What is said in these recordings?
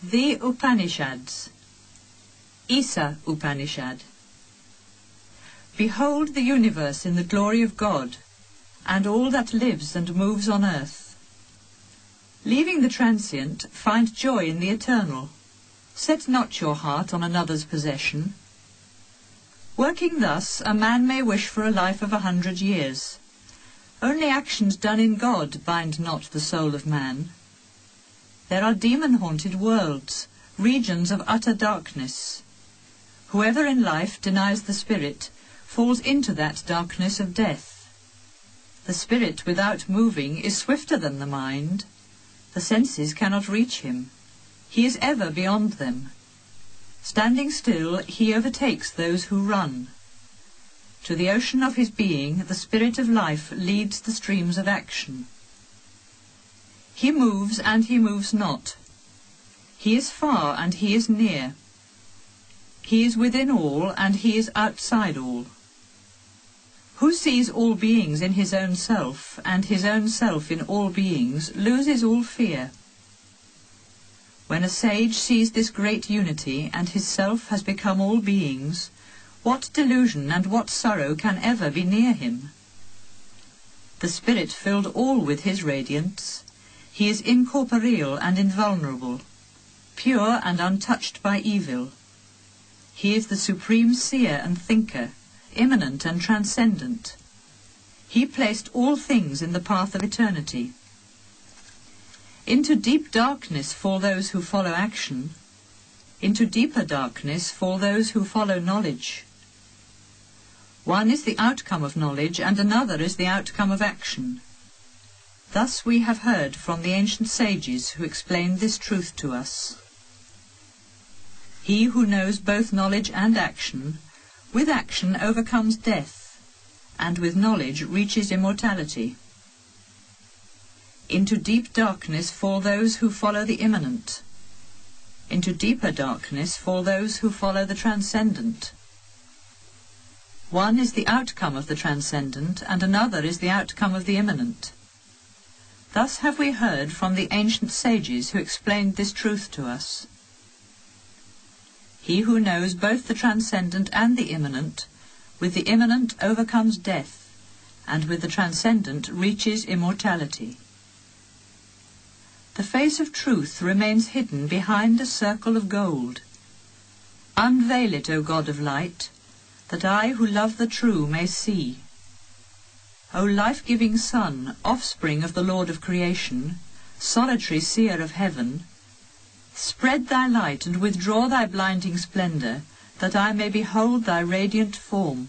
The Upanishads. Isha Upanishad. Behold the universe in the glory of God, and all that lives and moves on earth. Leaving the transient, find joy in the eternal. Set not your heart on another's possession. Working thus, a man may wish for a life of 100 years. Only actions done in God bind not the soul of man. There are demon-haunted worlds, regions of utter darkness. Whoever in life denies the spirit falls into that darkness of death. The spirit without moving is swifter than the mind. The senses cannot reach him. He is ever beyond them. Standing still, he overtakes those who run. To the ocean of his being, the spirit of life leads the streams of action. He moves and he moves not. He is far and he is near. He is within all and he is outside all. Who sees all beings in his own self, and his own self in all beings, loses all fear. When a sage sees this great unity, and his self has become all beings, what delusion and what sorrow can ever be near him? The spirit filled all with his radiance. He is incorporeal and invulnerable, pure and untouched by evil. He is the supreme seer and thinker, immanent and transcendent. He placed all things in the path of eternity. Into deep darkness fall those who follow action. Into deeper darkness fall those who follow knowledge. One is the outcome of knowledge, and another is the outcome of action. Thus we have heard from the ancient sages who explained this truth to us. He who knows both knowledge and action, with action overcomes death, and with knowledge reaches immortality. Into deep darkness fall those who follow the immanent. Into deeper darkness fall those who follow the transcendent. One is the outcome of the transcendent, and another is the outcome of the immanent. Thus have we heard from the ancient sages who explained this truth to us. He who knows both the transcendent and the immanent, with the immanent overcomes death, and with the transcendent reaches immortality. The face of truth remains hidden behind a circle of gold. Unveil it, O God of light, that I who love the true may see. O life-giving Sun, offspring of the Lord of creation, solitary seer of heaven, spread thy light and withdraw thy blinding splendour, that I may behold thy radiant form.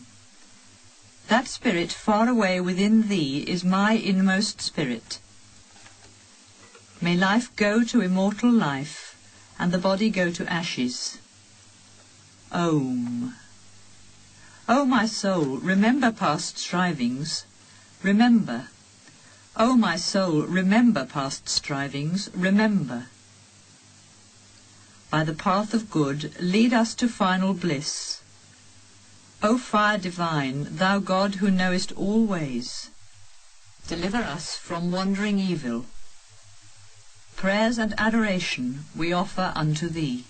That spirit far away within thee is my inmost spirit. May life go to immortal life, and the body go to ashes. Om. O my soul, remember past strivings. Remember. O my soul, remember past strivings. Remember. By the path of good, lead us to final bliss. O fire divine, thou God who knowest all ways, deliver us from wandering evil. Prayers and adoration we offer unto thee.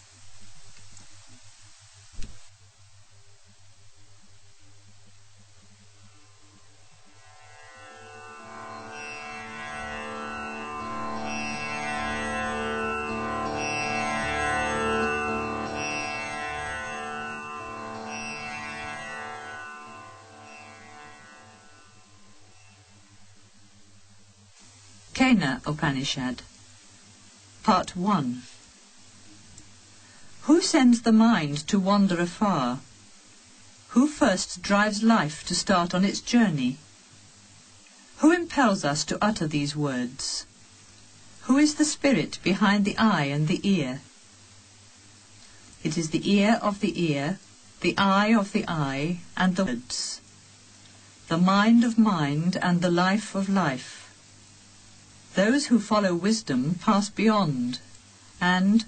Kena Upanishad. Part 1. Who sends the mind to wander afar? Who first drives life to start on its journey? Who impels us to utter these words? Who is the spirit behind the eye and the ear? It is the ear of the ear, the eye of the eye, and the words, the mind of mind and the life of life. Those who follow wisdom pass beyond, and,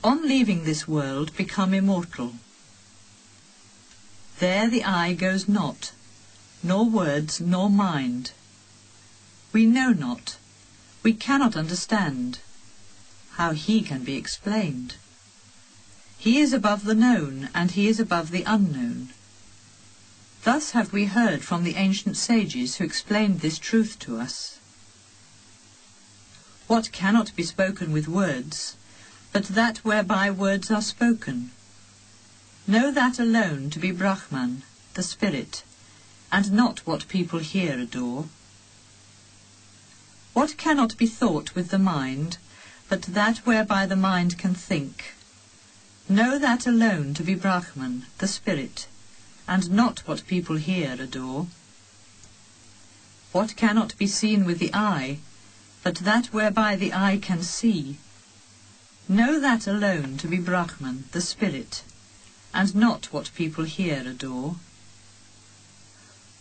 on leaving this world, become immortal. There the eye goes not, nor words nor mind. We know not, we cannot understand. How he can be explained? He is above the known, and he is above the unknown. Thus have we heard from the ancient sages who explained this truth to us. What cannot be spoken with words, but that whereby words are spoken? Know that alone to be Brahman, the spirit, and not what people here adore. What cannot be thought with the mind, but that whereby the mind can think? Know that alone to be Brahman, the spirit, and not what people here adore. What cannot be seen with the eye, but that whereby the eye can see? Know that alone to be Brahman, the spirit, and not what people here adore.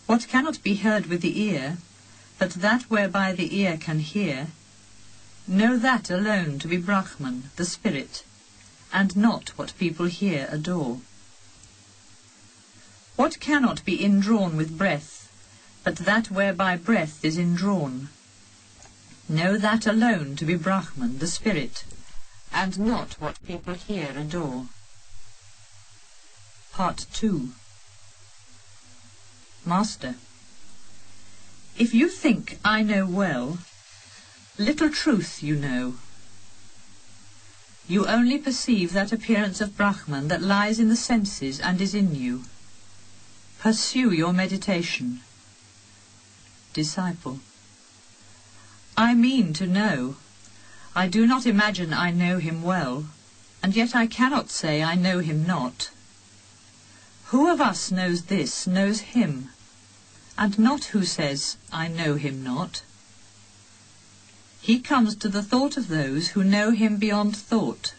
What cannot be heard with the ear, but that whereby the ear can hear? Know that alone to be Brahman, the spirit, and not what people here adore. What cannot be indrawn with breath, but that whereby breath is indrawn? Know that alone to be Brahman, the spirit, and not what people here adore. Part 2. Master, if you think I know well, little truth you know. You only perceive that appearance of Brahman that lies in the senses and is in you. Pursue your meditation. Disciple, I mean to know. I do not imagine I know him well, and yet I cannot say I know him not. Who of us knows this, knows him, and not who says, I know him not? He comes to the thought of those who know him beyond thought,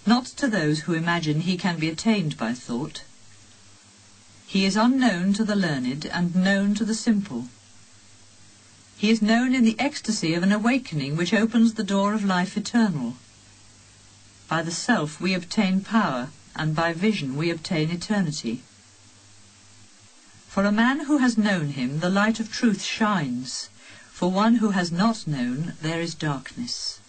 not to those who imagine he can be attained by thought. He is unknown to the learned and known to the simple. He is known in the ecstasy of an awakening which opens the door of life eternal. By the self we obtain power, and by vision we obtain eternity. For a man who has known him, the light of truth shines. For one who has not known, there is darkness.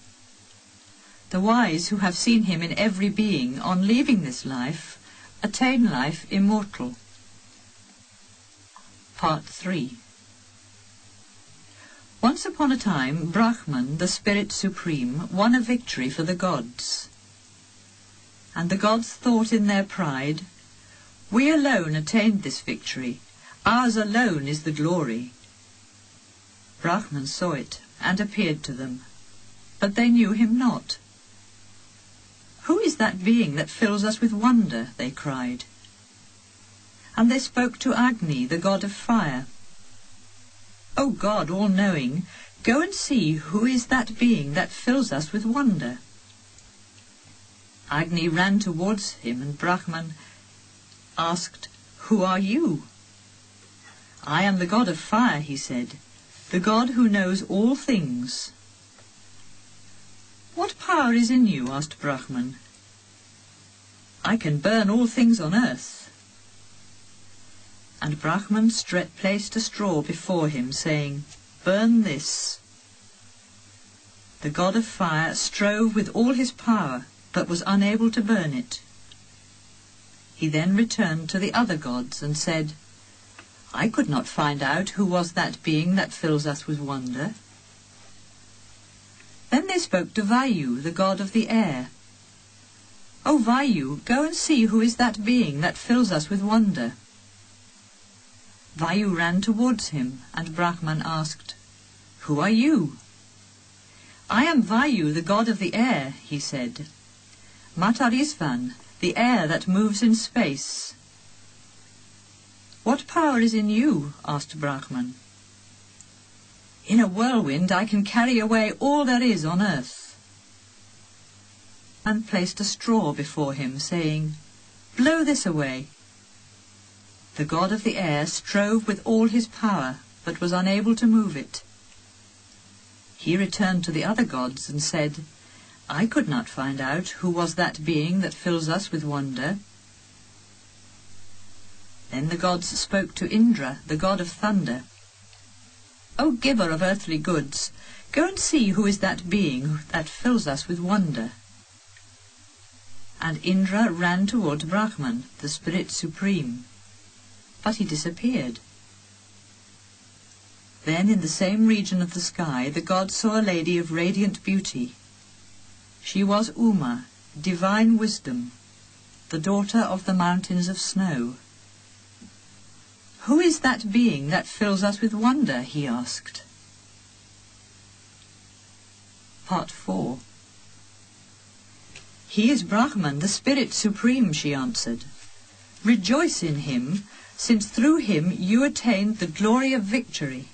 The wise who have seen him in every being, on leaving this life, attain life immortal. Part 3. Once upon a time, Brahman, the Spirit Supreme, won a victory for the gods. And the gods thought in their pride, we alone attained this victory, ours alone is the glory. Brahman saw it, and appeared to them, but they knew him not. Who is that being that fills us with wonder? They cried. And they spoke to Agni, the god of fire. O God, all-knowing, go and see who is that being that fills us with wonder. Agni ran towards him, and Brahman asked, Who are you? I am the god of fire, he said, the god who knows all things. What power is in you? Asked Brahman. I can burn all things on earth. And Brahman placed a straw before him, saying, Burn this. The god of fire strove with all his power, but was unable to burn it. He then returned to the other gods and said, I could not find out who was that being that fills us with wonder. Then they spoke to Vayu, the god of the air. O Vayu, go and see who is that being that fills us with wonder. Vayu ran towards him, and Brahman asked, Who are you? I am Vayu, the god of the air, he said. Matarisvan, the air that moves in space. What power is in you? Asked Brahman. In a whirlwind I can carry away all there is on earth. And placed a straw before him, saying, Blow this away. The god of the air strove with all his power, but was unable to move it. He returned to the other gods and said, I could not find out who was that being that fills us with wonder. Then the gods spoke to Indra, the god of thunder. O giver of earthly goods, go and see who is that being that fills us with wonder. and Indra ran toward Brahman, the Spirit Supreme. But he disappeared. Then in the same region of the sky the god saw a lady of radiant beauty. She was Uma, divine wisdom, the daughter of the mountains of snow. "Who is that being that fills us with wonder?" he asked. Part 4. "He is Brahman, the Spirit Supreme," she answered. "Rejoice in him, since through him you attained the glory of victory."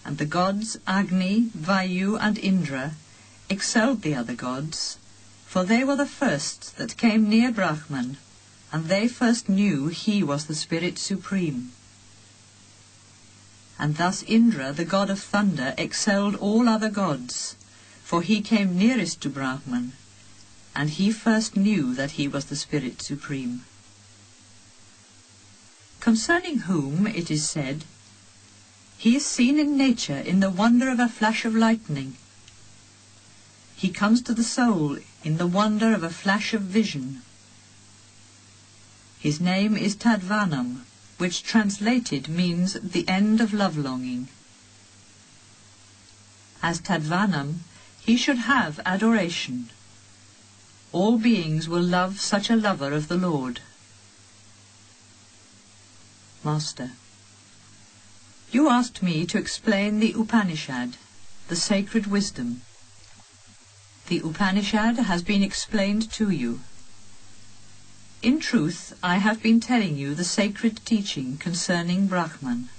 And the gods Agni, Vayu and Indra excelled the other gods, for they were the first that came near Brahman, and they first knew he was the Spirit Supreme. And thus Indra, the god of thunder, excelled all other gods, for he came nearest to Brahman, and he first knew that he was the Spirit Supreme. Concerning whom it is said, "He is seen in nature in the wonder of a flash of lightning. He comes to the soul in the wonder of a flash of vision. His name is Tadvanam, which translated means the end of love-longing. As Tadvanam, he should have adoration. All beings will love such a lover of the Lord." Master: You asked me to explain the Upanishad, the sacred wisdom. The Upanishad has been explained to you. In truth, I have been telling you the sacred teaching concerning Brahman.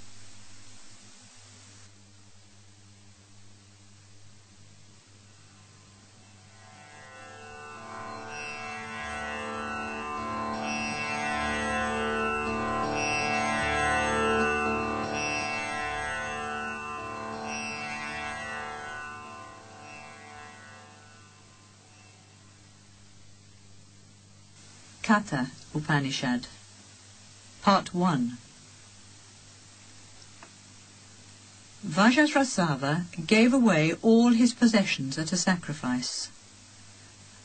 Katha Upanishad, Part 1. Vajrasava gave away all his possessions at a sacrifice,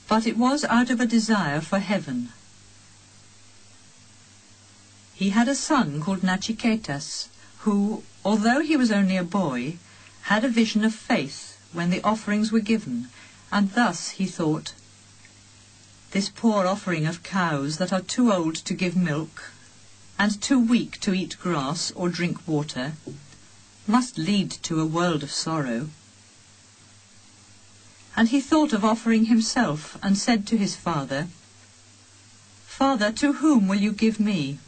but it was out of a desire for heaven. He had a son called Nachiketas, who, although he was only a boy, had a vision of faith when the offerings were given, and thus he thought, "This poor offering of cows that are too old to give milk and too weak to eat grass or drink water must lead to a world of sorrow." And he thought of offering himself and said to his father, "Father, to whom will you give me?"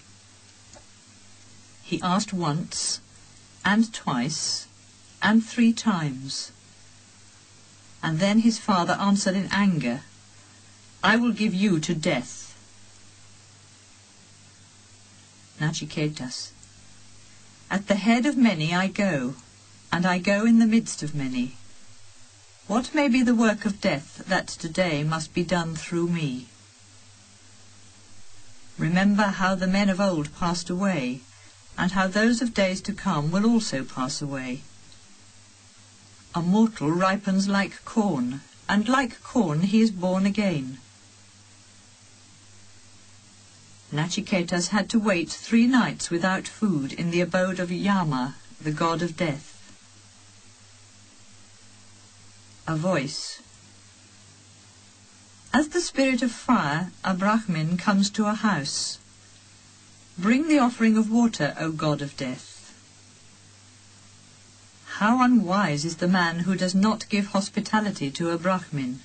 He asked once, and twice, and 3 times. And then his father answered in anger, "I will give you to death." Nachiketas: "At the head of many I go, and I go in the midst of many. What may be the work of death that today must be done through me? Remember how the men of old passed away, and how those of days to come will also pass away. A mortal ripens like corn, and like corn he is born again." Nachiketas had to wait 3 nights without food in the abode of Yama, the god of death. A voice: "As the spirit of fire, a Brahmin comes to a house. Bring the offering of water, O god of death." How unwise is the man who does not give hospitality to a Brahmin.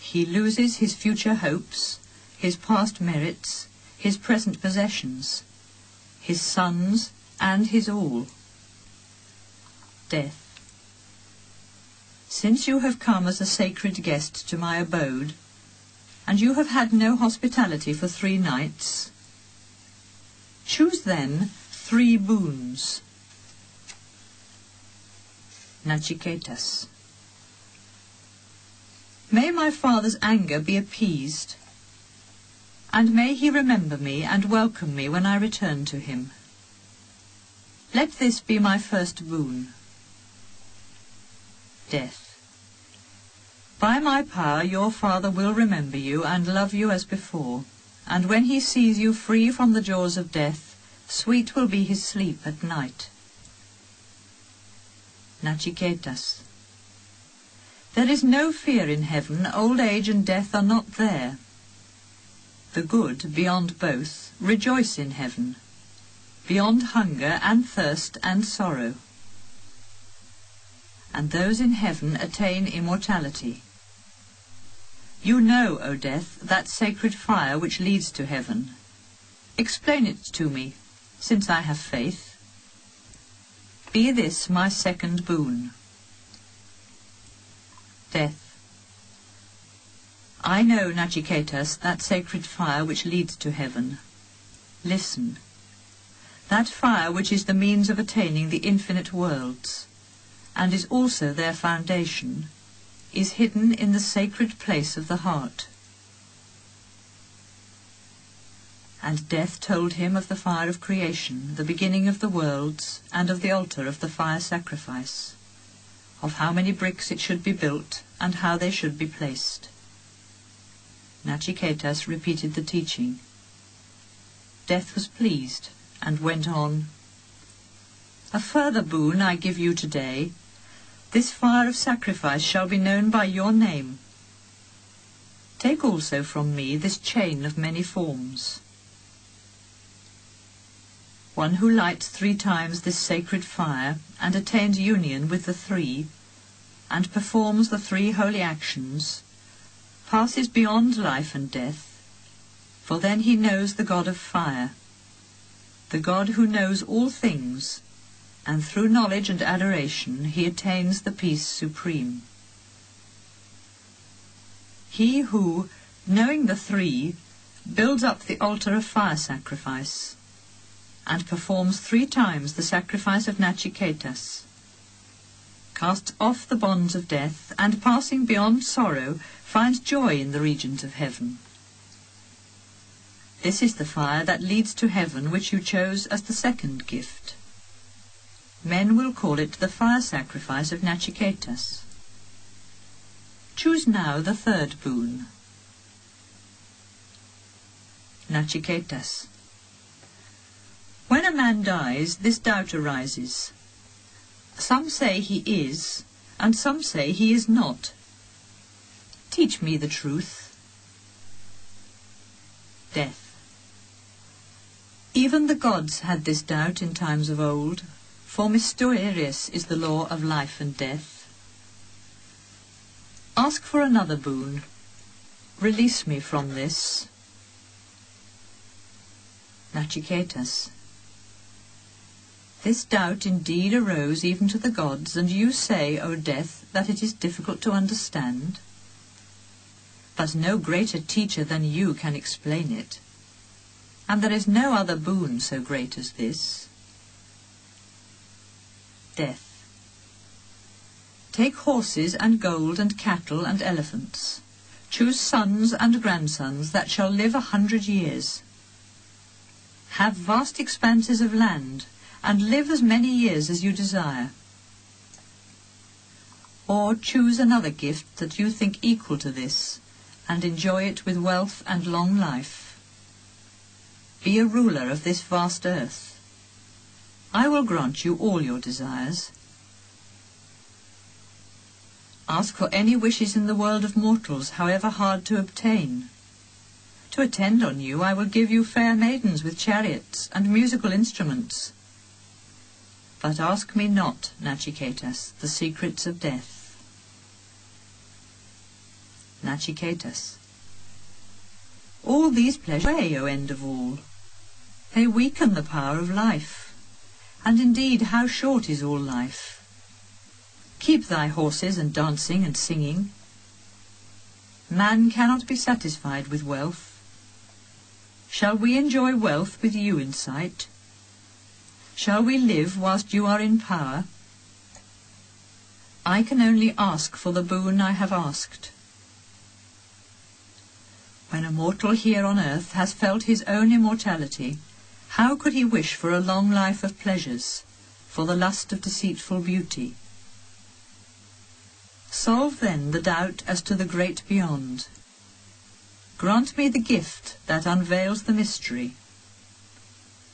He loses his future hopes, his past merits, his present possessions, his sons, and his all. Death: "Since you have come as a sacred guest to my abode, and you have had no hospitality for 3 nights, choose then 3 boons. Nachiketas: "May my father's anger be appeased, and may he remember me and welcome me when I return to him. Let this be my first boon." Death: By my power your father will remember you and love you as before, and when he sees you free from the jaws of death, sweet will be his sleep at night. Nachiketas. There is no fear in heaven, old age and death are not there. The good, beyond both, rejoice in heaven, beyond hunger and thirst and sorrow. And those in heaven attain immortality. You know, O death, that sacred fire which leads to heaven. Explain it to me, since I have faith. Be this my second boon. Death. I know, Nachiketas, that sacred fire which leads to heaven. Listen. That fire which is the means of attaining the infinite worlds, and is also their foundation, is hidden in the sacred place of the heart. And Death told him of the fire of creation, the beginning of the worlds, and of the altar of the fire sacrifice, of how many bricks it should be built, and how they should be placed. Nachiketas repeated the teaching. Death was pleased, and went on, A further boon I give you today. This fire of sacrifice shall be known by your name. Take also from me this chain of many forms. One who lights 3 times this sacred fire, and attains union with the 3, and performs the 3 holy actions, passes beyond life and death, for then he knows the God of fire, the God who knows all things, and through knowledge and adoration he attains the peace supreme. He who, knowing the 3, builds up the altar of fire sacrifice, and performs 3 times the sacrifice of Nachiketas, casts off the bonds of death, and passing beyond sorrow, finds joy in the regions of heaven. This is the fire that leads to heaven which you chose as the second gift. Men will call it the fire sacrifice of Nachiketas. Choose now the third boon. Nachiketas. When a man dies, this doubt arises. Some say he is, and some say he is not. Teach me the truth. Death. Even the gods had this doubt in times of old, for mysterious is the law of life and death. Ask for another boon. Release me from this. Nachiketas. This doubt indeed arose even to the gods, and you say, O Death, that it is difficult to understand. But no greater teacher than you can explain it, and there is no other boon so great as this. Death. Take horses and gold and cattle and elephants. Choose sons and grandsons that shall live 100 years. Have vast expanses of land, and live as many years as you desire. Or choose another gift that you think equal to this, and enjoy it with wealth and long life. Be a ruler of this vast earth. I will grant you all your desires. Ask for any wishes in the world of mortals, however hard to obtain. To attend on you, I will give you fair maidens with chariots and musical instruments. But ask me not, Nachiketas, the secrets of death. Nachiketas. All these pleasures away, O end of all. They weaken the power of life. And indeed, how short is all life. Keep thy horses and dancing and singing. Man cannot be satisfied with wealth. Shall we enjoy wealth with you in sight? Shall we live whilst you are in power? I can only ask for the boon I have asked. When a mortal here on earth has felt his own immortality, how could he wish for a long life of pleasures, for the lust of deceitful beauty? Solve then the doubt as to the great beyond. Grant me the gift that unveils the mystery.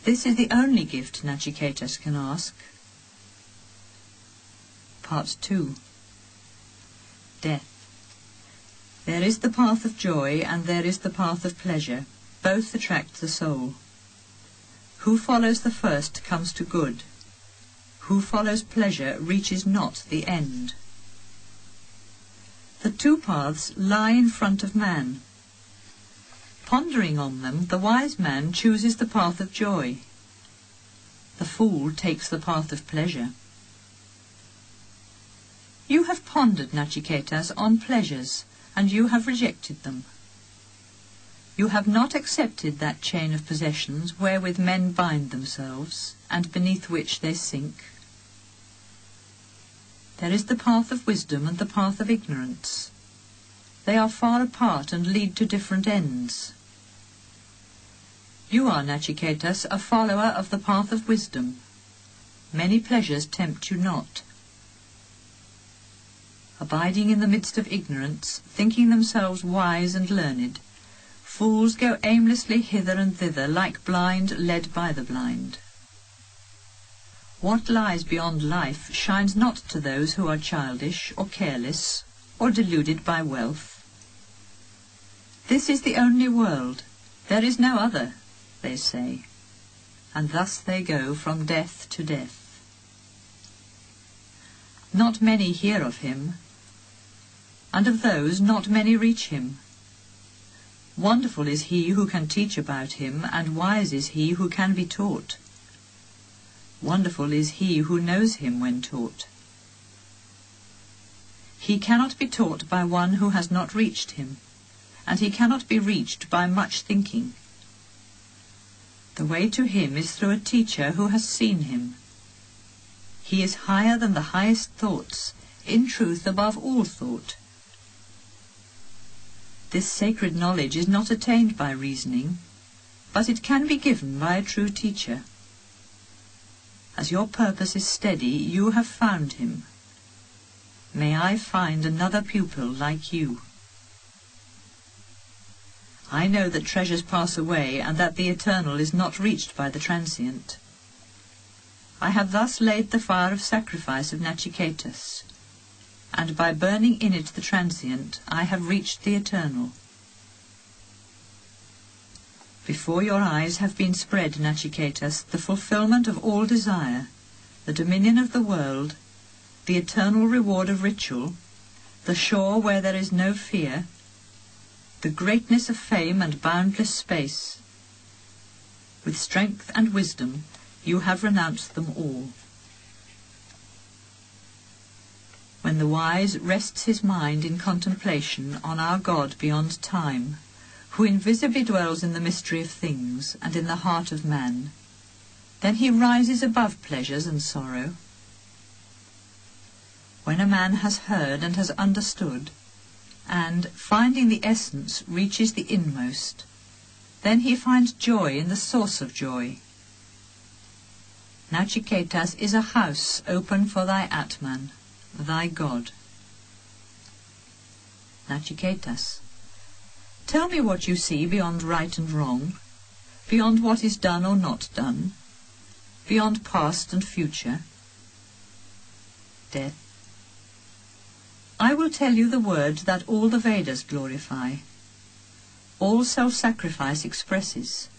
This is the only gift Nachiketas can ask. Part 2. Death. There is the path of joy and there is the path of pleasure. Both attract the soul. Who follows the first comes to good. Who follows pleasure reaches not the end. The two paths lie in front of man. Pondering on them, the wise man chooses the path of joy. The fool takes the path of pleasure. You have pondered, Nachiketas, on pleasures, and you have rejected them. You have not accepted that chain of possessions wherewith men bind themselves, and beneath which they sink. There is the path of wisdom and the path of ignorance. They are far apart and lead to different ends. You are, Nachiketas, a follower of the path of wisdom. Many pleasures tempt you not. Abiding in the midst of ignorance, thinking themselves wise and learned, fools go aimlessly hither and thither, like blind led by the blind. What lies beyond life shines not to those who are childish or careless or deluded by wealth. This is the only world, there is no other, they say, and thus they go from death to death. Not many hear of him, and of those not many reach him. Wonderful is he who can teach about him, and wise is he who can be taught. Wonderful is he who knows him when taught. He cannot be taught by one who has not reached him, and he cannot be reached by much thinking. The way to him is through a teacher who has seen him. He is higher than the highest thoughts, in truth above all thought. This sacred knowledge is not attained by reasoning, but it can be given by a true teacher. As your purpose is steady, you have found him. May I find another pupil like you. I know that treasures pass away, and that the eternal is not reached by the transient. I have thus laid the fire of sacrifice of Nachiketas, and by burning in it the transient, I have reached the eternal. Before your eyes have been spread, Nachiketas, the fulfillment of all desire, the dominion of the world, the eternal reward of ritual, the shore where there is no fear, the greatness of fame and boundless space. With strength and wisdom you have renounced them all. When the wise rests his mind in contemplation on our God beyond time, who invisibly dwells in the mystery of things and in the heart of man, then he rises above pleasures and sorrow. When a man has heard and has understood, and, finding the essence, reaches the inmost, then he finds joy in the source of joy. Nachiketas is a house open for thy Atman, thy God. Nachiketas, tell me what you see beyond right and wrong, beyond what is done or not done, beyond past and future. Death. I will tell you the word that all the Vedas glorify, all self-sacrifice expresses,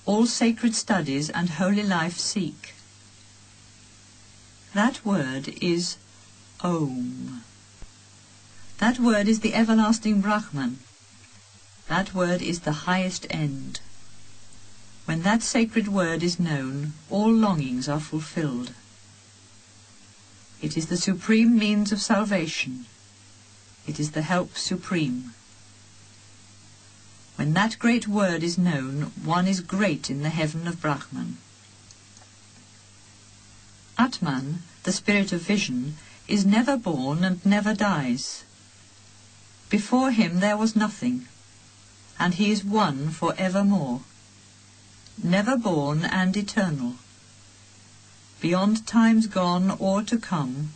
all sacred studies and holy life seek. That word is Om. That word is the everlasting Brahman. That word is the highest end. When that sacred word is known, all longings are fulfilled. It is the supreme means of salvation. It is the help supreme. When that great word is known, one is great in the heaven of Brahman. Atman, the spirit of vision, is never born and never dies. Before him there was nothing, and he is one for evermore. Never born and eternal. Beyond times gone or to come,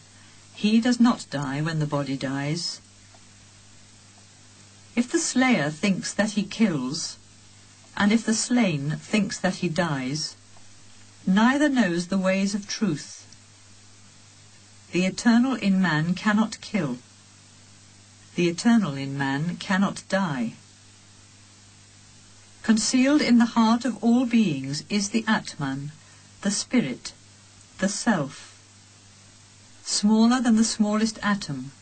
he does not die when the body dies. If the slayer thinks that he kills, and if the slain thinks that he dies, neither knows the ways of truth. The eternal in man cannot kill. The eternal in man cannot die. Concealed in the heart of all beings is the Atman, the spirit, the self. Smaller than the smallest atom,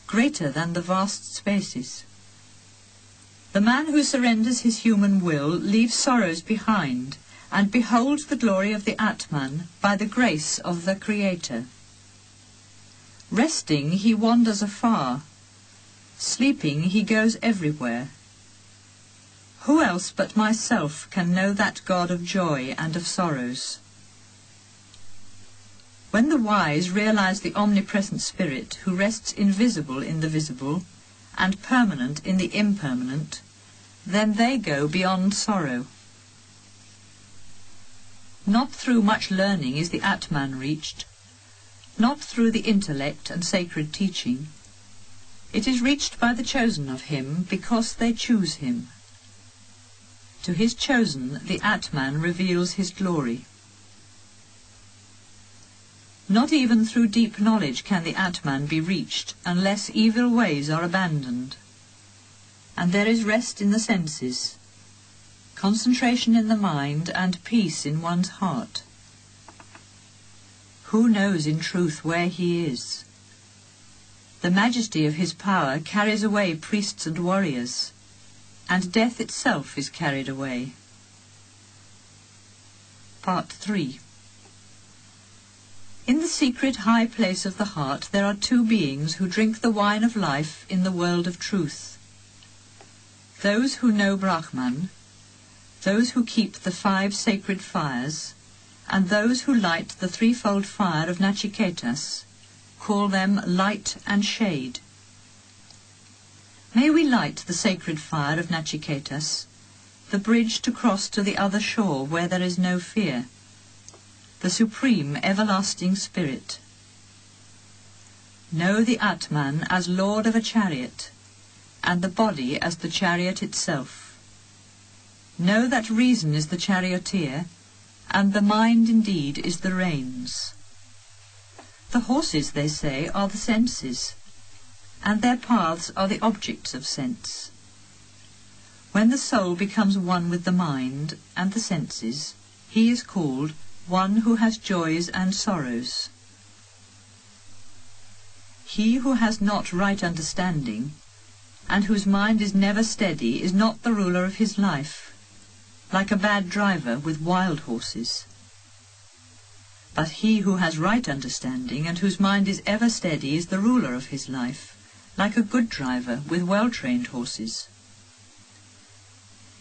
greater than the vast spaces. The man who surrenders his human will leaves sorrows behind, and beholds the glory of the Atman by the grace of the Creator. Resting he wanders afar, sleeping he goes everywhere. Who else but myself can know that God of joy and of sorrows? When the wise realize the omnipresent spirit who rests invisible in the visible and permanent in the impermanent, then they go beyond sorrow. Not through much learning is the Atman reached, not through the intellect and sacred teaching. It is reached by the chosen of him because they choose him. To his chosen the Atman reveals his glory. Not even through deep knowledge can the Atman be reached unless evil ways are abandoned. And there is rest in the senses, concentration in the mind, and peace in one's heart. Who knows in truth where he is? The majesty of his power carries away priests and warriors, and death itself is carried away. Part 3. In the secret high place of the heart there are two beings who drink the wine of life in the world of truth. Those who know Brahman, those who keep the 5 sacred fires, and those who light the threefold fire of Nachiketas, call them light and shade. May we light the sacred fire of Nachiketas, the bridge to cross to the other shore where there is no fear, the supreme everlasting spirit. Know the Atman as lord of a chariot, and the body as the chariot itself. Know that reason is the charioteer, and the mind indeed is the reins. The horses, they say, are the senses, and their paths are the objects of sense. When the soul becomes one with the mind and the senses, he is called one who has joys and sorrows. He who has not right understanding, and whose mind is never steady, is not the ruler of his life, like a bad driver with wild horses. But he who has right understanding, and whose mind is ever steady, is the ruler of his life, like a good driver with well-trained horses.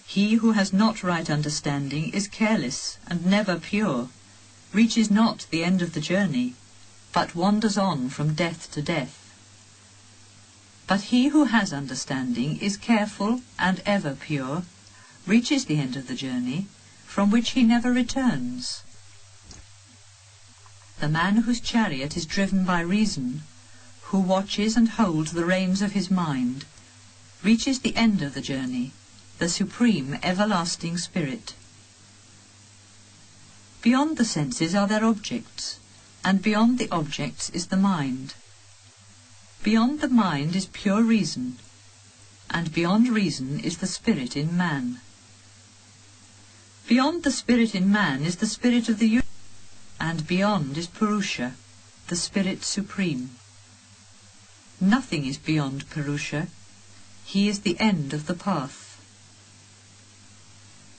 He who has not right understanding is careless and never pure, reaches not the end of the journey, but wanders on from death to death. But he who has understanding is careful and ever pure, reaches the end of the journey, from which he never returns. The man whose chariot is driven by reason, who watches and holds the reins of his mind, reaches the end of the journey, the supreme everlasting spirit. Beyond the senses are their objects, and beyond the objects is the mind. Beyond the mind is pure reason, and beyond reason is the spirit in man. Beyond the spirit in man is the spirit of the universe, and beyond is Purusha, the spirit supreme. Nothing is beyond Purusha. He is the end of the path.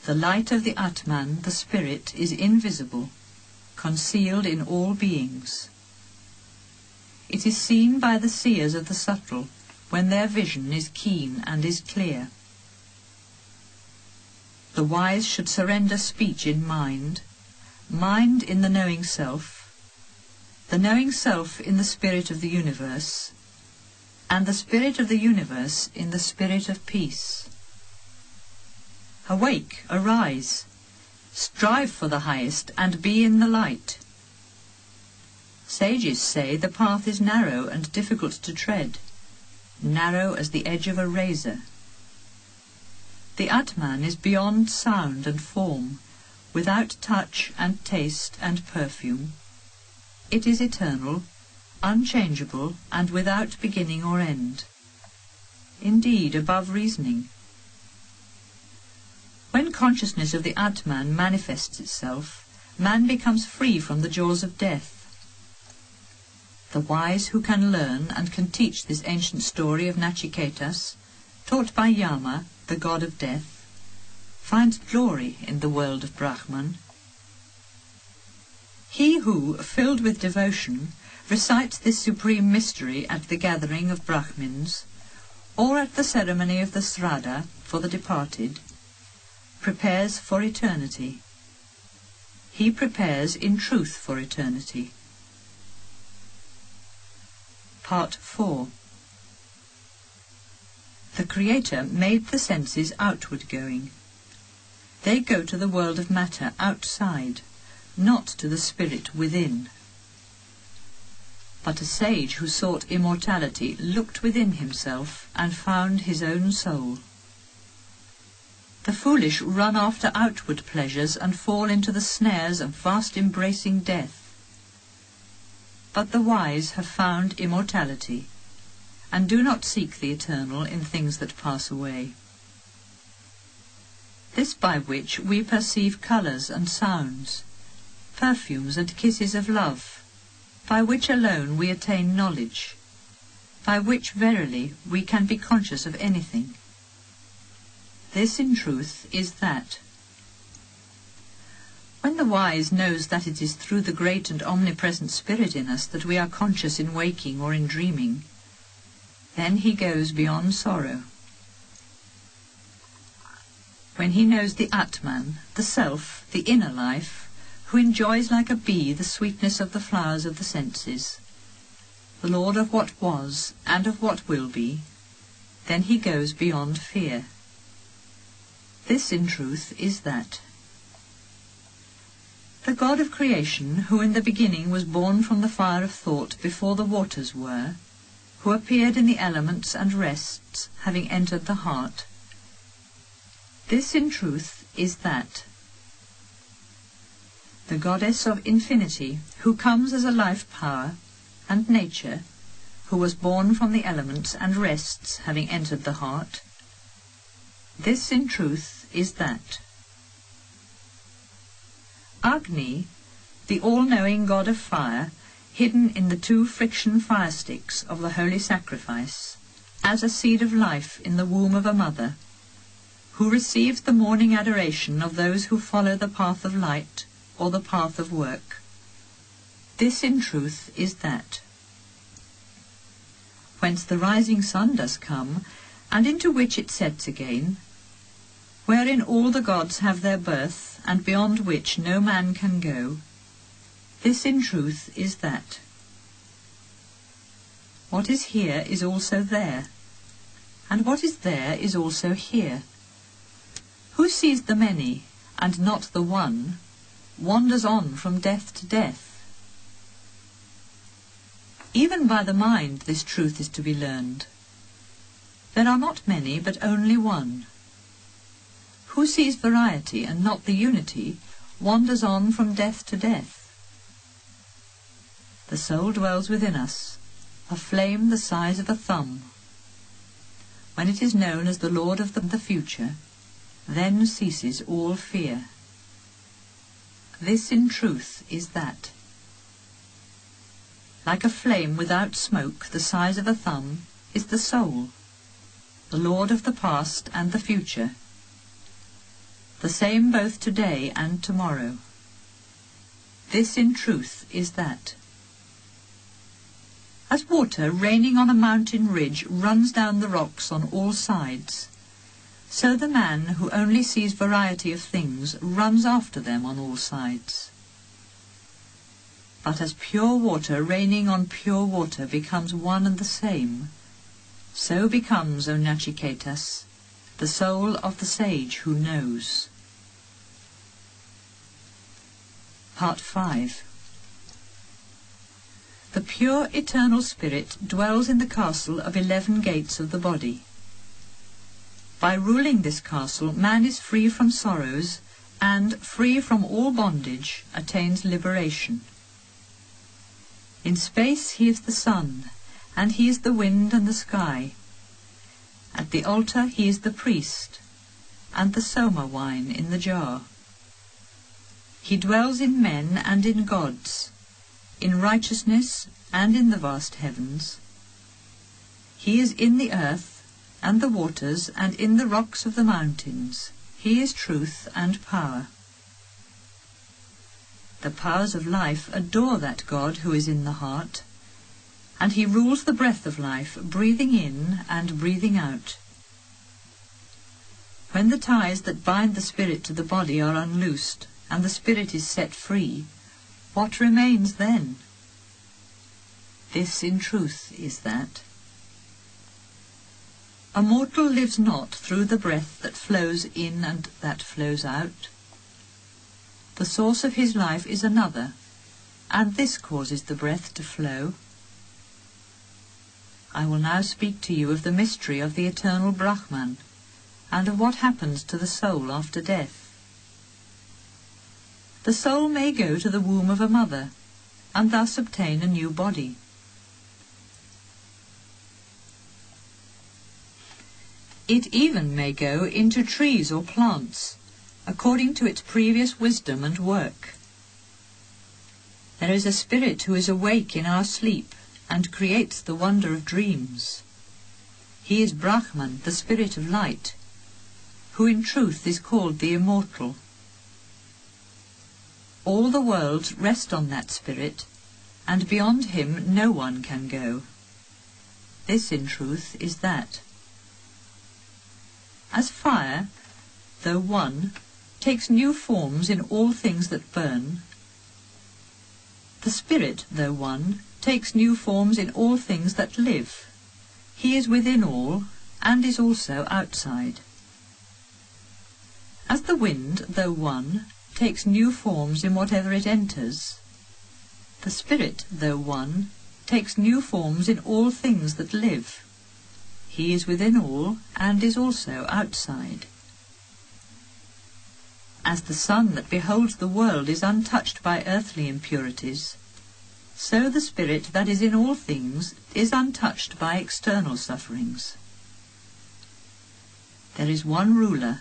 The light of the Atman, the spirit, is invisible, concealed in all beings. It is seen by the seers of the subtle, when their vision is keen and is clear. The wise should surrender speech in mind, mind in the knowing self in the spirit of the universe, and the spirit of the universe in the spirit of peace. Awake, arise, strive for the highest, and be in the light. Sages say the path is narrow and difficult to tread, narrow as the edge of a razor. The Atman is beyond sound and form, without touch and taste and perfume. It is eternal, unchangeable, and without beginning or end. Indeed, above reasoning. When consciousness of the Atman manifests itself, man becomes free from the jaws of death. The wise who can learn and can teach this ancient story of Nachiketas, taught by Yama, the god of death, find glory in the world of Brahman. He who, filled with devotion, recites this supreme mystery at the gathering of Brahmins, or at the ceremony of the Sraddha for the departed, prepares for eternity. He prepares in truth for eternity. Part 4. The Creator made the senses outward-going. They go to the world of matter outside, not to the spirit within. But a sage who sought immortality looked within himself and found his own soul. The foolish run after outward pleasures and fall into the snares of vast embracing death. But the wise have found immortality, and do not seek the eternal in things that pass away. This by which we perceive colours and sounds, perfumes and kisses of love, by which alone we attain knowledge, by which verily we can be conscious of anything. This in truth is that. When the wise knows that it is through the great and omnipresent spirit in us that we are conscious in waking or in dreaming, then he goes beyond sorrow. When he knows the Atman, the self, the inner life, who enjoys like a bee the sweetness of the flowers of the senses, the Lord of what was and of what will be, then he goes beyond fear. This in truth is that. The God of creation, who in the beginning was born from the fire of thought before the waters were, who appeared in the elements and rests, having entered the heart, this in truth is that. The goddess of infinity, who comes as a life power, and nature, who was born from the elements and rests, having entered the heart, this in truth is that. Agni, the all-knowing god of fire, hidden in the 2 friction fire sticks of the holy sacrifice, as a seed of life in the womb of a mother, who receives the morning adoration of those who follow the path of light or the path of work. This in truth is that. Whence the rising sun does come, and into which it sets again, wherein all the gods have their birth, and beyond which no man can go, this in truth is that. What is here is also there, and what is there is also here. Who sees the many, and not the one, wanders on from death to death. Even by the mind this truth is to be learned. There are not many, but only one. Who sees variety and not the unity, wanders on from death to death. The soul dwells within us, a flame the size of a thumb. When it is known as the Lord of the future, then ceases all fear. This in truth is that. Like a flame without smoke, the size of a thumb, is the soul, the Lord of the past and the future, the same both today and tomorrow. This in truth is that. As water raining on a mountain ridge runs down the rocks on all sides, so the man who only sees variety of things runs after them on all sides. But as pure water raining on pure water becomes one and the same, so becomes, O Nachiketas, the soul of the sage who knows. Part 5. The pure eternal spirit dwells in the castle of 11 gates of the body. By ruling this castle, man is free from sorrows, and, free from all bondage, attains liberation. In space he is the sun, and he is the wind and the sky. At the altar he is the priest, and the soma wine in the jar. He dwells in men and in gods, in righteousness and in the vast heavens. He is in the earth and the waters and in the rocks of the mountains. He is truth and power. The powers of life adore that God who is in the heart, and he rules the breath of life, breathing in and breathing out. When the ties that bind the spirit to the body are unloosed, and the spirit is set free, what remains then? This in truth is that. A mortal lives not through the breath that flows in and that flows out. The source of his life is another, and this causes the breath to flow. I will now speak to you of the mystery of the eternal Brahman, and of what happens to the soul after death. The soul may go to the womb of a mother, and thus obtain a new body. It even may go into trees or plants, according to its previous wisdom and work. There is a spirit who is awake in our sleep, and creates the wonder of dreams. He is Brahman, the spirit of light, who in truth is called the immortal. All the worlds rest on that spirit, and beyond him no one can go. This in truth is that. As fire, though one, takes new forms in all things that burn, the spirit, though one, takes new forms in all things that live. He is within all, and is also outside. As the wind, though one, takes new forms in whatever it enters, the spirit, though one, takes new forms in all things that live. He is within all, and is also outside. As the sun that beholds the world is untouched by earthly impurities, so the spirit that is in all things is untouched by external sufferings. There is one ruler,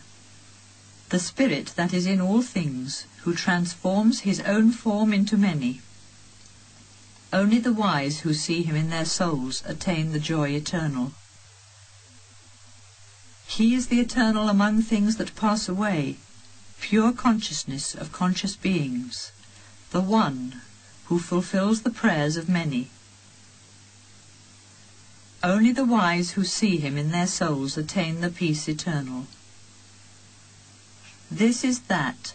the spirit that is in all things, who transforms his own form into many. Only the wise who see him in their souls attain the joy eternal. He is the eternal among things that pass away, pure consciousness of conscious beings, the one who fulfills the prayers of many. Only the wise who see him in their souls attain the peace eternal. This is that.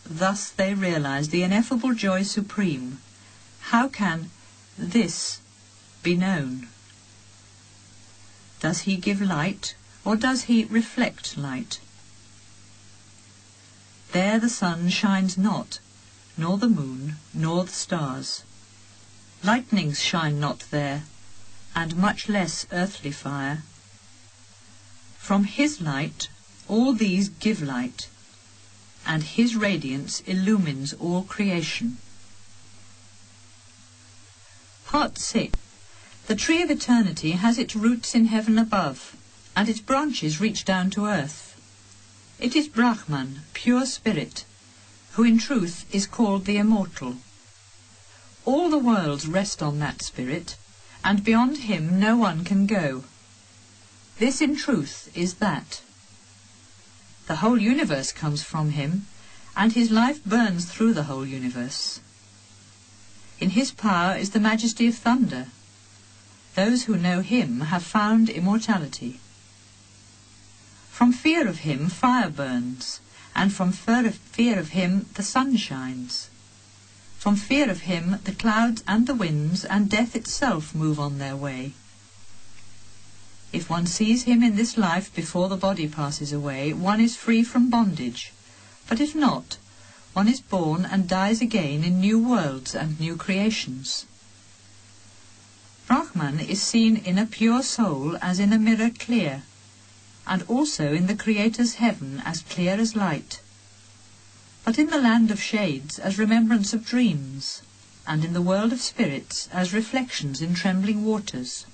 Thus they realize the ineffable joy supreme. How can this be known? Does he give light, or does he reflect light? There the sun shines not, nor the moon, nor the stars. Lightnings shine not there, and much less earthly fire. From his light all these give light, and his radiance illumines all creation. Part 6. The tree of eternity has its roots in heaven above, and its branches reach down to earth. It is Brahman, pure spirit, who in truth is called the immortal. All the worlds rest on that spirit, and beyond him no one can go. This in truth is that. The whole universe comes from him, and his life burns through the whole universe. In his power is the majesty of thunder. Those who know him have found immortality. From fear of him fire burns, and from fear of him the sun shines. From fear of him the clouds and the winds and death itself move on their way. If one sees him in this life before the body passes away, one is free from bondage, but if not, one is born and dies again in new worlds and new creations. Brahman is seen in a pure soul as in a mirror clear, and also in the Creator's heaven as clear as light, but in the land of shades as remembrance of dreams, and in the world of spirits as reflections in trembling waters.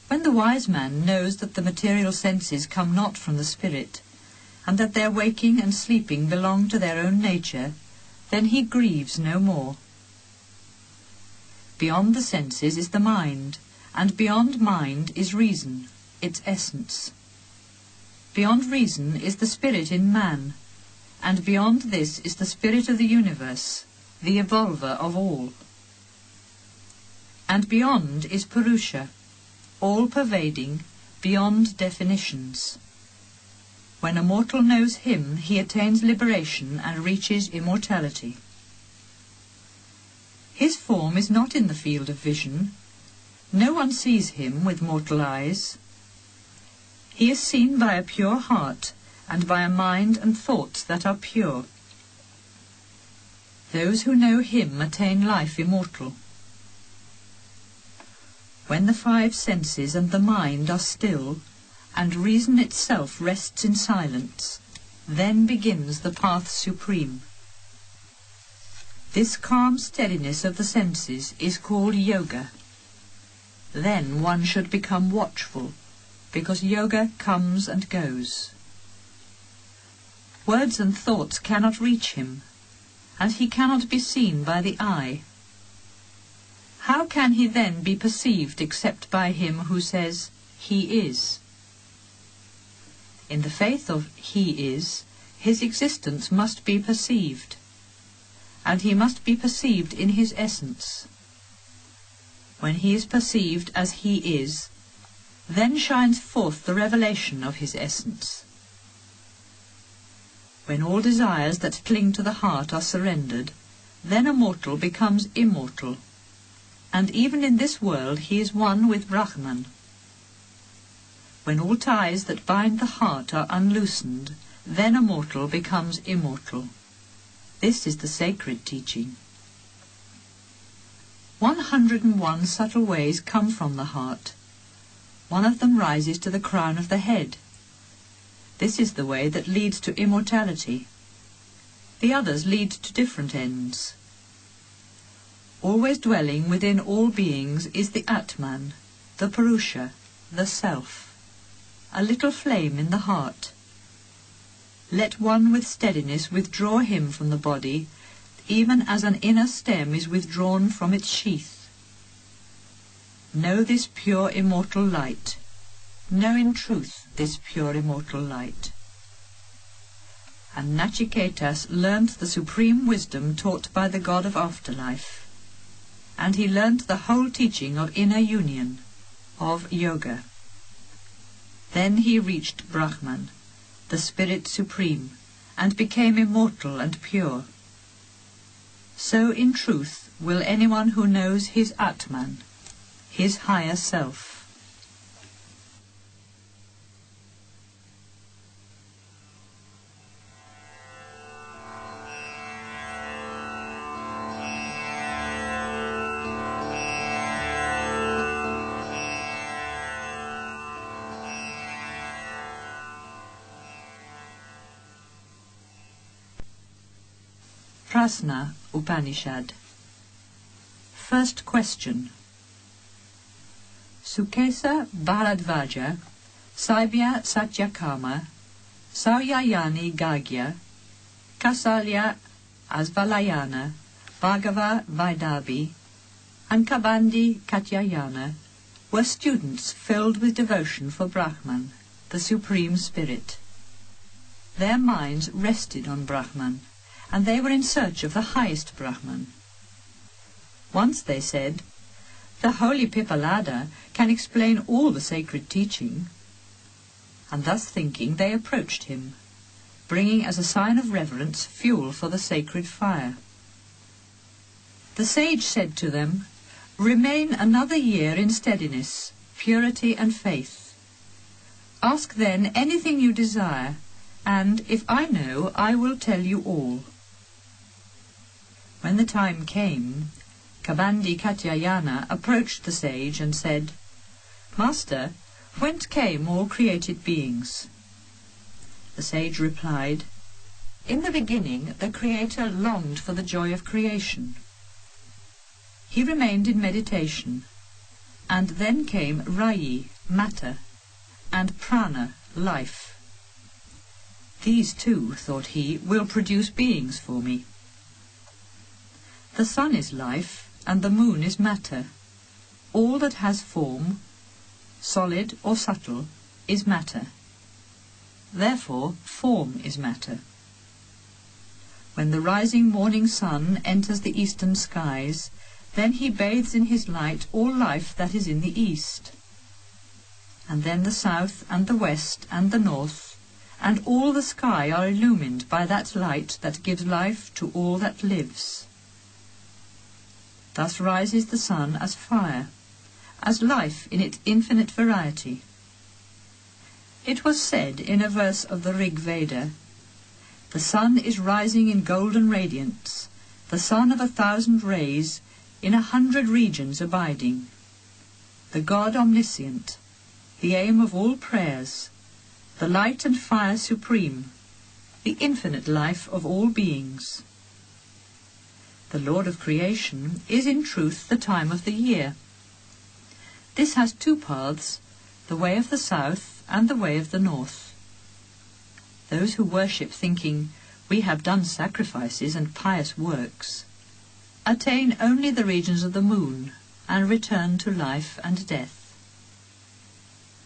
When the wise man knows that the material senses come not from the spirit, and that their waking and sleeping belong to their own nature, then he grieves no more. Beyond the senses is the mind, and beyond mind is reason, its essence. Beyond reason is the spirit in man, and beyond this is the spirit of the universe, the evolver of all. And beyond is Purusha, all-pervading, beyond definitions. When a mortal knows him, he attains liberation and reaches immortality. His form is not in the field of vision. No one sees him with mortal eyes. He is seen by a pure heart, and by a mind and thoughts that are pure. Those who know him attain life immortal. When the five senses and the mind are still, and reason itself rests in silence, then begins the path supreme. This calm steadiness of the senses is called yoga. Then one should become watchful, because yoga comes and goes. Words and thoughts cannot reach him, and he cannot be seen by the eye. How can he then be perceived except by him who says, "He is"? In the faith of "He is," his existence must be perceived, and he must be perceived in his essence. When he is perceived as he is, then shines forth the revelation of his essence. When all desires that cling to the heart are surrendered, then a mortal becomes immortal, and even in this world he is one with Brahman. When all ties that bind the heart are unloosened, then a mortal becomes immortal. This is the sacred teaching. 101 subtle ways come from the heart. One of them rises to the crown of the head. This is the way that leads to immortality. The others lead to different ends. Always dwelling within all beings is the Atman, the Purusha, the Self, a little flame in the heart. Let one with steadiness withdraw him from the body, even as an inner stem is withdrawn from its sheath. Know this pure immortal light. Know in truth this pure immortal light. And Nachiketas learnt the supreme wisdom taught by the god of afterlife, and he learnt the whole teaching of inner union, of yoga. Then he reached Brahman, the Spirit Supreme, and became immortal and pure. So in truth will anyone who knows his Atman, his higher self. Prashna Upanishad. First question. Sukesa Bharadvaja, Saibhya Satyakama, Sauyayani Gagya, Kasalya Asvalayana, Bhagava Vaidabhi, and Kabandi Katyayana were students filled with devotion for Brahman, the Supreme Spirit. Their minds rested on Brahman, and they were in search of the highest Brahman. Once they said, "The holy Pipalada can explain all the sacred teaching." And thus thinking, they approached him, bringing as a sign of reverence fuel for the sacred fire. The sage said to them, "Remain another year in steadiness, purity and faith. Ask then anything you desire, and if I know, I will tell you all." When the time came, Kabandi Katyayana approached the sage and said, "Master, whence came all created beings?" The sage replied, "In the beginning the Creator longed for the joy of creation. He remained in meditation, and then came Rayi, matter, and Prana, life. These two, thought he, will produce beings for me. The sun is life, and the moon is matter. All that has form, solid or subtle, is matter. Therefore, form is matter. When the rising morning sun enters the eastern skies, then he bathes in his light all life that is in the east. And then the south and the west and the north, and all the sky are illumined by that light that gives life to all that lives. Thus rises the sun as fire, as life in its infinite variety. It was said in a verse of the Rig Veda, "The sun is rising in golden radiance, the sun of 1,000 rays, in 100 regions abiding. The God omniscient, the aim of all prayers, the light and fire supreme, the infinite life of all beings. The Lord of creation is in truth the time of the year. This has two paths, the way of the south and the way of the north. Those who worship thinking, 'We have done sacrifices and pious works,' attain only the regions of the moon and return to life and death.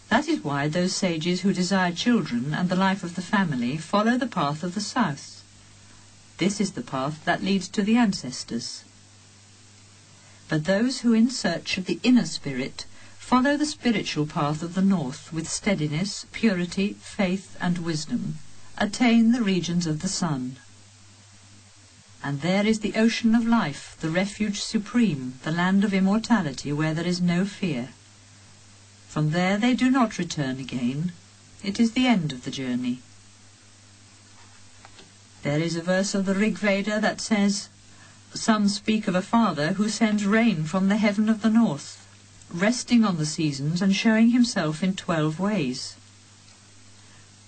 That is why those sages who desire children and the life of the family follow the path of the south. This is the path that leads to the ancestors. But those who in search of the inner spirit follow the spiritual path of the north with steadiness, purity, faith and wisdom, attain the regions of the sun. And there is the ocean of life, the refuge supreme, the land of immortality where there is no fear. From there they do not return again. It is the end of the journey." There is a verse of the Rig Veda that says, "Some speak of a father who sends rain from the heaven of the north, resting on the seasons and showing himself in 12 ways.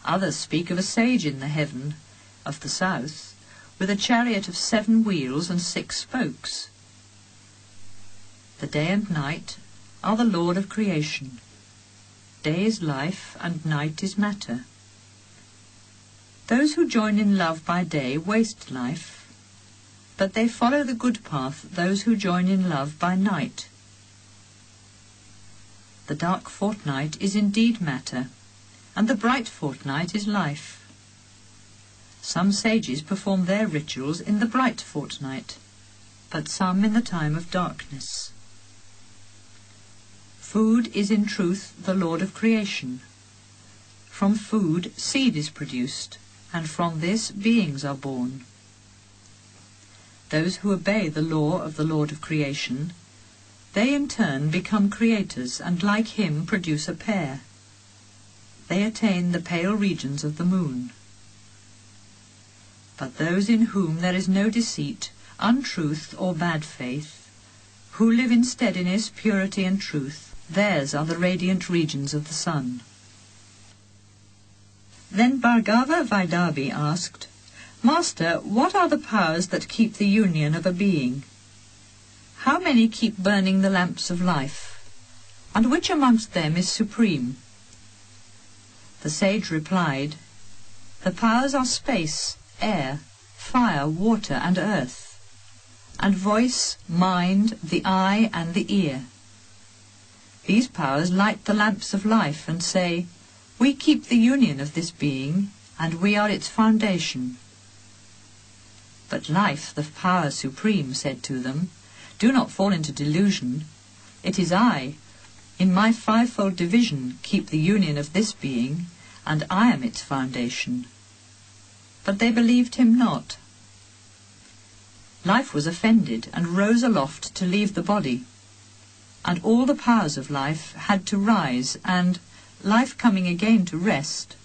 Others speak of a sage in the heaven of the south, with a chariot of 7 wheels and 6 spokes. The day and night are the Lord of creation. Day is life and night is matter. Those who join in love by day waste life, but they follow the good path, those who join in love by night. The dark fortnight is indeed matter, and the bright fortnight is life. Some sages perform their rituals in the bright fortnight, but some in the time of darkness. Food is in truth the Lord of creation. From food seed is produced, and from this beings are born. Those who obey the law of the Lord of creation, they in turn become creators and like him produce a pair. They attain the pale regions of the moon. But those in whom there is no deceit, untruth or bad faith, who live in steadiness, purity and truth, theirs are the radiant regions of the sun." Then Bhargava Vaidabi asked, "Master, what are the powers that keep the union of a being? How many keep burning the lamps of life? And which amongst them is supreme?" The sage replied, "The powers are space, air, fire, water and earth, and voice, mind, the eye and the ear. These powers light the lamps of life and say, 'We keep the union of this being, and we are its foundation.' But life, the power supreme, said to them, 'Do not fall into delusion. It is I, in my 5-fold division, keep the union of this being, and I am its foundation.' But they believed him not. Life was offended and rose aloft to leave the body, and all the powers of life had to rise, and, life coming again to rest,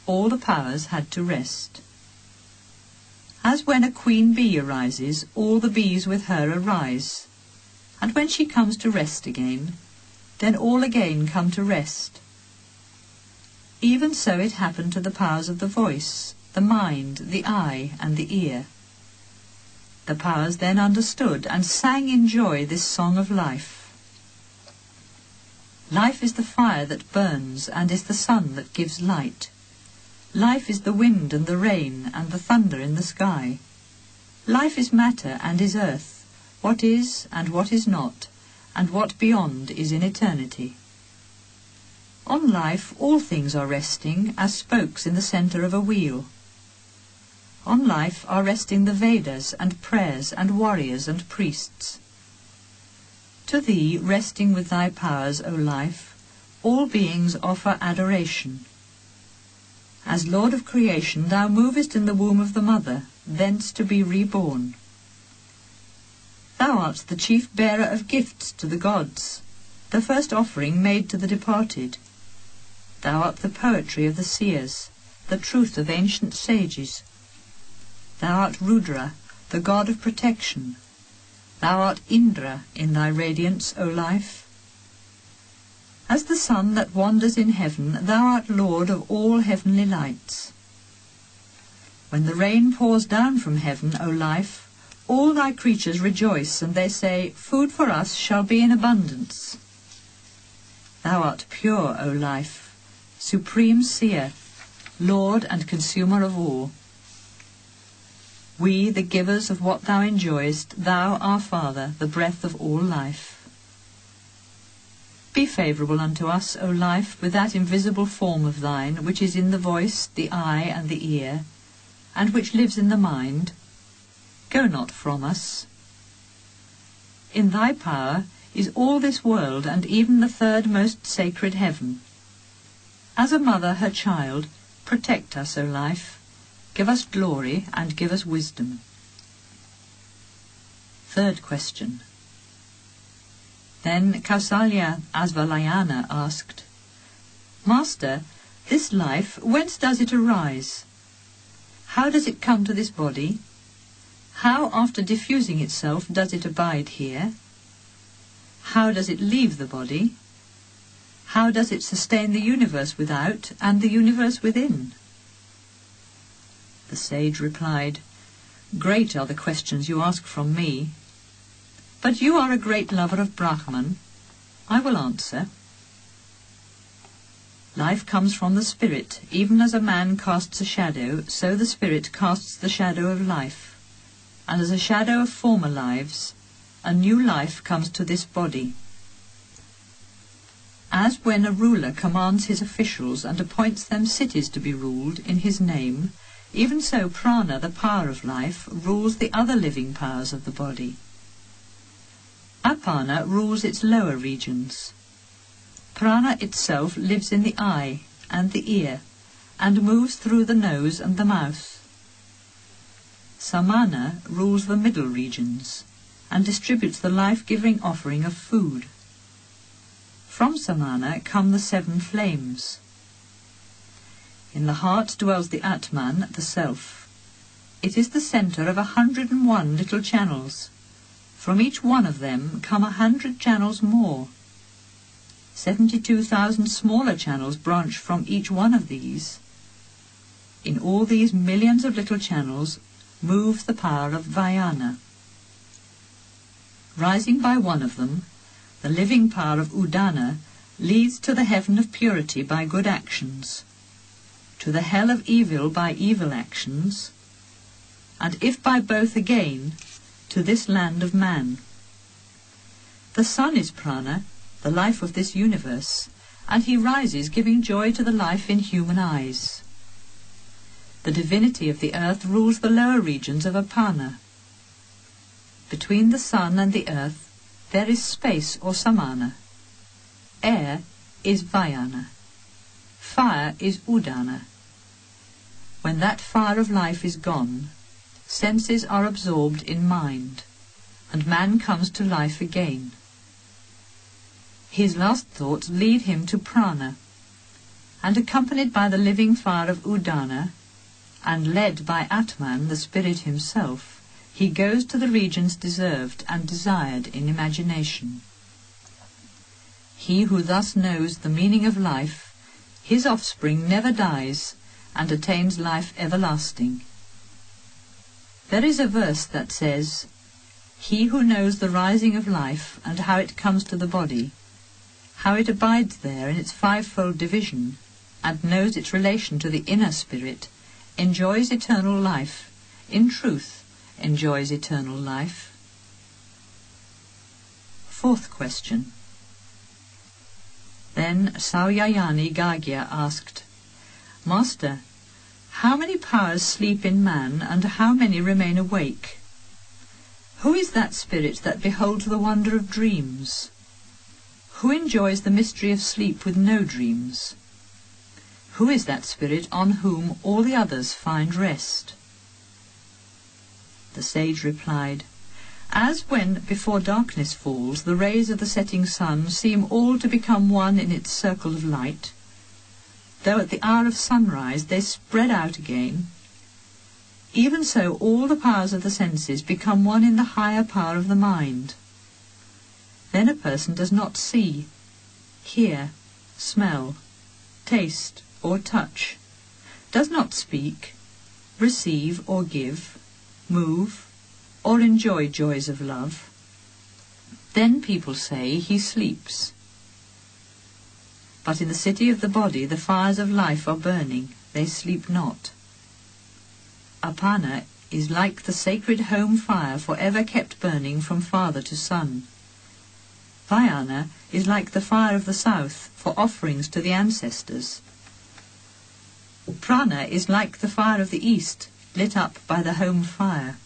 all the powers had to rest. As when a queen bee arises, all the bees with her arise, and when she comes to rest again, then all again come to rest. Even so it happened to the powers of the voice, the mind, the eye, and the ear. The powers then understood and sang in joy this song of life. Life is the fire that burns, and is the sun that gives light. Life is the wind and the rain, and the thunder in the sky. Life is matter and is earth, what is and what is not, and what beyond is in eternity. On life all things are resting, as spokes in the centre of a wheel. On life are resting the Vedas and prayers and warriors and priests. To thee, resting with thy powers, O life, all beings offer adoration. As Lord of creation, thou movest in the womb of the mother, thence to be reborn. Thou art the chief bearer of gifts to the gods, the first offering made to the departed. Thou art the poetry of the seers, the truth of ancient sages. Thou art Rudra, the god of protection. Thou art Indra in thy radiance, O life. As the sun that wanders in heaven, thou art Lord of all heavenly lights. When the rain pours down from heaven, O life, all thy creatures rejoice, and they say, food for us shall be in abundance. Thou art pure, O life, supreme seer, Lord and consumer of all. We, the givers of what thou enjoyest, thou, our Father, the breath of all life. Be favourable unto us, O life, with that invisible form of thine, which is in the voice, the eye, and the ear, and which lives in the mind. Go not from us. In thy power is all this world, and even the third most sacred heaven. As a mother her child, protect us, O life. Give us glory and give us wisdom. Third question. Then Kausalya Asvalayana asked, Master, this life, whence does it arise? How does it come to this body? How, after diffusing itself, does it abide here? How does it leave the body? How does it sustain the universe without and the universe within? The sage replied, Great are the questions you ask from me, but you are a great lover of Brahman. I will answer. Life comes from the spirit. Even as a man casts a shadow, so the spirit casts the shadow of life. And as a shadow of former lives, a new life comes to this body. As when a ruler commands his officials and appoints them cities to be ruled in his name, even so prana, the power of life, rules the other living powers of the body. Apana rules its lower regions. Prana itself lives in the eye and the ear, and moves through the nose and the mouth. Samana rules the middle regions, and distributes the life-giving offering of food. From Samana come the 7 flames. In the heart dwells the Atman, the Self. It is the centre of 101 little channels. From each one of them come 100 channels more. 72,000 smaller channels branch from each one of these. In all these millions of little channels moves the power of Vayana. Rising by one of them, the living power of Udana leads to the heaven of purity by good actions, to the hell of evil by evil actions, and if by both again, to this land of man. The sun is prana, the life of this universe, and he rises giving joy to the life in human eyes. The divinity of the earth rules the lower regions of Apana. Between the sun and the earth there is space or samana. Air is Vayana. Fire is Udana. When that fire of life is gone, senses are absorbed in mind, and man comes to life again. His last thoughts lead him to prana, and accompanied by the living fire of Udana, and led by Atman, the spirit himself, he goes to the regions deserved and desired in imagination. He who thus knows the meaning of life, his offspring never dies and attains life everlasting. There is a verse that says, "He who knows the rising of life and how it comes to the body, how it abides there in its fivefold division, and knows its relation to the inner spirit, enjoys eternal life, in truth enjoys eternal life." Fourth question. Then Sauyayani Gagya asked, "Master, how many powers sleep in man, and how many remain awake? Who is that spirit that beholds the wonder of dreams? Who enjoys the mystery of sleep with no dreams? Who is that spirit on whom all the others find rest?" The sage replied, "As when before darkness falls the rays of the setting sun seem all to become one in its circle of light, though at the hour of sunrise they spread out again, even so all the powers of the senses become one in the higher power of the mind. Then a person does not see, hear, smell, taste, or touch, does not speak, receive or give, move, or enjoy joys of love. Then people say he sleeps. But in the city of the body the fires of life are burning, they sleep not. Apana is like the sacred home fire for ever kept burning from father to son. Vayana is like the fire of the south for offerings to the ancestors. Prana is like the fire of the east, lit up by the home fire.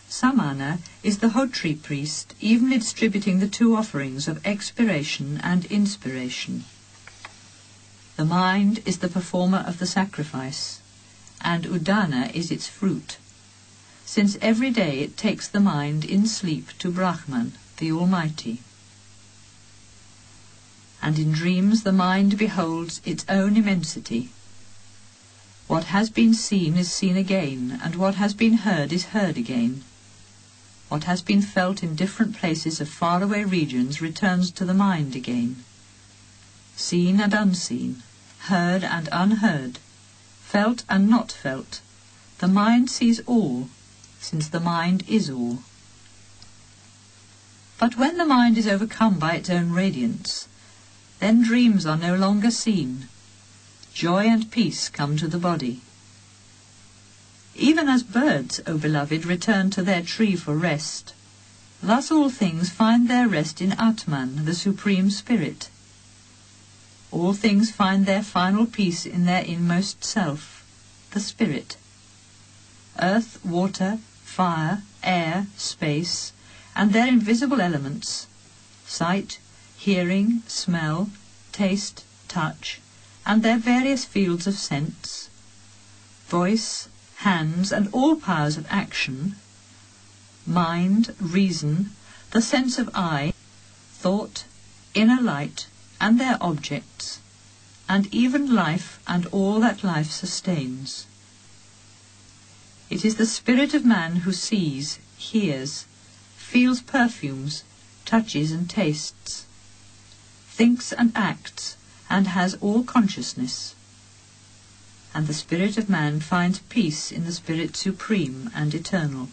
Samana is the Hotri priest, evenly distributing the two offerings of expiration and inspiration. The mind is the performer of the sacrifice, and Udana is its fruit, since every day it takes the mind in sleep to Brahman, the Almighty. And in dreams the mind beholds its own immensity. What has been seen is seen again, and what has been heard is heard again. What has been felt in different places of faraway regions returns to the mind again. Seen and unseen, heard and unheard, felt and not felt, the mind sees all, since the mind is all. But when the mind is overcome by its own radiance, then dreams are no longer seen. Joy and peace come to the body. Even as birds, O beloved, return to their tree for rest, thus all things find their rest in Atman, the Supreme Spirit. All things find their final peace in their inmost self, the Spirit. Earth, water, fire, air, space, and their invisible elements, sight, hearing, smell, taste, touch, and their various fields of sense, voice, hands, and all powers of action, mind, reason, the sense of eye, thought, inner light, and their objects, and even life and all that life sustains. It is the spirit of man who sees, hears, feels perfumes, touches and tastes, thinks and acts, and has all consciousness. And the spirit of man finds peace in the Spirit supreme and eternal.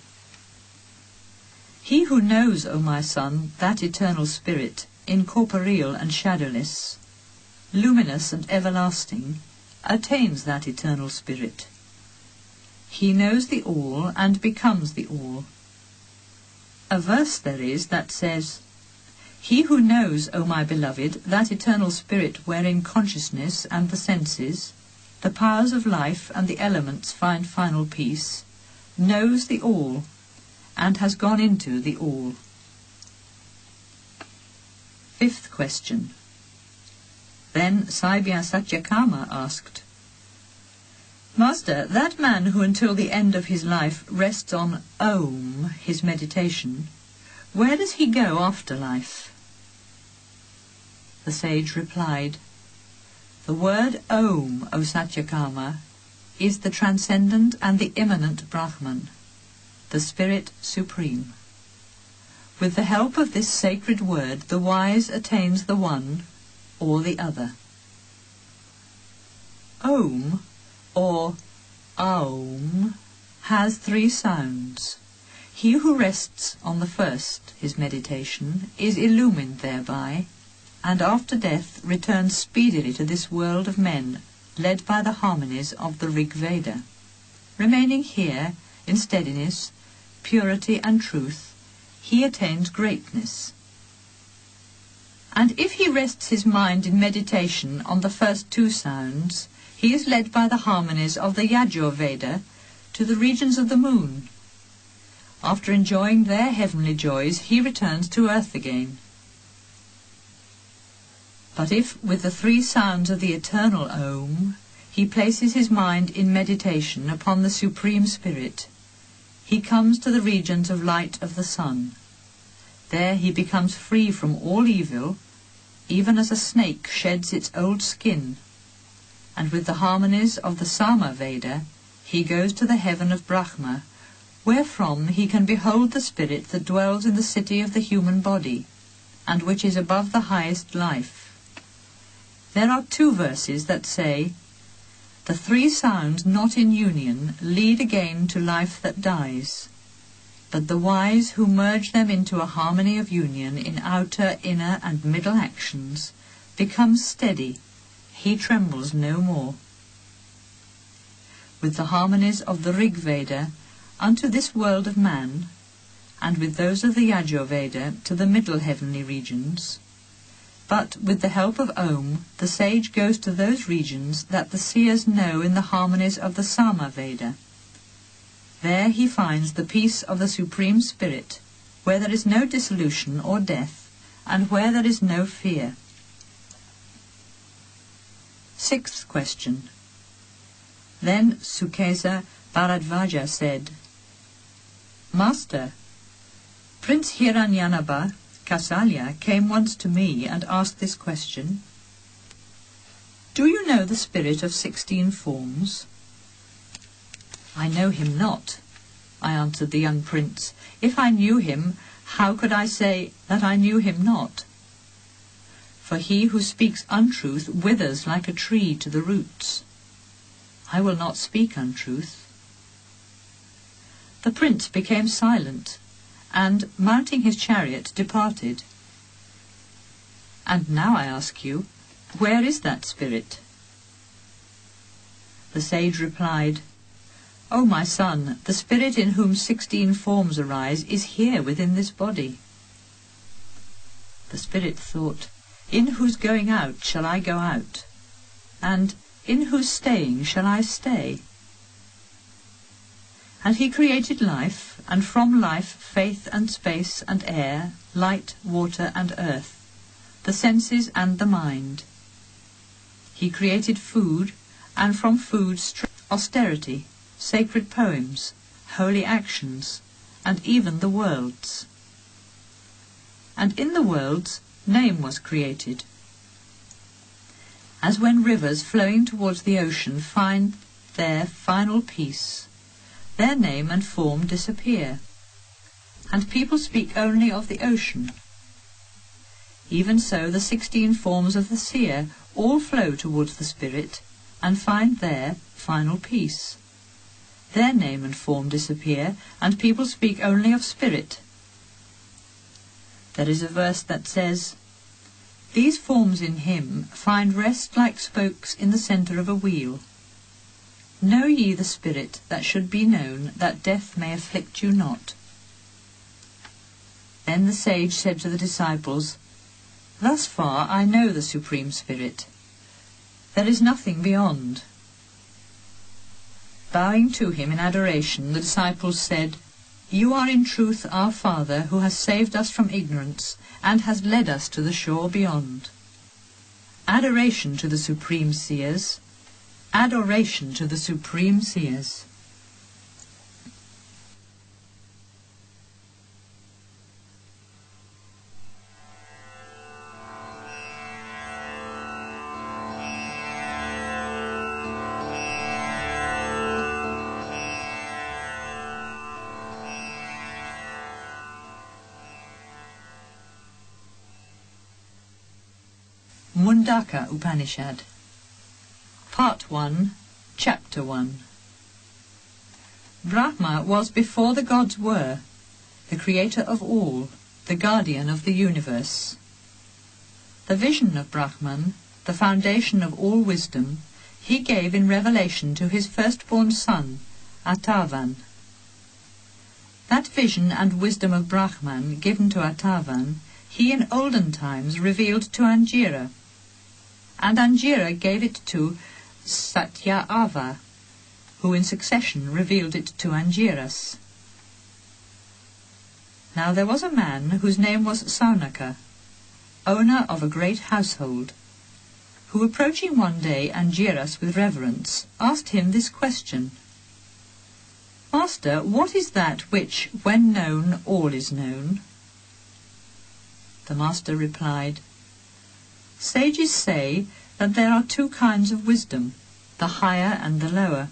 He who knows, O my son, that eternal spirit, incorporeal and shadowless, luminous and everlasting, attains that eternal spirit. He knows the all and becomes the all. A verse there is that says, "He who knows, O my beloved, that eternal spirit wherein consciousness and the senses, the powers of life and the elements find final peace, knows the all, and has gone into the all." Fifth question. Then Saibhya Satyakama asked, "Master, that man who until the end of his life rests on Om, his meditation, where does he go after life?" The sage replied, "The word Om, O Satyakama, is the transcendent and the immanent Brahman. the Spirit Supreme. With the help of this sacred word, the wise attains the one or the other. Om, or Aum, has 3 sounds. He who rests on the first, his meditation, is illumined thereby, and after death returns speedily to this world of men, led by the harmonies of the Rig Veda. Remaining here, in steadiness, purity and truth, he attains greatness. And if he rests his mind in meditation on the first 2 sounds, he is led by the harmonies of the Yajurveda to the regions of the moon. After enjoying their heavenly joys, he returns to earth again. But if, with the 3 sounds of the eternal Om, he places his mind in meditation upon the Supreme Spirit, he comes to the regions of light of the sun. There he becomes free from all evil, even as a snake sheds its old skin, and with the harmonies of the Sama Veda, he goes to the heaven of Brahma, wherefrom he can behold the spirit that dwells in the city of the human body, and which is above the highest life. There are 2 verses that say, "The 3 sounds not in union lead again to life that dies, but the wise who merge them into a harmony of union in outer, inner and middle actions become steady, he trembles no more." With the harmonies of the Rig Veda unto this world of man, and with those of the Yajurveda to the middle heavenly regions, but with the help of Om, the sage goes to those regions that the seers know in the harmonies of the Sama Veda. There he finds the peace of the Supreme Spirit, where there is no dissolution or death, and where there is no fear. 6th question. Then Sukesa Bharadvaja said, "Master, Prince Hiranyanaba, Kausalya, came once to me and asked this question. Do you know the spirit of 16 forms?" "I know him not," I answered the young prince. "If I knew him, how could I say that I knew him not? For he who speaks untruth withers like a tree to the roots. I will not speak untruth." The prince became silent, and, mounting his chariot, departed. "And now I ask you, where is that spirit?" The sage replied, "O my son, the spirit in whom 16 forms arise is here within this body." The spirit thought, "In whose going out shall I go out? And in whose staying shall I stay?" And he created life, and from life faith and space and air, light, water and earth, the senses and the mind. He created food, and from food austerity, sacred poems, holy actions, and even the worlds. And in the worlds name was created. As when rivers flowing towards the ocean find their final peace, their name and form disappear, and people speak only of the ocean. Even so the 16 forms of the seer all flow towards the spirit, and find there final peace. Their name and form disappear, and people speak only of spirit. There is a verse that says, "These forms in him find rest like spokes in the centre of a wheel. Know ye the spirit that should be known, that death may afflict you not." Then the sage said to the disciples, "Thus far I know the Supreme Spirit. There is nothing beyond." Bowing to him in adoration, the disciples said, "You are in truth our Father, who has saved us from ignorance, and has led us to the shore beyond." Adoration to the Supreme Seers. Adoration to the Supreme Seers. Mundaka Upanishad. Part 1, Chapter 1. Brahma was before the gods were, the creator of all, the guardian of the universe. The vision of Brahman, the foundation of all wisdom, he gave in revelation to his firstborn son, Atavan. That vision and wisdom of Brahman given to Atavan, he in olden times revealed to Angira, and Angira gave it to Satyava, who in succession revealed it to Angiras. Now there was a man whose name was Saunaka, owner of a great household, who approaching one day Angiras with reverence, asked him this question: Master, what is that which, when known, all is known? The master replied, Sages say that there are two kinds of wisdom, the higher and the lower.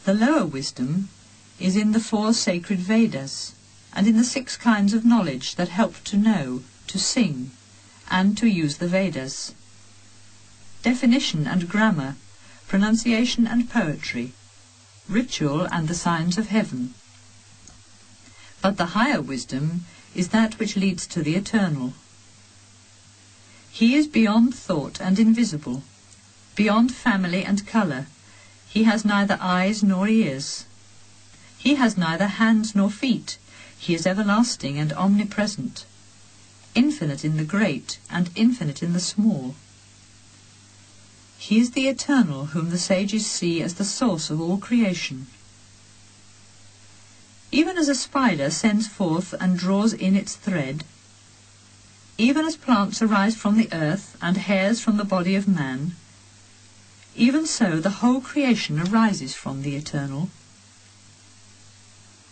The lower wisdom is in the 4 sacred Vedas, and in the 6 kinds of knowledge that help to know, to sing, and to use the Vedas. Definition and grammar, pronunciation and poetry, ritual and the signs of heaven. But the higher wisdom is that which leads to the eternal. He is beyond thought and invisible, beyond family and colour. He has neither eyes nor ears. He has neither hands nor feet. He is everlasting and omnipresent, infinite in the great and infinite in the small. He is the eternal whom the sages see as the source of all creation. Even as a spider sends forth and draws in its thread, even as plants arise from the earth and hairs from the body of man, even so the whole creation arises from the eternal.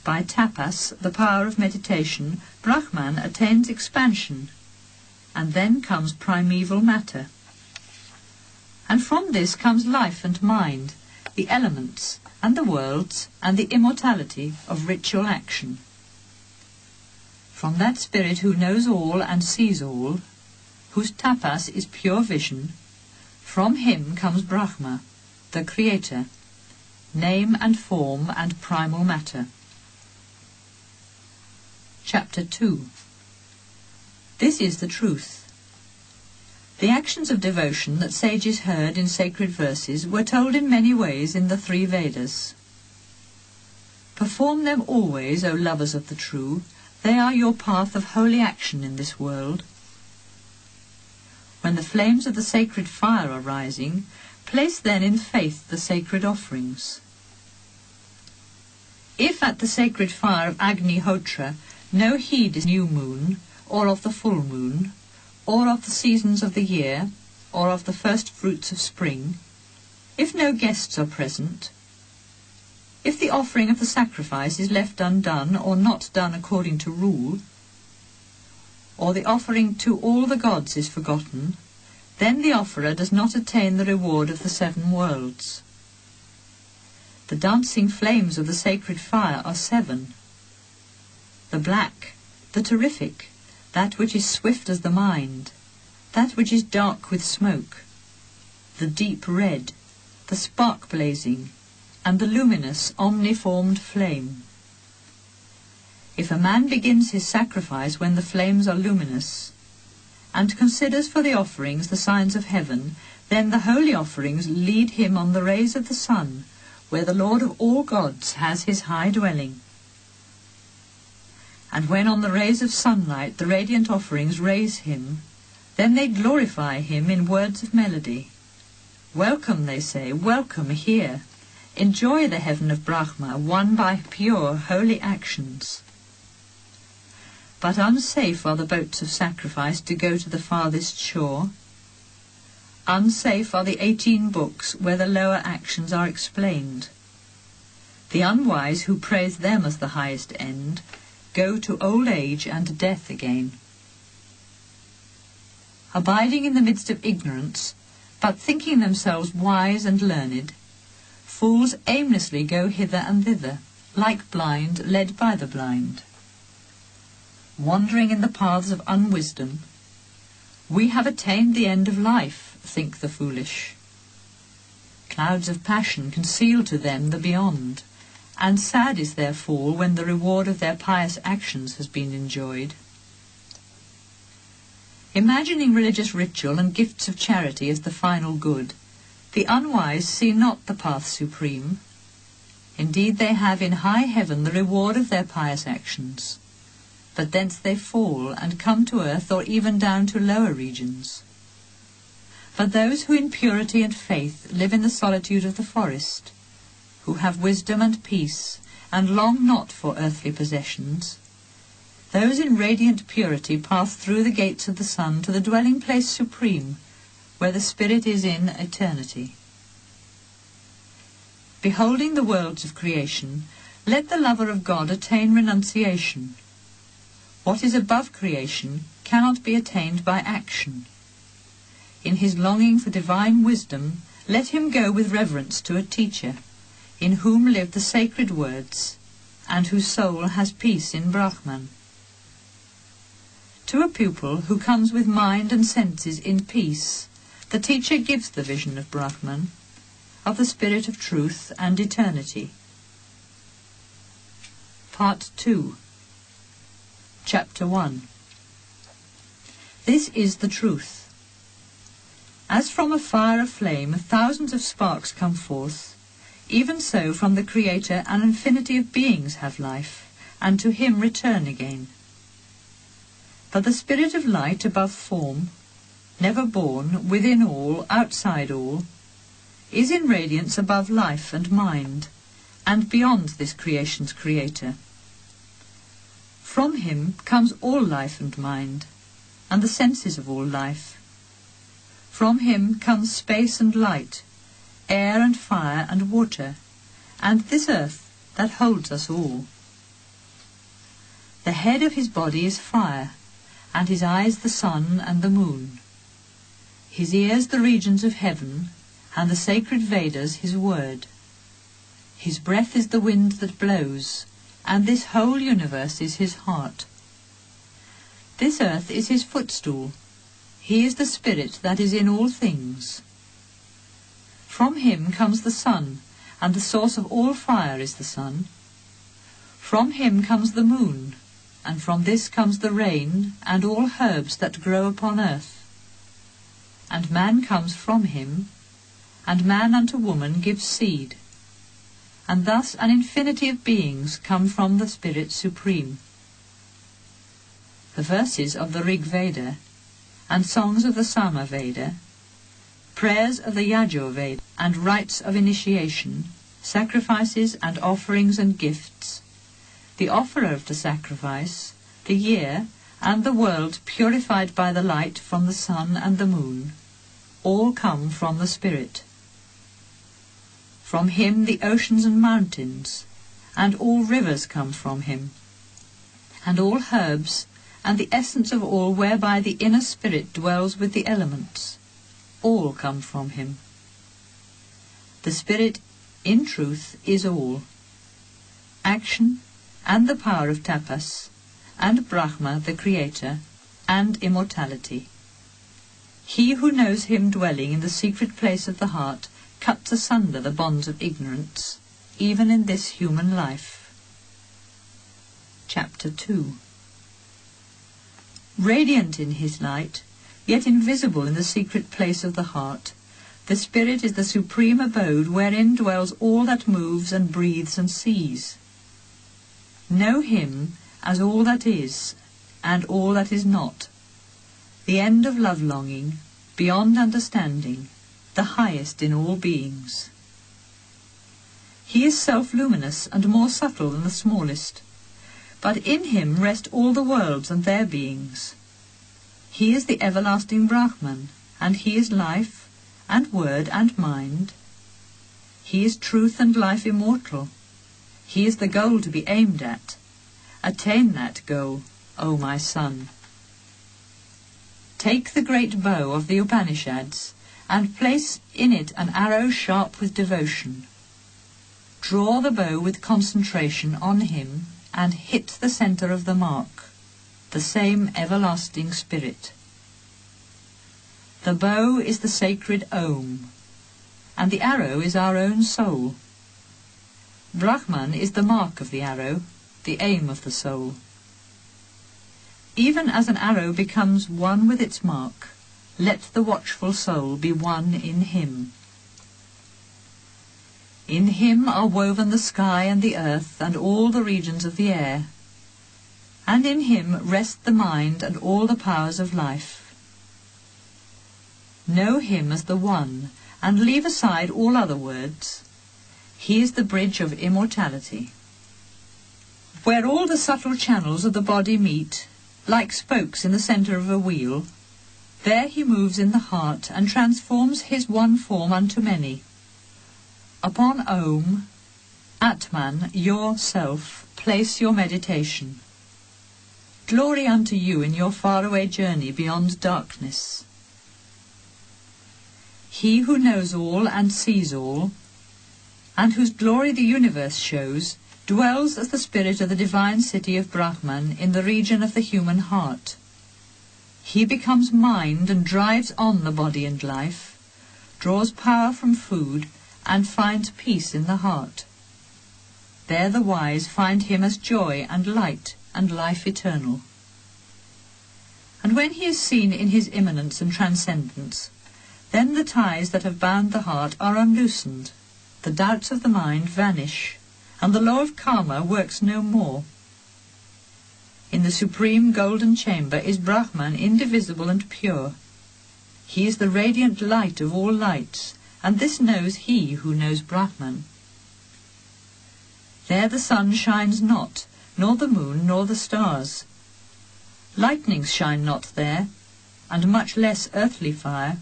By tapas, the power of meditation, Brahman attains expansion, and then comes primeval matter. And from this comes life and mind, the elements, and the worlds, and the immortality of ritual action. From that spirit who knows all and sees all, whose tapas is pure vision, from him comes Brahma, the creator, name and form and primal matter. Chapter 2. This is the truth. The actions of devotion that sages heard in sacred verses were told in many ways in the 3 Vedas. Perform them always, O lovers of the true. They are your path of holy action in this world. When the flames of the sacred fire are rising, place then in faith the sacred offerings. If at the sacred fire of Agni-Hotra no heed is new moon, or of the full moon, or of the seasons of the year, or of the first fruits of spring, if no guests are present, if the offering of the sacrifice is left undone or not done according to rule, or the offering to all the gods is forgotten, then the offerer does not attain the reward of the 7 worlds. The dancing flames of the sacred fire are 7. The black, the terrific, that which is swift as the mind, that which is dark with smoke, the deep red, the spark blazing, and the luminous omniformed flame. If a man begins his sacrifice when the flames are luminous, and considers for the offerings the signs of heaven, then the holy offerings lead him on the rays of the sun, where the Lord of all gods has his high dwelling. And when on the rays of sunlight the radiant offerings raise him, then they glorify him in words of melody. Welcome, they say, welcome here. Enjoy the heaven of Brahma, won by pure, holy actions. But unsafe are the boats of sacrifice to go to the farthest shore. Unsafe are the 18 books where the lower actions are explained. The unwise who praise them as the highest end go to old age and death again. Abiding in the midst of ignorance, but thinking themselves wise and learned, fools aimlessly go hither and thither, like blind led by the blind. Wandering in the paths of unwisdom, We have attained the end of life, think the foolish. Clouds of passion conceal to them the beyond, and sad is their fall when the reward of their pious actions has been enjoyed. Imagining religious ritual and gifts of charity as the final good, the unwise see not the path supreme. Indeed, they have in high heaven the reward of their pious actions, but thence they fall and come to earth or even down to lower regions. But those who in purity and faith live in the solitude of the forest, who have wisdom and peace, and long not for earthly possessions, those in radiant purity pass through the gates of the sun to the dwelling place supreme, where the spirit is in eternity. Beholding the worlds of creation, let the lover of God attain renunciation. What is above creation cannot be attained by action. In his longing for divine wisdom, let him go with reverence to a teacher, in whom live the sacred words, and whose soul has peace in Brahman. To a pupil who comes with mind and senses in peace, the teacher gives the vision of Brahman, of the spirit of truth and eternity. Part 2. Chapter 1. This is the truth. As from a fire of flame thousands of sparks come forth, even so from the Creator an infinity of beings have life, and to him return again. But the spirit of light above form, never born, within all, outside all, is in radiance above life and mind, and beyond this creation's Creator. From him comes all life and mind, and the senses of all life. From him comes space and light, air and fire and water, and this earth that holds us all. The head of his body is fire, and his eyes the sun and the moon. His ears the regions of heaven, and the sacred Vedas his word. His breath is the wind that blows, and this whole universe is his heart. This earth is his footstool. He is the spirit that is in all things. From him comes the sun, and the source of all fire is the sun. From him comes the moon, and from this comes the rain, and all herbs that grow upon earth. And man comes from him, and man unto woman gives seed. And thus an infinity of beings come from the Spirit Supreme. The verses of the Rig Veda, and songs of the Sama Veda, prayers of the Yajur Veda, and rites of initiation, sacrifices and offerings and gifts, the offerer of the sacrifice, the year, and the world purified by the light from the sun and the moon, all come from the Spirit. From him the oceans and mountains, and all rivers come from him, and all herbs, and the essence of all whereby the inner spirit dwells with the elements, all come from him. The Spirit, in truth, is all. Action, and the power of tapas, and Brahma, the Creator, and immortality. He who knows him dwelling in the secret place of the heart cuts asunder the bonds of ignorance, even in this human life. Chapter 2. Radiant in his light, yet invisible in the secret place of the heart, the Spirit is the supreme abode wherein dwells all that moves and breathes and sees. Know him as all that is, and all that is not, the end of love-longing, beyond understanding, the highest in all beings. He is self-luminous and more subtle than the smallest, but in him rest all the worlds and their beings. He is the everlasting Brahman, and he is life, and word and mind. He is truth and life immortal. He is the goal to be aimed at. Attain that goal, O my son. Take the great bow of the Upanishads, and place in it an arrow sharp with devotion. Draw the bow with concentration on him, and hit the centre of the mark, the same everlasting Spirit. The bow is the sacred Om, and the arrow is our own soul. Brahman is the mark of the arrow, the aim of the soul. Even as an arrow becomes one with its mark, let the watchful soul be one in him. In him are woven the sky and the earth and all the regions of the air, and in him rest the mind and all the powers of life. Know him as the one, and leave aside all other words. He is the bridge of immortality. Where all the subtle channels of the body meet, like spokes in the centre of a wheel, there he moves in the heart and transforms his one form unto many. Upon Om, Atman, yourself, place your meditation. Glory unto you in your faraway journey beyond darkness. He who knows all and sees all, and whose glory the universe shows, dwells as the spirit of the divine city of Brahman in the region of the human heart. He becomes mind and drives on the body and life, draws power from food, and finds peace in the heart. There the wise find him as joy and light and life eternal. And when he is seen in his immanence and transcendence, then the ties that have bound the heart are unloosened, the doubts of the mind vanish, and the law of karma works no more. In the supreme golden chamber is Brahman indivisible and pure. He is the radiant light of all lights, and this knows he who knows Brahman. There the sun shines not, nor the moon, nor the stars. Lightnings shine not there, and much less earthly fire.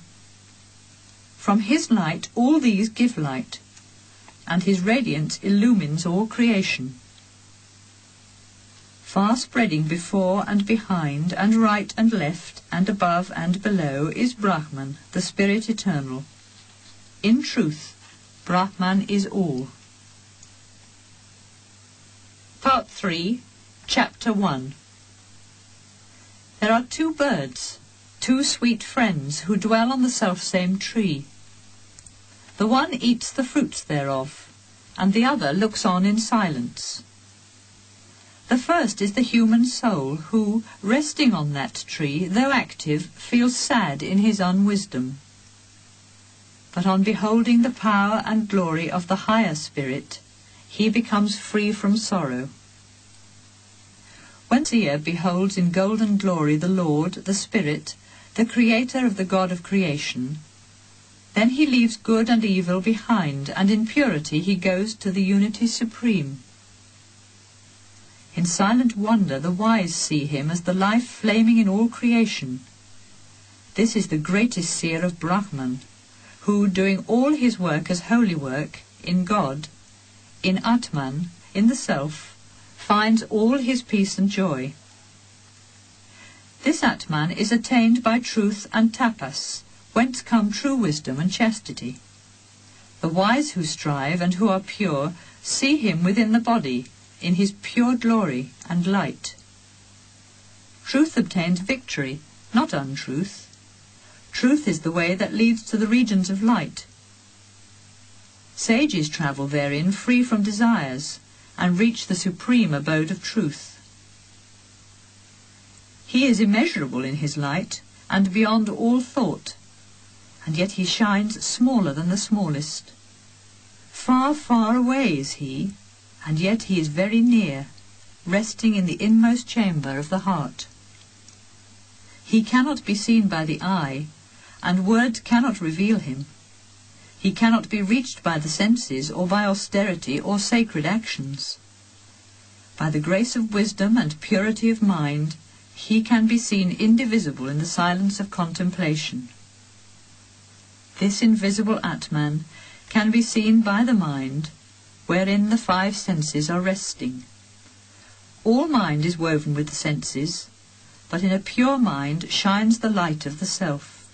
From his light all these give light, and his radiance illumines all creation. Far spreading before and behind, and right and left, and above and below, is Brahman, the spirit eternal. In truth, Brahman is all. Part 3, Chapter 1. There are two birds, two sweet friends, who dwell on the selfsame tree. The one eats the fruits thereof, and the other looks on in silence. The first is the human soul, who, resting on that tree, though active, feels sad in his unwisdom. But on beholding the power and glory of the higher spirit, he becomes free from sorrow. When seer beholds in golden glory the Lord, the Spirit, the creator of the God of creation, then he leaves good and evil behind, and in purity he goes to the unity supreme. In silent wonder the wise see him as the life flaming in all creation. This is the greatest seer of Brahman, who, doing all his work as holy work, in God, in Atman, in the Self, finds all his peace and joy. This Atman is attained by truth and tapas, whence come true wisdom and chastity. The wise who strive and who are pure see him within the body, in his pure glory and light. Truth obtains victory, not untruth. Truth is the way that leads to the regions of light. Sages travel therein free from desires, and reach the supreme abode of truth. He is immeasurable in his light, and beyond all thought, and yet he shines smaller than the smallest. Far, far away is he, and yet he is very near, resting in the inmost chamber of the heart. He cannot be seen by the eye, and words cannot reveal him. He cannot be reached by the senses, or by austerity or sacred actions. By the grace of wisdom and purity of mind, he can be seen indivisible in the silence of contemplation. This invisible Atman can be seen by the mind, wherein the five senses are resting. All mind is woven with the senses, but in a pure mind shines the light of the self.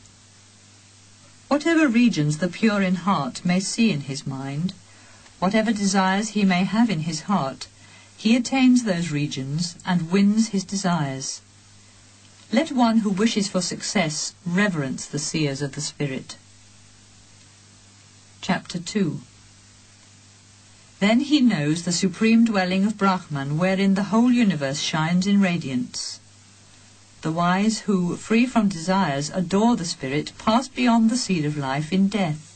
Whatever regions the pure in heart may see in his mind, whatever desires he may have in his heart, he attains those regions and wins his desires. Let one who wishes for success reverence the seers of the spirit. Chapter 2. Then he knows the supreme dwelling of Brahman, wherein the whole universe shines in radiance. The wise who, free from desires, adore the spirit, pass beyond the seed of life in death.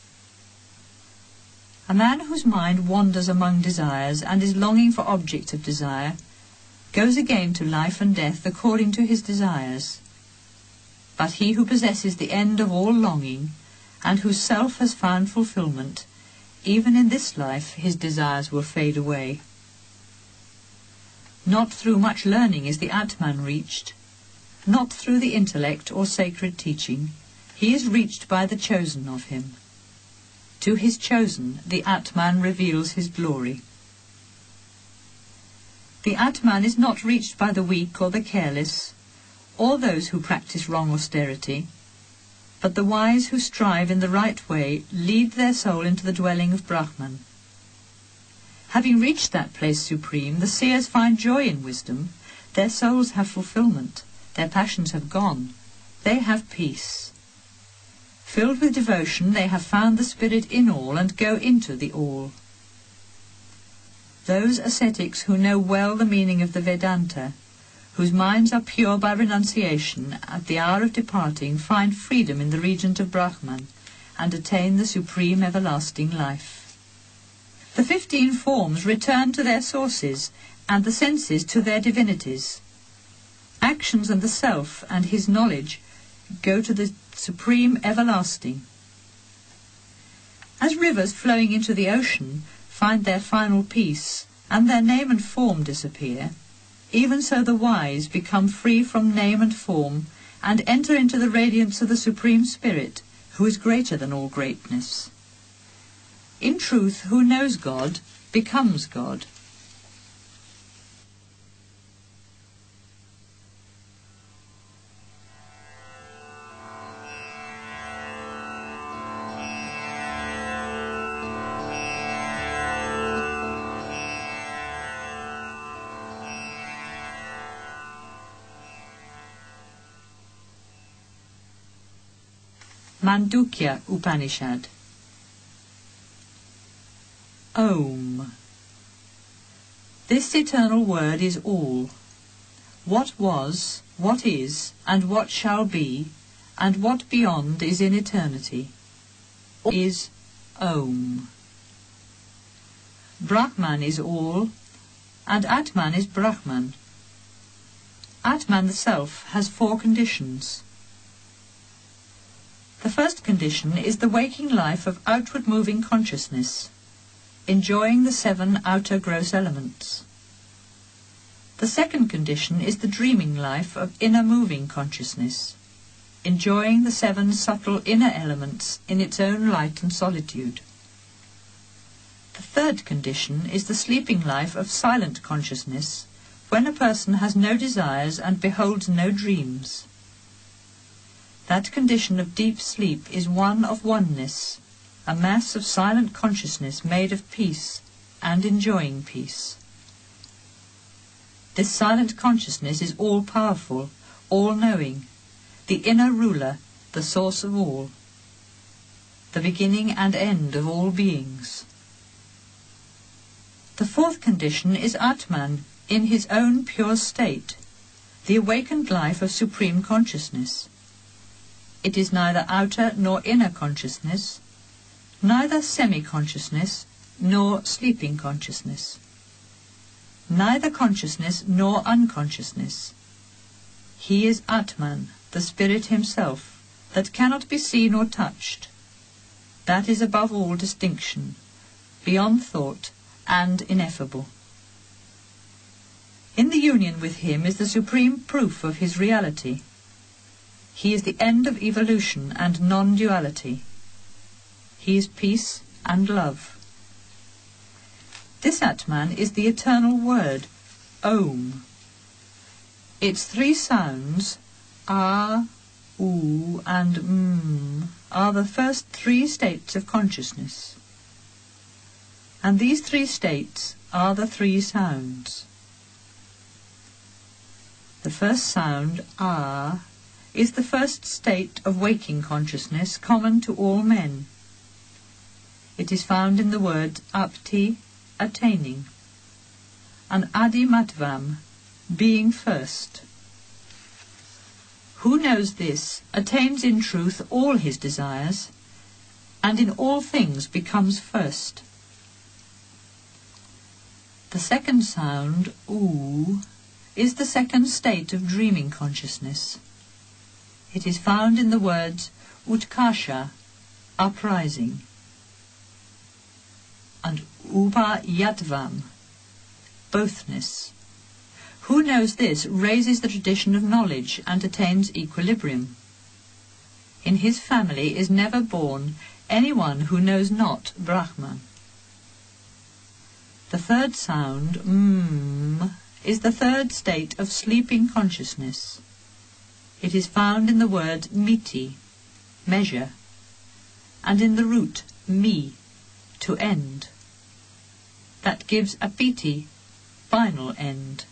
A man whose mind wanders among desires and is longing for objects of desire goes again to life and death according to his desires. But he who possesses the end of all longing, and whose self has found fulfillment, even in this life his desires will fade away. Not through much learning is the Atman reached, not through the intellect or sacred teaching. He is reached by the chosen of him. To his chosen the Atman reveals his glory. The Atman is not reached by the weak or the careless, or those who practice wrong austerity, but the wise who strive in the right way lead their soul into the dwelling of Brahman. Having reached that place supreme, the seers find joy in wisdom, their souls have fulfillment, their passions have gone, they have peace. Filled with devotion, they have found the spirit in all and go into the all. Those ascetics who know well the meaning of the Vedanta, whose minds are pure by renunciation, at the hour of departing find freedom in the regions of Brahman, and attain the supreme everlasting life. The 15 forms return to their sources, and the senses to their divinities. Actions and the self and his knowledge go to the supreme everlasting. As rivers flowing into the ocean find their final peace, and their name and form disappear, even so the wise become free from name and form, and enter into the radiance of the Supreme Spirit, who is greater than all greatness. In truth, who knows God becomes God. Mandukya Upanishad. Om. This eternal word is all. What was, what is, and what shall be, and what beyond is in eternity, is Om. Brahman is all, and Atman is Brahman. Atman the self has 4 conditions. The first condition is the waking life of outward moving consciousness, enjoying the 7 outer gross elements. The second condition is the dreaming life of inner moving consciousness, enjoying the 7 subtle inner elements in its own light and solitude. The third condition is the sleeping life of silent consciousness, when a person has no desires and beholds no dreams. That condition of deep sleep is one of oneness, a mass of silent consciousness made of peace and enjoying peace. This silent consciousness is all-powerful, all-knowing, the inner ruler, the source of all, the beginning and end of all beings. The fourth condition is Atman in his own pure state, the awakened life of supreme consciousness. It is neither outer nor inner consciousness, neither semi-consciousness nor sleeping consciousness, neither consciousness nor unconsciousness. He is Atman, the spirit himself, that cannot be seen or touched. That is above all distinction, beyond thought, and ineffable. In the union with him is the supreme proof of his reality. He is the end of evolution and non-duality. He is peace and love. This Atman is the eternal word, Om. Its 3 sounds, A, U, and M, are the first 3 states of consciousness. And these 3 states are the 3 sounds. The first sound, ah, is the first state of waking consciousness common to all men. It is found in the word apti, attaining, and adimatvam, being first. Who knows this attains in truth all his desires, and in all things becomes first. The second sound, oo, is the second state of dreaming consciousness. It is found in the words utkasha, uprising, and upayatvam, bothness. Who knows this raises the tradition of knowledge and attains equilibrium. In his family is never born anyone who knows not Brahman. The third sound, is the third state of sleeping consciousness. It is found in the word miti, measure, and in the root mi, to end. That gives apiti, final end.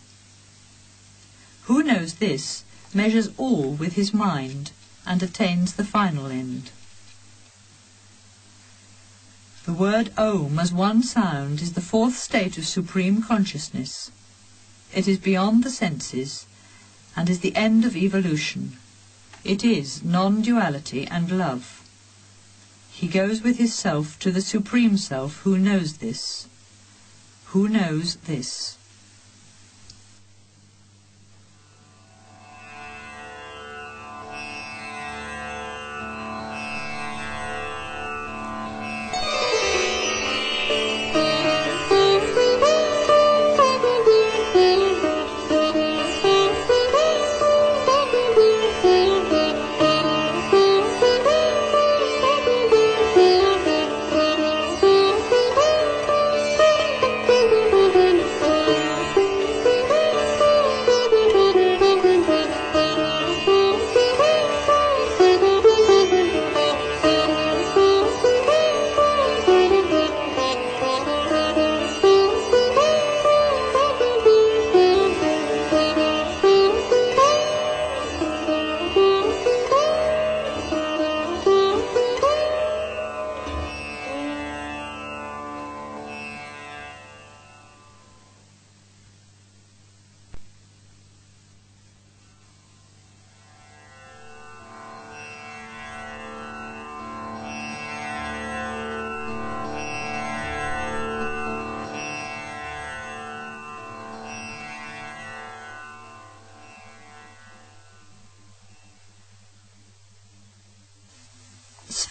Who knows this measures all with his mind and attains the final end. The word Om as one sound is the fourth state of supreme consciousness. It is beyond the senses and is the end of evolution. It is non-duality and love. He goes with his self to the Supreme Self who knows this. Who knows this?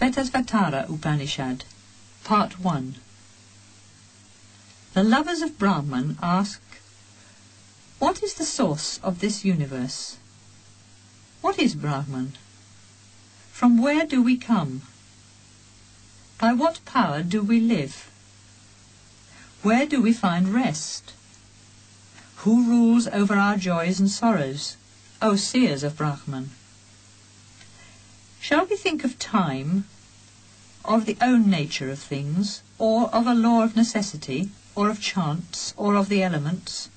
Shvetashvatara Upanishad, Part 1. The lovers of Brahman ask, what is the source of this universe? What is Brahman? From where do we come? By what power do we live? Where do we find rest? Who rules over our joys and sorrows, O seers of Brahman? Shall we think of time, of the own nature of things, or of a law of necessity, or of chance, or of the elements,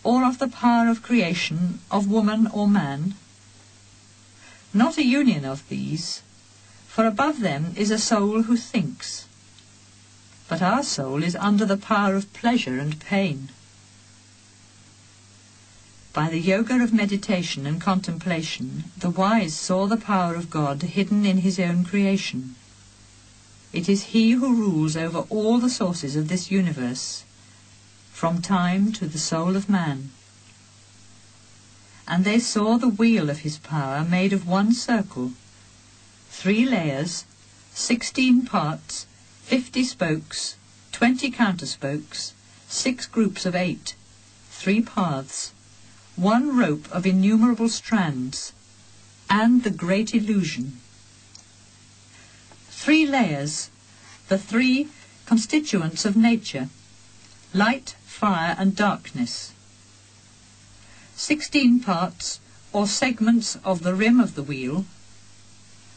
or of the power of creation, of woman or man? Not a union of these, for above them is a soul who thinks. But our soul is under the power of pleasure and pain. By the yoga of meditation and contemplation, the wise saw the power of God hidden in his own creation. It is he who rules over all the sources of this universe, from time to the soul of man. And they saw the wheel of his power made of one circle, 3 layers, 16 parts, 50 spokes, 20 counterspokes, 6 groups of 8, 3 paths, 1 rope of innumerable strands, and the great illusion. 3 layers, the 3 constituents of nature, light, fire and darkness. 16 parts, or segments of the rim of the wheel,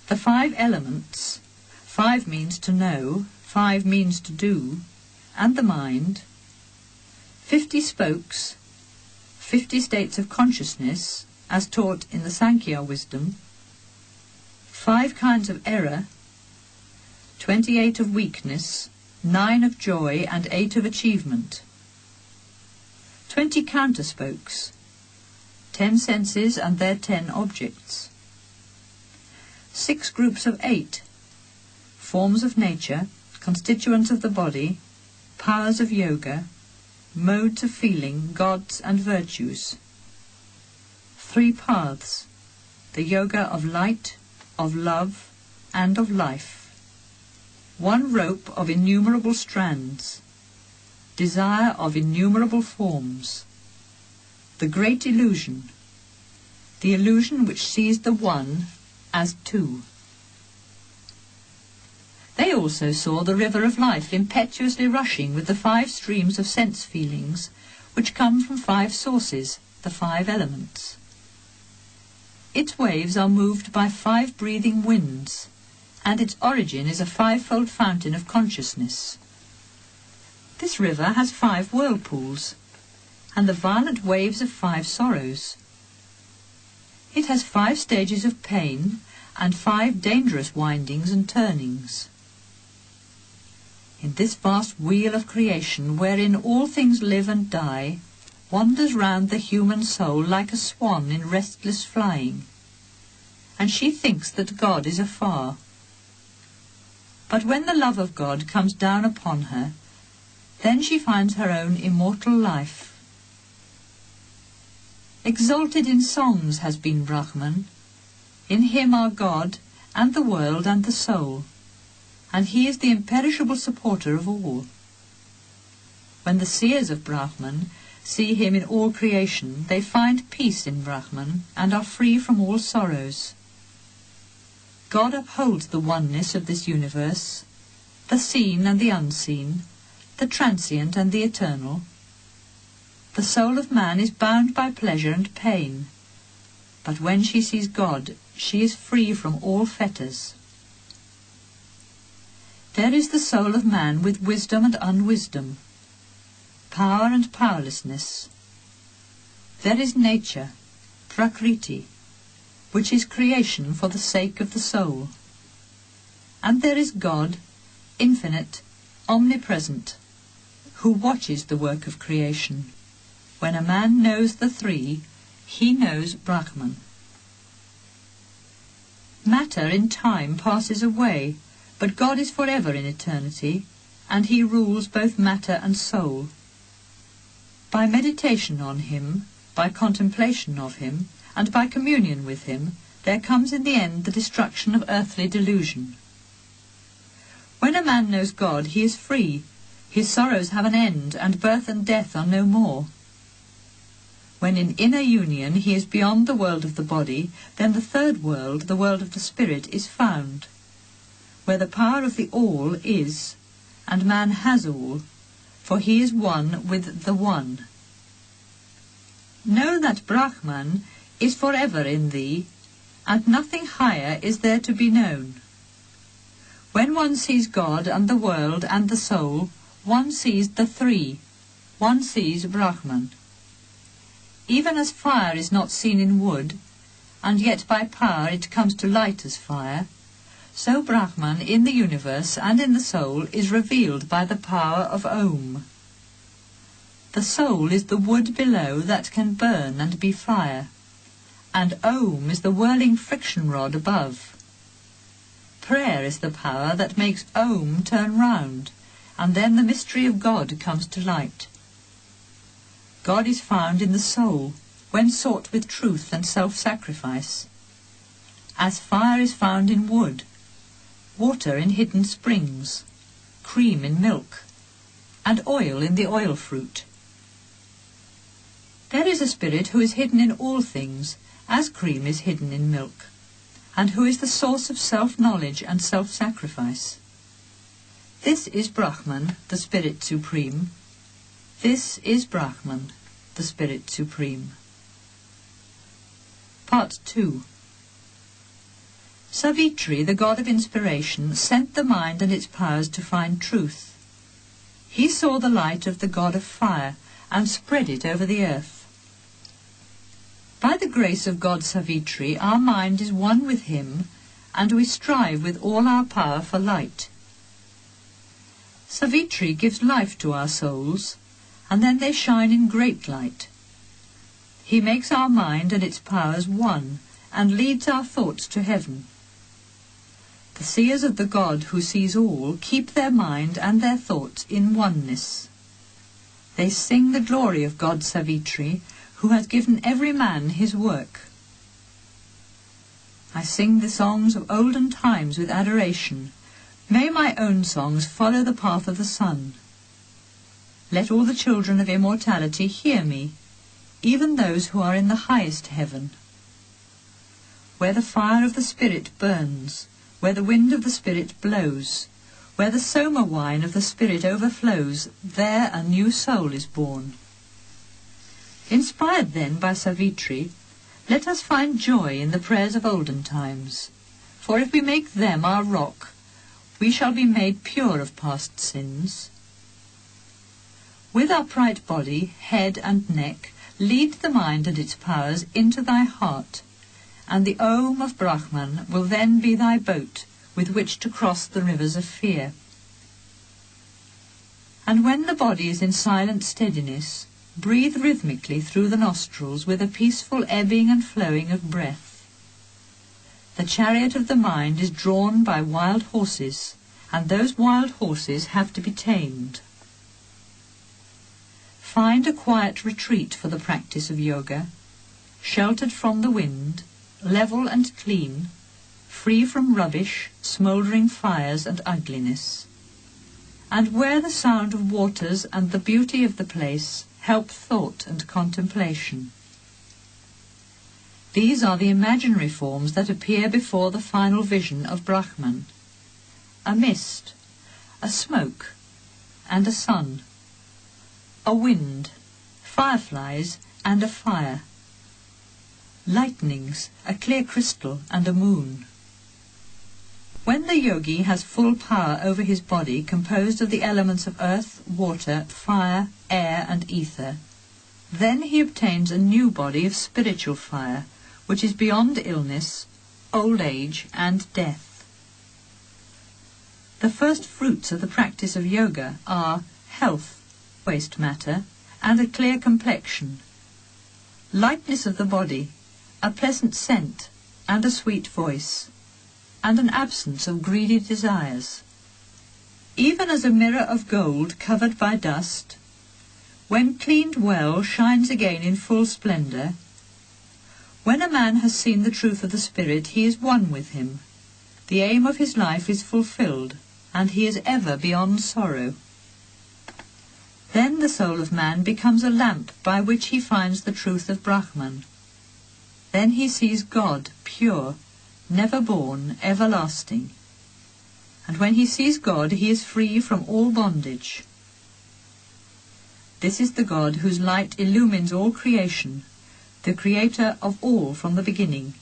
the 5 elements, 5 means to know, 5 means to do, and the mind, 50 spokes, 50 states of consciousness, as taught in the Sankhya wisdom, 5 kinds of error, 28 of weakness, 9 of joy, and 8 of achievement, 20 counterspokes, 10 senses and their 10 objects, 6 groups of 8, forms of nature, constituents of the body, powers of yoga, modes of feeling, gods and virtues, 3 paths, the yoga of light, of love, and of life, 1 rope of innumerable strands, desire of innumerable forms, the great illusion, the illusion which sees the one as 2. They also saw the river of life impetuously rushing with the 5 streams of sense feelings which come from 5 sources, the 5 elements. Its waves are moved by 5 breathing winds, and its origin is a 5-fold fountain of consciousness. This river has 5 whirlpools, and the violent waves of 5 sorrows. It has 5 stages of pain, and 5 dangerous windings and turnings. In this vast wheel of creation, wherein all things live and die, wanders round the human soul like a swan in restless flying, and she thinks that God is afar. But when the love of God comes down upon her, then she finds her own immortal life. Exalted in songs has been Brahman. In him are God, and the world, and the soul, and he is the imperishable supporter of all. When the seers of Brahman see him in all creation, they find peace in Brahman, and are free from all sorrows. God upholds the oneness of this universe, the seen and the unseen, the transient and the eternal. The soul of man is bound by pleasure and pain, but when she sees God, she is free from all fetters. There is the soul of man with wisdom and unwisdom, power and powerlessness. There is nature, prakriti, which is creation for the sake of the soul. And there is God, infinite, omnipresent, who watches the work of creation. When a man knows the 3, he knows Brahman. Matter in time passes away, but God is forever in eternity, and he rules both matter and soul. By meditation on him, by contemplation of him, and by communion with him, there comes in the end the destruction of earthly delusion. When a man knows God, he is free, his sorrows have an end, and birth and death are no more. When in inner union he is beyond the world of the body, then the 3rd world, the world of the spirit, is found, where the power of the all is, and man has all, for he is one with the One. Know that Brahman is forever in thee, and nothing higher is there to be known. When one sees God and the world and the soul, one sees the 3, one sees Brahman. Even as fire is not seen in wood, and yet by power it comes to light as fire, so Brahman in the universe and in the soul is revealed by the power of Om. The soul is the wood below that can burn and be fire, and Om is the whirling friction rod above. Prayer is the power that makes Om turn round, and then the mystery of God comes to light. God is found in the soul, when sought with truth and self-sacrifice. As fire is found in wood, water in hidden springs, cream in milk, and oil in the oil fruit. There is a spirit who is hidden in all things, as cream is hidden in milk, and who is the source of self-knowledge and self-sacrifice. This is Brahman, the Spirit Supreme. This is Brahman, the Spirit Supreme. Part 2. Savitri, the god of inspiration, sent the mind and its powers to find truth. He saw the light of the god of fire and spread it over the earth. By the grace of God Savitri, our mind is one with him, and we strive with all our power for light. Savitri gives life to our souls, and then they shine in great light. He makes our mind and its powers one, and leads our thoughts to heaven. The seers of the God who sees all keep their mind and their thoughts in oneness. They sing the glory of God Savitri, who has given every man his work. I sing the songs of olden times with adoration. May my own songs follow the path of the sun. Let all the children of immortality hear me, even those who are in the highest heaven. Where the fire of the Spirit burns, where the wind of the Spirit blows, where the soma wine of the Spirit overflows, there a new soul is born. Inspired then by Savitri, let us find joy in the prayers of olden times, for if we make them our rock, we shall be made pure of past sins. With upright body, head and neck, lead the mind and its powers into thy heart, and the Om of Brahman will then be thy boat with which to cross the rivers of fear. And when the body is in silent steadiness, breathe rhythmically through the nostrils with a peaceful ebbing and flowing of breath. The chariot of the mind is drawn by wild horses, and those wild horses have to be tamed. Find a quiet retreat for the practice of yoga, sheltered from the wind, level and clean, free from rubbish, smouldering fires and ugliness. And where the sound of waters and the beauty of the place help thought and contemplation. These are the imaginary forms that appear before the final vision of Brahman. A mist, a smoke, and a sun. A wind, fireflies, and a fire. Lightnings, a clear crystal, and a moon. When the yogi has full power over his body composed of the elements of earth, water, fire, air, and ether, then he obtains a new body of spiritual fire, which is beyond illness, old age, and death. The first fruits of the practice of yoga are health, waste matter, and a clear complexion, lightness of the body, a pleasant scent, and a sweet voice, and an absence of greedy desires. Even as a mirror of gold covered by dust, when cleaned well, shines again in full splendour. When a man has seen the truth of the Spirit, he is one with him. The aim of his life is fulfilled, and he is ever beyond sorrow. Then the soul of man becomes a lamp by which he finds the truth of Brahman. Then he sees God, pure, never born, everlasting. And when he sees God, he is free from all bondage. This is the God whose light illumines all creation, the creator of all from the beginning.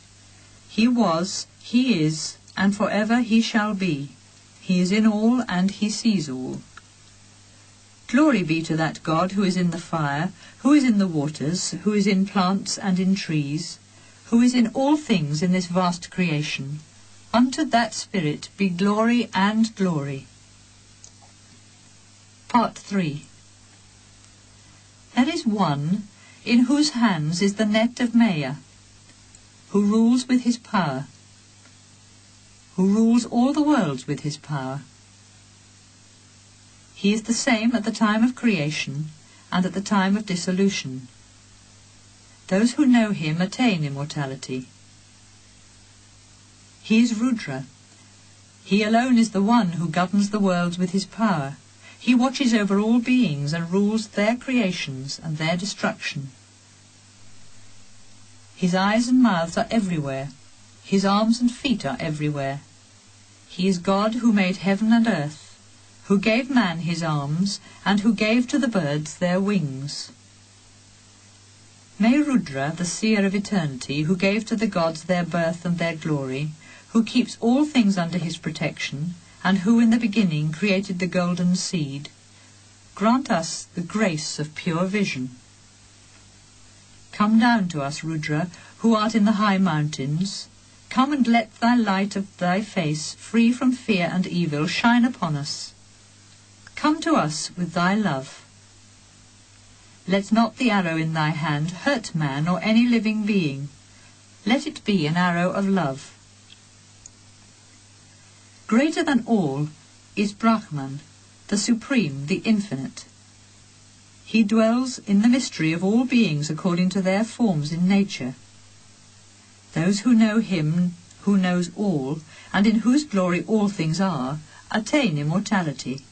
He was, he is, and forever he shall be. He is in all, and he sees all. Glory be to that God who is in the fire, who is in the waters, who is in plants and in trees, who is in all things in this vast creation. Unto that Spirit be glory and glory. Part 3. There is one in whose hands is the net of Maya, who rules with his power, who rules all the worlds with his power. He is the same at the time of creation and at the time of dissolution. Those who know him attain immortality. He is Rudra. He alone is the one who governs the worlds with his power. He watches over all beings and rules their creations and their destruction. His eyes and mouths are everywhere. His arms and feet are everywhere. He is God who made heaven and earth, who gave man his arms, and who gave to the birds their wings. May Rudra, the seer of eternity, who gave to the gods their birth and their glory, who keeps all things under his protection, and who in the beginning created the golden seed, grant us the grace of pure vision. Come down to us, Rudra, who art in the high mountains. Come and let thy light of thy face, free from fear and evil, shine upon us. Come to us with thy love. Let not the arrow in thy hand hurt man or any living being. Let it be an arrow of love. Greater than all is Brahman, the Supreme, the Infinite. He dwells in the mystery of all beings according to their forms in nature. Those who know him who knows all, and in whose glory all things are, attain immortality.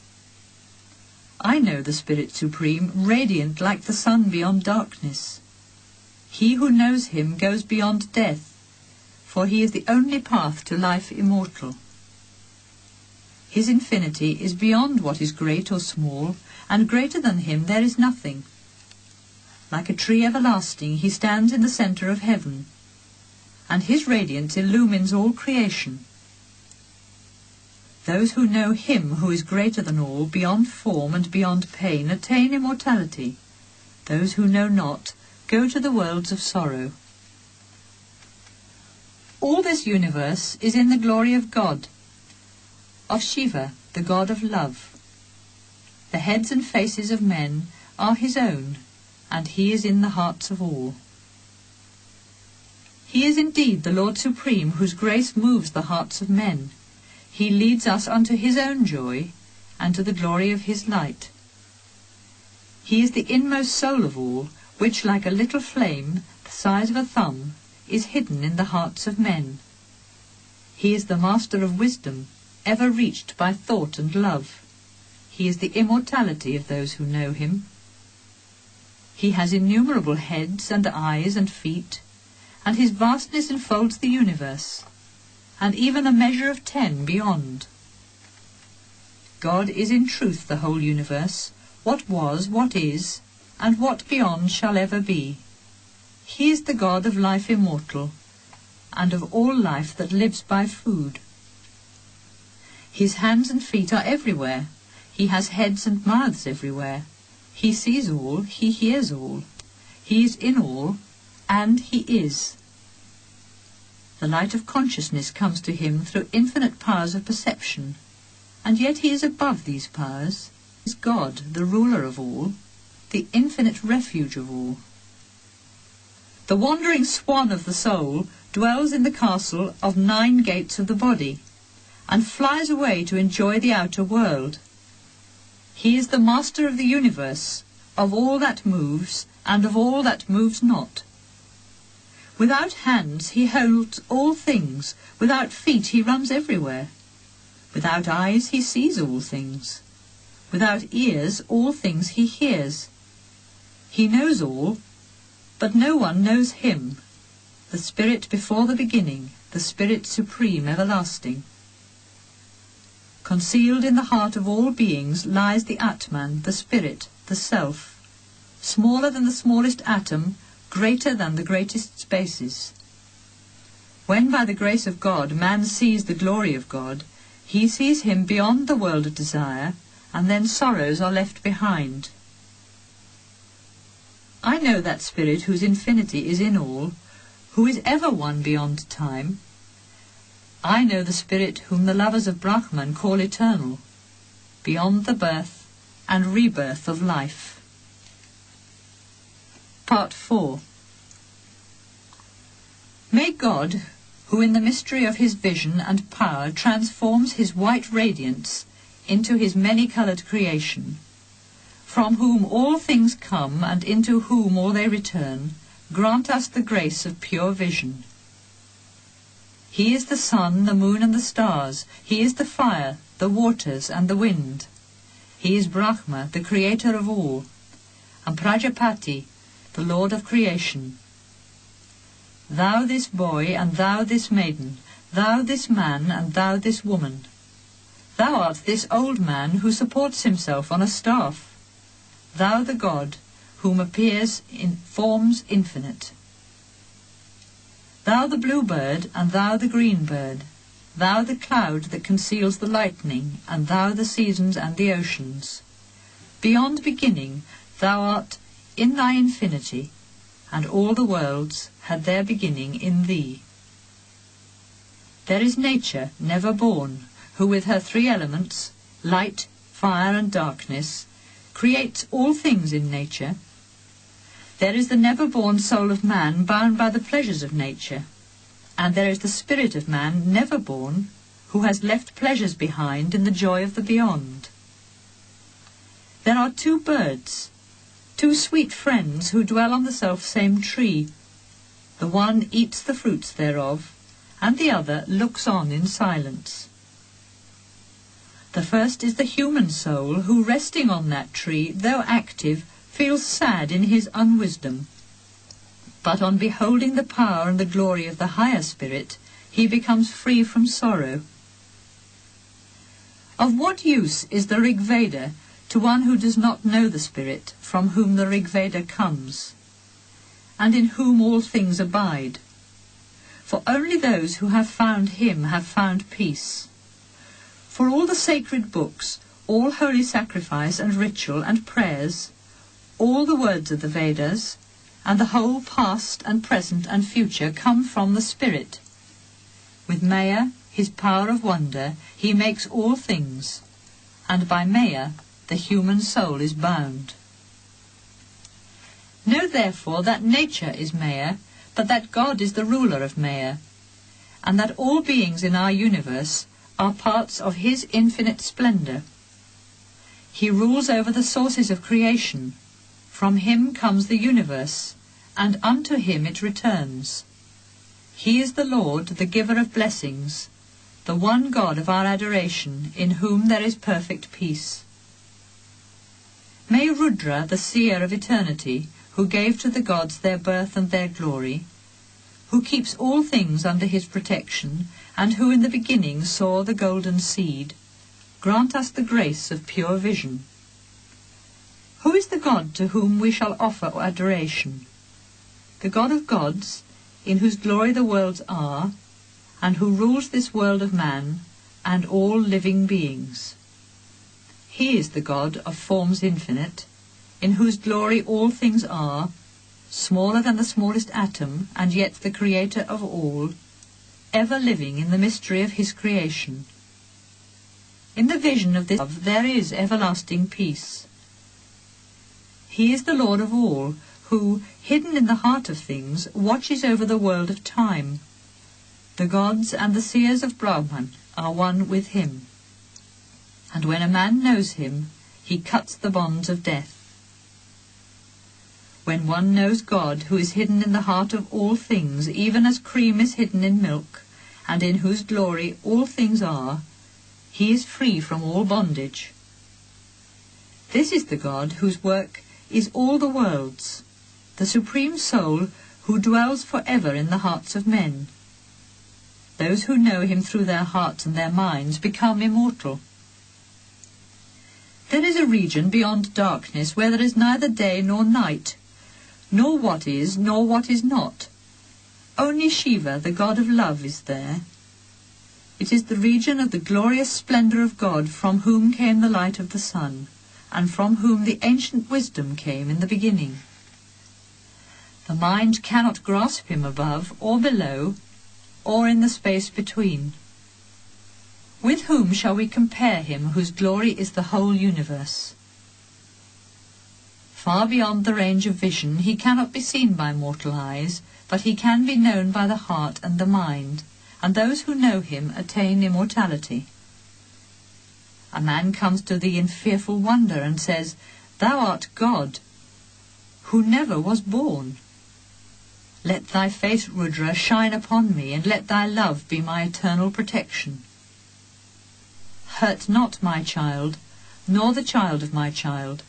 I know the Spirit Supreme, radiant like the sun beyond darkness. He who knows him goes beyond death, for he is the only path to life immortal. His infinity is beyond what is great or small, and greater than him there is nothing. Like a tree everlasting, he stands in the centre of heaven, and his radiance illumines all creation. Those who know him who is greater than all, beyond form and beyond pain, attain immortality. Those who know not go to the worlds of sorrow. All this universe is in the glory of God, of Shiva, the god of love. The heads and faces of men are his own, and he is in the hearts of all. He is indeed the Lord Supreme, whose grace moves the hearts of men. He leads us unto his own joy, and to the glory of his light. He is the inmost soul of all, which, like a little flame, the size of a thumb, is hidden in the hearts of men. He is the master of wisdom, ever reached by thought and love. He is the immortality of those who know him. He has innumerable heads and eyes and feet, and his vastness enfolds the universe, and even a measure of 10 beyond. God is in truth the whole universe, what was, what is, and what beyond shall ever be. He is the God of life immortal, and of all life that lives by food. His hands and feet are everywhere. He has heads and mouths everywhere. He sees all, he hears all. He is in all, and he is. The light of consciousness comes to him through infinite powers of perception, and yet he is above these powers. He is God, the ruler of all, the infinite refuge of all. The wandering swan of the soul dwells in the castle of 9 gates of the body, and flies away to enjoy the outer world. He is the master of the universe, of all that moves, and of all that moves not. Without hands he holds all things, without feet he runs everywhere. Without eyes he sees all things. Without ears all things he hears. He knows all, but no one knows him, the Spirit before the beginning, the Spirit Supreme everlasting. Concealed in the heart of all beings lies the Atman, the Spirit, the Self, smaller than the smallest atom, greater than the greatest spaces. When by the grace of God man sees the glory of God, he sees him beyond the world of desire, and then sorrows are left behind. I know that Spirit whose infinity is in all, who is ever one beyond time. I know the Spirit whom the lovers of Brahman call eternal, beyond the birth and rebirth of life. Part 4. May God, who in the mystery of his vision and power transforms his white radiance into his many-coloured creation, from whom all things come and into whom all they return, grant us the grace of pure vision. He is the sun, the moon and the stars. He is the fire, the waters and the wind. He is Brahma, the creator of all, and Prajapati, the lord of creation. Thou this boy, and thou this maiden, thou this man, and thou this woman. Thou art this old man who supports himself on a staff. Thou the God, whom appears in forms infinite. Thou the blue bird, and thou the green bird. Thou the cloud that conceals the lightning, and thou the seasons and the oceans. Beyond beginning, thou art in thy infinity, and all the worlds had their beginning in thee. There is nature never born, who with her three elements, light, fire and darkness, creates all things in nature. There is the never-born soul of man bound by the pleasures of nature, and there is the spirit of man never born, who has left pleasures behind in the joy of the beyond. There are two birds, two sweet friends who dwell on the self-same tree. The one eats the fruits thereof, and the other looks on in silence. The first is the human soul, who resting on that tree, though active, feels sad in his unwisdom. But on beholding the power and the glory of the higher spirit, he becomes free from sorrow. Of what use is the Rig Veda to one who does not know the spirit from whom the Rig Veda comes, and in whom all things abide? For only those who have found him have found peace. For all the sacred books, all holy sacrifice and ritual and prayers, all the words of the Vedas, and the whole past and present and future come from the spirit. With Maya, his power of wonder, he makes all things, and by Maya the human soul is bound. Know therefore that nature is Maya, but that God is the ruler of Maya, and that all beings in our universe are parts of his infinite splendour. He rules over the sources of creation. From him comes the universe, and unto him it returns. He is the Lord, the giver of blessings, the one God of our adoration, in whom there is perfect peace. May Rudra, the seer of eternity, who gave to the gods their birth and their glory, who keeps all things under his protection, and who in the beginning saw the golden seed, grant us the grace of pure vision. Who is the God to whom we shall offer adoration? The God of gods, in whose glory the worlds are, and who rules this world of man and all living beings. He is the God of forms infinite, in whose glory all things are, smaller than the smallest atom, and yet the creator of all, ever living in the mystery of his creation. In the vision of this love there is everlasting peace. He is the Lord of all, who, hidden in the heart of things, watches over the world of time. The gods and the seers of Brahman are one with him. And when a man knows him, he cuts the bonds of death. When one knows God, who is hidden in the heart of all things, even as cream is hidden in milk, and in whose glory all things are, he is free from all bondage. This is the God whose work is all the worlds, the supreme soul who dwells for ever in the hearts of men. Those who know him through their hearts and their minds become immortal. There is a region beyond darkness where there is neither day nor night, nor what is nor what is not. Only Shiva, the god of love, is there. It is the region of the glorious splendour of God, from whom came the light of the sun, and from whom the ancient wisdom came in the beginning. The mind cannot grasp him above or below, or in the space between. With whom shall we compare him whose glory is the whole universe? Far beyond the range of vision he cannot be seen by mortal eyes, but he can be known by the heart and the mind, and those who know him attain immortality. A man comes to thee in fearful wonder and says, "Thou art God, who never was born. Let thy face, Rudra, shine upon me, and let thy love be my eternal protection. Hurt not my child, nor the child of my child.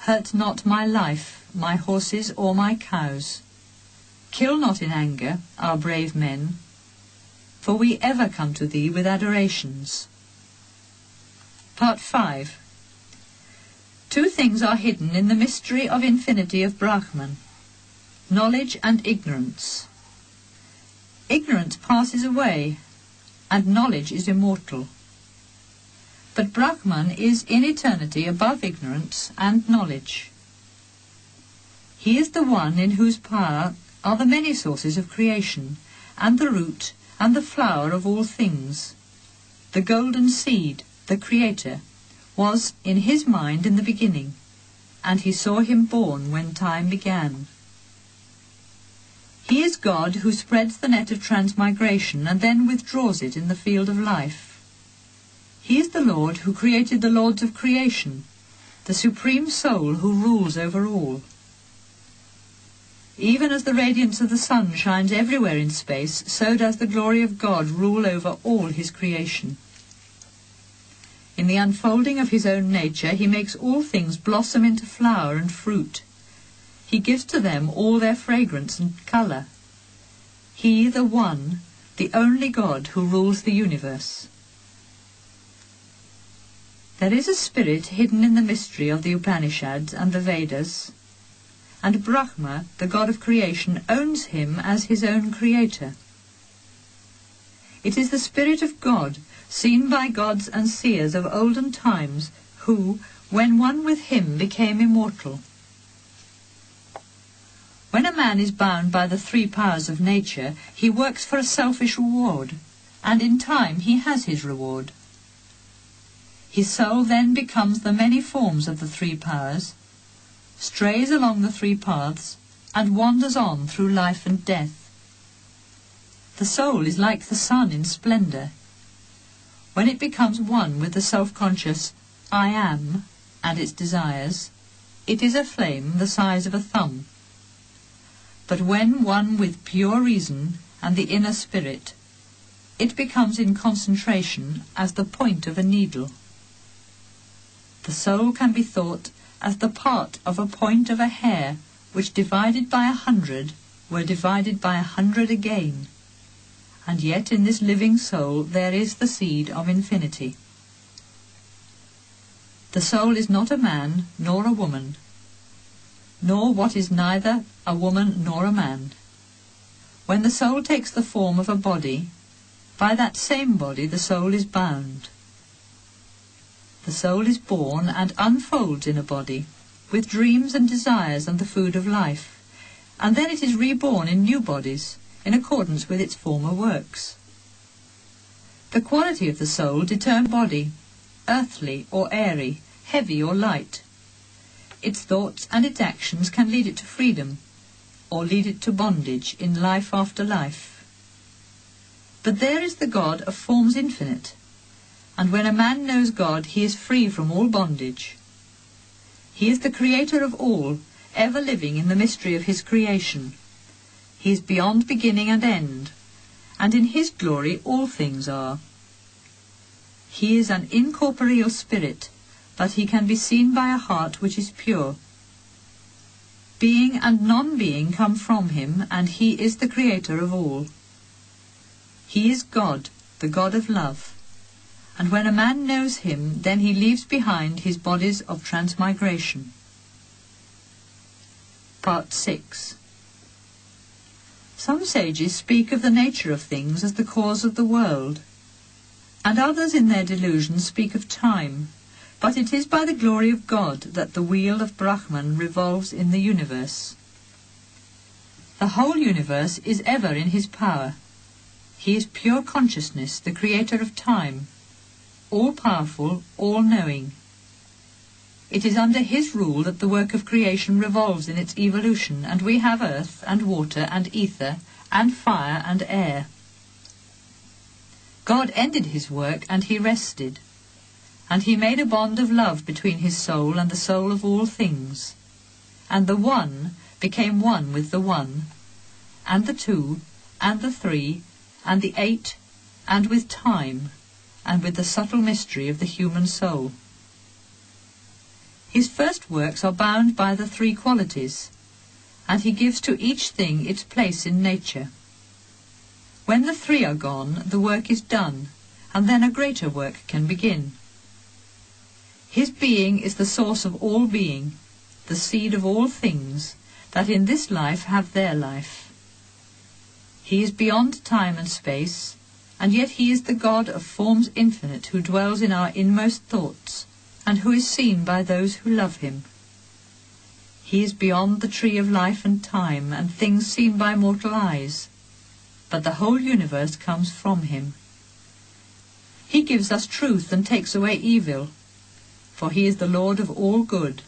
Hurt not my life, my horses, or my cows. Kill not in anger our brave men, for we ever come to thee with adorations." Part 5. Two things are hidden in the mystery of infinity of Brahman: knowledge and ignorance. Ignorance passes away, and knowledge is immortal. But Brahman is in eternity above ignorance and knowledge. He is the one in whose power are the many sources of creation, and the root and the flower of all things. The golden seed, the Creator, was in his mind in the beginning, and he saw him born when time began. He is God who spreads the net of transmigration and then withdraws it in the field of life. He is the Lord who created the lords of creation, the supreme soul who rules over all. Even as the radiance of the sun shines everywhere in space, so does the glory of God rule over all his creation. In the unfolding of his own nature, he makes all things blossom into flower and fruit. He gives to them all their fragrance and colour. He, the one, the only God who rules the universe. There is a spirit hidden in the mystery of the Upanishads and the Vedas, and Brahma, the god of creation, owns him as his own creator. It is the spirit of God, seen by gods and seers of olden times, who, when one with him, became immortal. When a man is bound by the three powers of nature, he works for a selfish reward, and in time he has his reward. His soul then becomes the many forms of the three powers, strays along the three paths, and wanders on through life and death. The soul is like the sun in splendour. When it becomes one with the self-conscious I am and its desires, it is a flame the size of a thumb. But when one with pure reason and the inner spirit, it becomes in concentration as the point of a needle. The soul can be thought as the part of a point of a hair, which divided by 100 were divided by 100 again. And yet in this living soul there is the seed of infinity. The soul is not a man nor a woman, nor what is neither a woman nor a man. When the soul takes the form of a body, by that same body the soul is bound. The soul is born and unfolds in a body, with dreams and desires and the food of life, and then it is reborn in new bodies, in accordance with its former works. The quality of the soul determines body, earthly or airy, heavy or light. Its thoughts and its actions can lead it to freedom, or lead it to bondage in life after life. But there is the God of forms infinite, and when a man knows God, he is free from all bondage. He is the creator of all, ever living in the mystery of his creation. He is beyond beginning and end, and in his glory all things are. He is an incorporeal spirit, but he can be seen by a heart which is pure. Being and non-being come from him, and he is the creator of all. He is God, the God of love, and when a man knows him, then he leaves behind his bodies of transmigration. Part 6. Some sages speak of the nature of things as the cause of the world, and others in their delusion speak of time, but it is by the glory of God that the Wheel of Brahman revolves in the universe. The whole universe is ever in his power. He is pure consciousness, the creator of time, all-powerful, all-knowing. It is under his rule that the work of creation revolves in its evolution, and we have earth and water and ether and fire and air. God ended his work and he rested, and he made a bond of love between his soul and the soul of all things, and the one became one with the one, and the two, and the three, and the eight, and with time, and with the subtle mystery of the human soul. His first works are bound by the three qualities, and he gives to each thing its place in nature. When the three are gone, the work is done, and then a greater work can begin. His being is the source of all being, the seed of all things, that in this life have their life. He is beyond time and space, and yet he is the God of forms infinite who dwells in our inmost thoughts, and who is seen by those who love him. He is beyond the tree of life and time and things seen by mortal eyes, but the whole universe comes from him. He gives us truth and takes away evil, for he is the Lord of all good.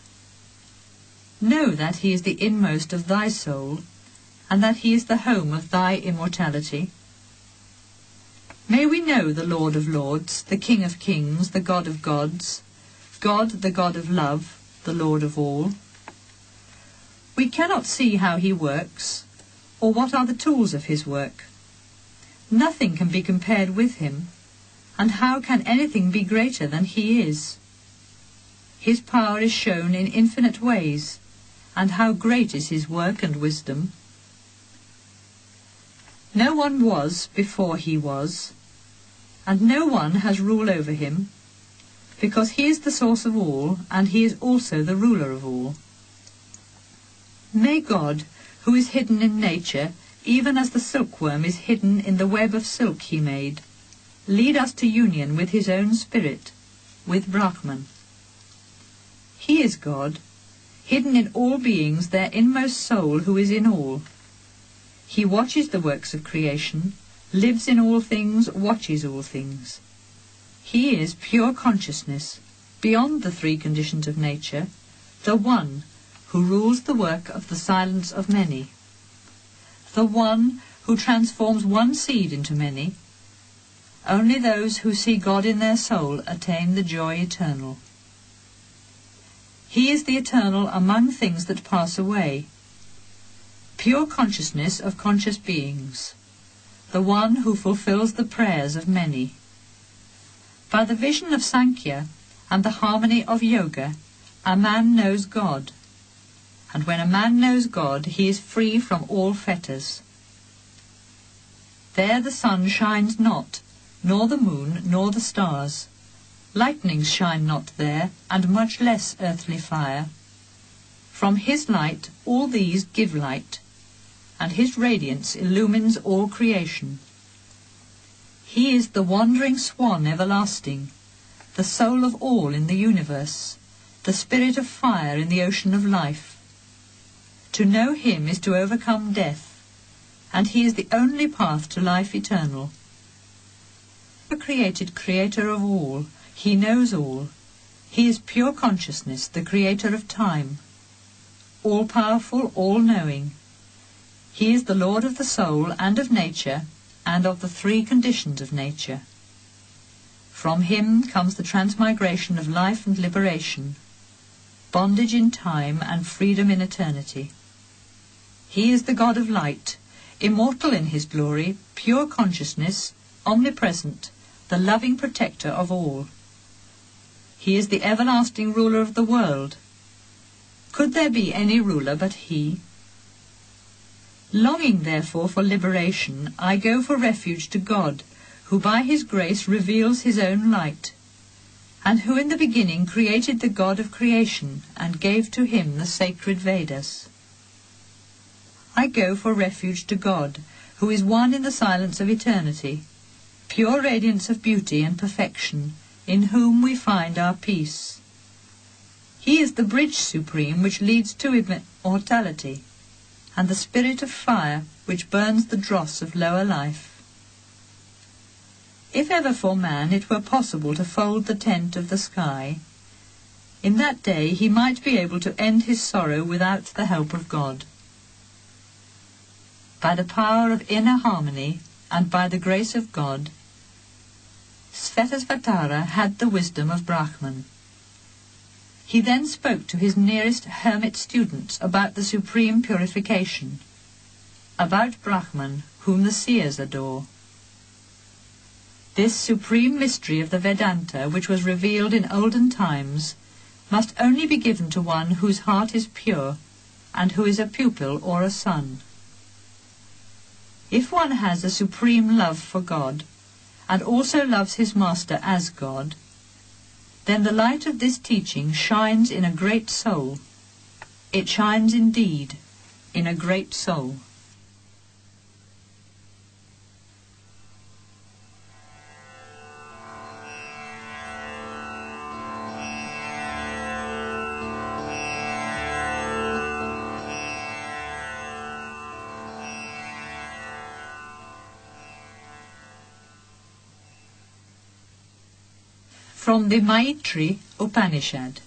Know that he is the inmost of thy soul, and that he is the home of thy immortality. May we know the Lord of lords, the King of kings, the God of gods, God, the God of love, the Lord of all. We cannot see how he works, or what are the tools of his work. Nothing can be compared with him, and how can anything be greater than he is? His power is shown in infinite ways, and how great is his work and wisdom. No one was before he was, and no one has rule over him, because he is the source of all, and he is also the ruler of all. May God, who is hidden in nature, even as the silkworm is hidden in the web of silk he made, lead us to union with his own spirit, with Brahman. He is God, hidden in all beings, their inmost soul who is in all. He watches the works of creation, lives in all things, watches all things. He is pure consciousness, beyond the three conditions of nature, the One who rules the work of the silence of many, the One who transforms one seed into many. Only those who see God in their soul attain the joy eternal. He is the eternal among things that pass away, pure consciousness of conscious beings, the one who fulfills the prayers of many. By the vision of Sankhya and the harmony of Yoga, a man knows God, and when a man knows God, he is free from all fetters. There the sun shines not, nor the moon, nor the stars. Lightnings shine not there, and much less earthly fire. From his light all these give light, and his radiance illumines all creation. He is the wandering swan everlasting, the soul of all in the universe, the spirit of fire in the ocean of life. To know him is to overcome death, and he is the only path to life eternal. The created creator of all, he knows all. He is pure consciousness, the creator of time, all-powerful, all-knowing. He is the Lord of the soul and of nature, and of the three conditions of nature. From him comes the transmigration of life and liberation, bondage in time and freedom in eternity. He is the God of light, immortal in his glory, pure consciousness, omnipresent, the loving protector of all. He is the everlasting ruler of the world. Could there be any ruler but he? Longing, therefore, for liberation, I go for refuge to God, who by his grace reveals his own light, and who in the beginning created the God of creation, and gave to him the sacred Vedas. I go for refuge to God, who is one in the silence of eternity, pure radiance of beauty and perfection, in whom we find our peace. He is the bridge supreme which leads to immortality, and the spirit of fire which burns the dross of lower life. If ever for man it were possible to fold the tent of the sky, in that day he might be able to end his sorrow without the help of God. By the power of inner harmony, and by the grace of God, Shvetashvatara had the wisdom of Brahman. He then spoke to his nearest hermit students about the supreme purification, about Brahman, whom the seers adore. This supreme mystery of the Vedanta, which was revealed in olden times, must only be given to one whose heart is pure, and who is a pupil or a son. If one has a supreme love for God, and also loves his master as God, then the light of this teaching shines in a great soul. It shines indeed in a great soul. from the Taittiriya Upanishad.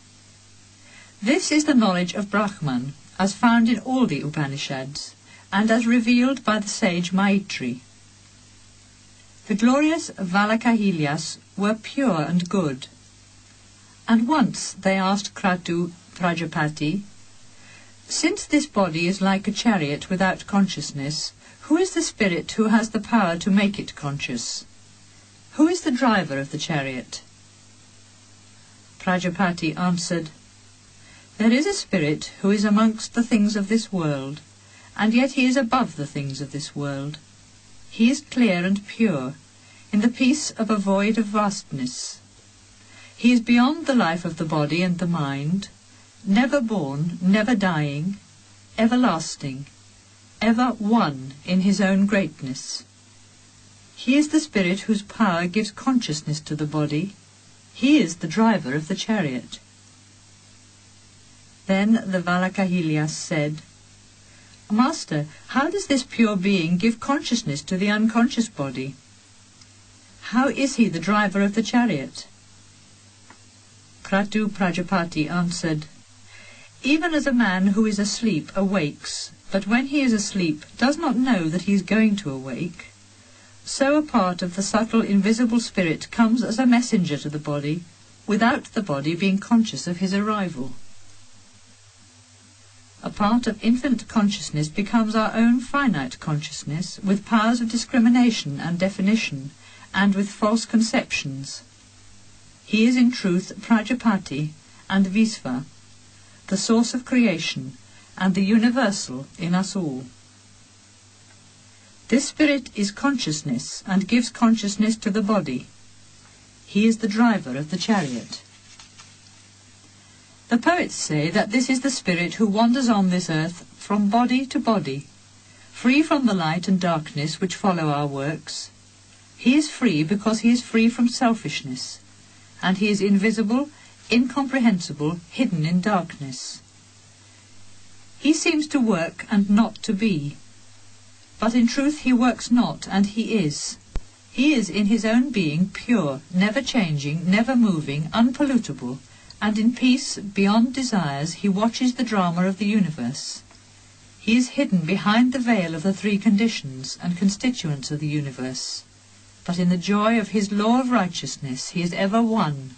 This is the knowledge of Brahman, as found in all the Upanishads, and as revealed by the sage Maitri. The glorious Valakahilyas were pure and good, and once they asked Kratu Prajapati, "Since this body is like a chariot without consciousness, who is the spirit who has the power to make it conscious? Who is the driver of the chariot?" Prajapati answered, "There is a spirit who is amongst the things of this world, and yet he is above the things of this world. He is clear and pure, in the peace of a void of vastness. He is beyond the life of the body and the mind, never born, never dying, everlasting, ever one in his own greatness. He is the spirit whose power gives consciousness to the body. He is the driver of the chariot." Then the Valakahilyas said, "Master, how does this pure being give consciousness to the unconscious body? How is he the driver of the chariot?" Kratu Prajapati answered, "Even as a man who is asleep awakes, but when he is asleep does not know that he is going to awake, so a part of the subtle invisible spirit comes as a messenger to the body, without the body being conscious of his arrival. A part of infinite consciousness becomes our own finite consciousness, with powers of discrimination and definition, and with false conceptions. He is in truth Prajapati and Visva, the source of creation, and the universal in us all. This spirit is consciousness, and gives consciousness to the body. He is the driver of the chariot." The poets say that this is the spirit who wanders on this earth from body to body, free from the light and darkness which follow our works. He is free because he is free from selfishness, and he is invisible, incomprehensible, hidden in darkness. He seems to work and not to be, but in truth he works not, and he is. He is in his own being pure, never changing, never moving, unpollutable, and in peace beyond desires he watches the drama of the universe. He is hidden behind the veil of the three conditions and constituents of the universe, but in the joy of his law of righteousness he is ever one.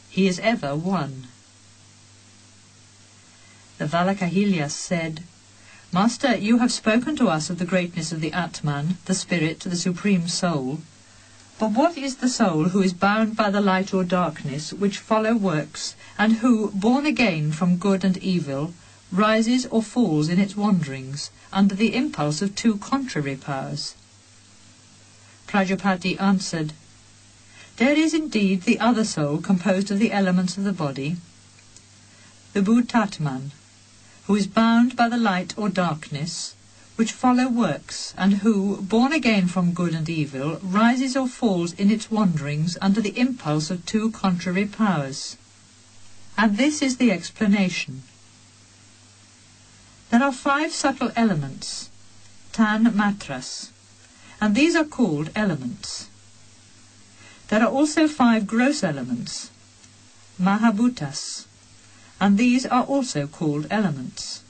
He is ever one. The Valakahilyas said, "Master, you have spoken to us of the greatness of the Atman, the Spirit, the Supreme Soul. But what is the soul who is bound by the light or darkness, which follow works, and who, born again from good and evil, rises or falls in its wanderings, under the impulse of two contrary powers?" Prajapati answered, "There is indeed the other soul composed of the elements of the body, the Bhutatman, who is bound by the light or darkness, which follow works, and who, born again from good and evil, rises or falls in its wanderings under the impulse of two contrary powers. And this is the explanation. There are 5 subtle elements, tan matras, and these are called elements. There are also 5 gross elements, mahabhutas, and these are also called elements.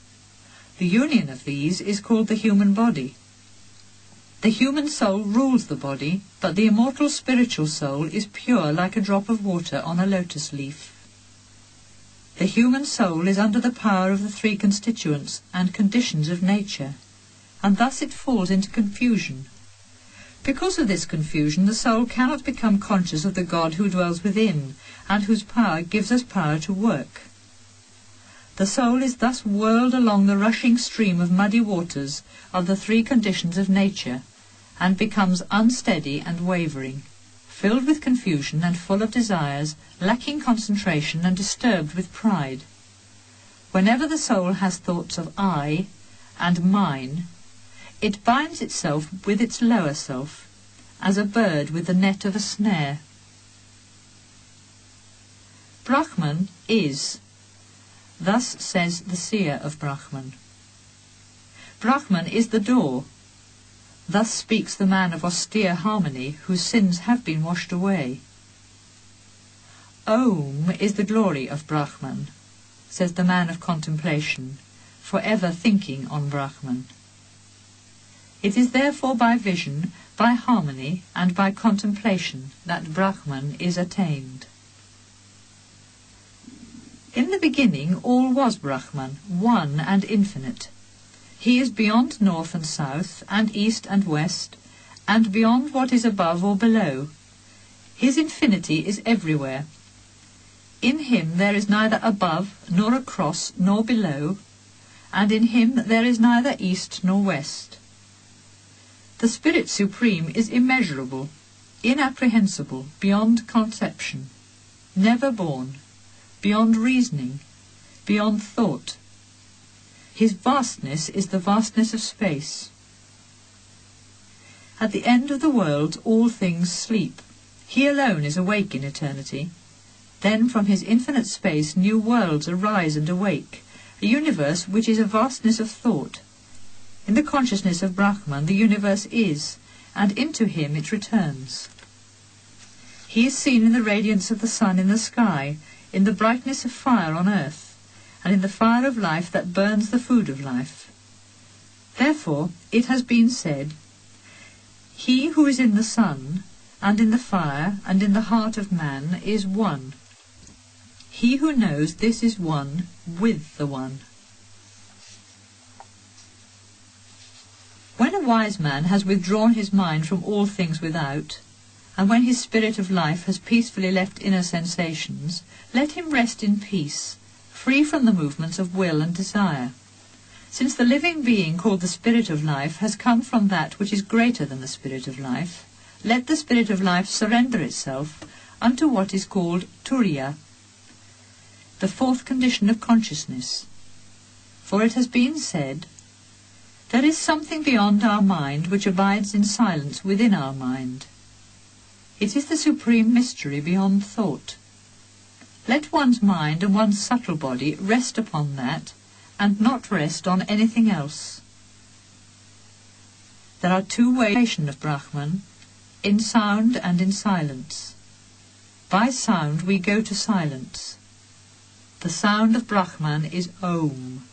The union of these is called the human body. The human soul rules the body, but the immortal spiritual soul is pure like a drop of water on a lotus leaf. The human soul is under the power of the 3 constituents and conditions of nature, and thus it falls into confusion. Because of this confusion, the soul cannot become conscious of the God who dwells within, and whose power gives us power to work. The soul is thus whirled along the rushing stream of muddy waters of the 3 conditions of nature, and becomes unsteady and wavering, filled with confusion and full of desires, lacking concentration and disturbed with pride. Whenever the soul has thoughts of I and mine, it binds itself with its lower self, as a bird with the net of a snare. Brahman is. Thus says the seer of Brahman. Brahman is the door. Thus speaks the man of austere harmony, whose sins have been washed away. Om is the glory of Brahman, says the man of contemplation, forever thinking on Brahman. It is therefore by vision, by harmony, and by contemplation that Brahman is attained. In the beginning all was Brahman, one and infinite. He is beyond north and south, and east and west, and beyond what is above or below. His infinity is everywhere. In him there is neither above, nor across, nor below, and in him there is neither east nor west. The Spirit Supreme is immeasurable, inapprehensible, beyond conception, never born, beyond reasoning, beyond thought. His vastness is the vastness of space. At the end of the world all things sleep. He alone is awake in eternity. Then from his infinite space new worlds arise and awake, a universe which is a vastness of thought. In the consciousness of Brahman the universe is, and into him it returns. He is seen in the radiance of the sun in the sky, in the brightness of fire on earth, and in the fire of life that burns the food of life. Therefore it has been said, he who is in the sun, and in the fire, and in the heart of man is one. He who knows this is one with the One. When a wise man has withdrawn his mind from all things without, and when his spirit of life has peacefully left inner sensations, let him rest in peace, free from the movements of will and desire. Since the living being called the Spirit of Life has come from that which is greater than the Spirit of Life, let the Spirit of Life surrender itself unto what is called Turiya, the fourth condition of consciousness. For it has been said, there is something beyond our mind which abides in silence within our mind. It is the supreme mystery beyond thought. Let one's mind and one's subtle body rest upon that, and not rest on anything else. There are two ways of Brahman, in sound and in silence. By sound we go to silence. The sound of Brahman is Om.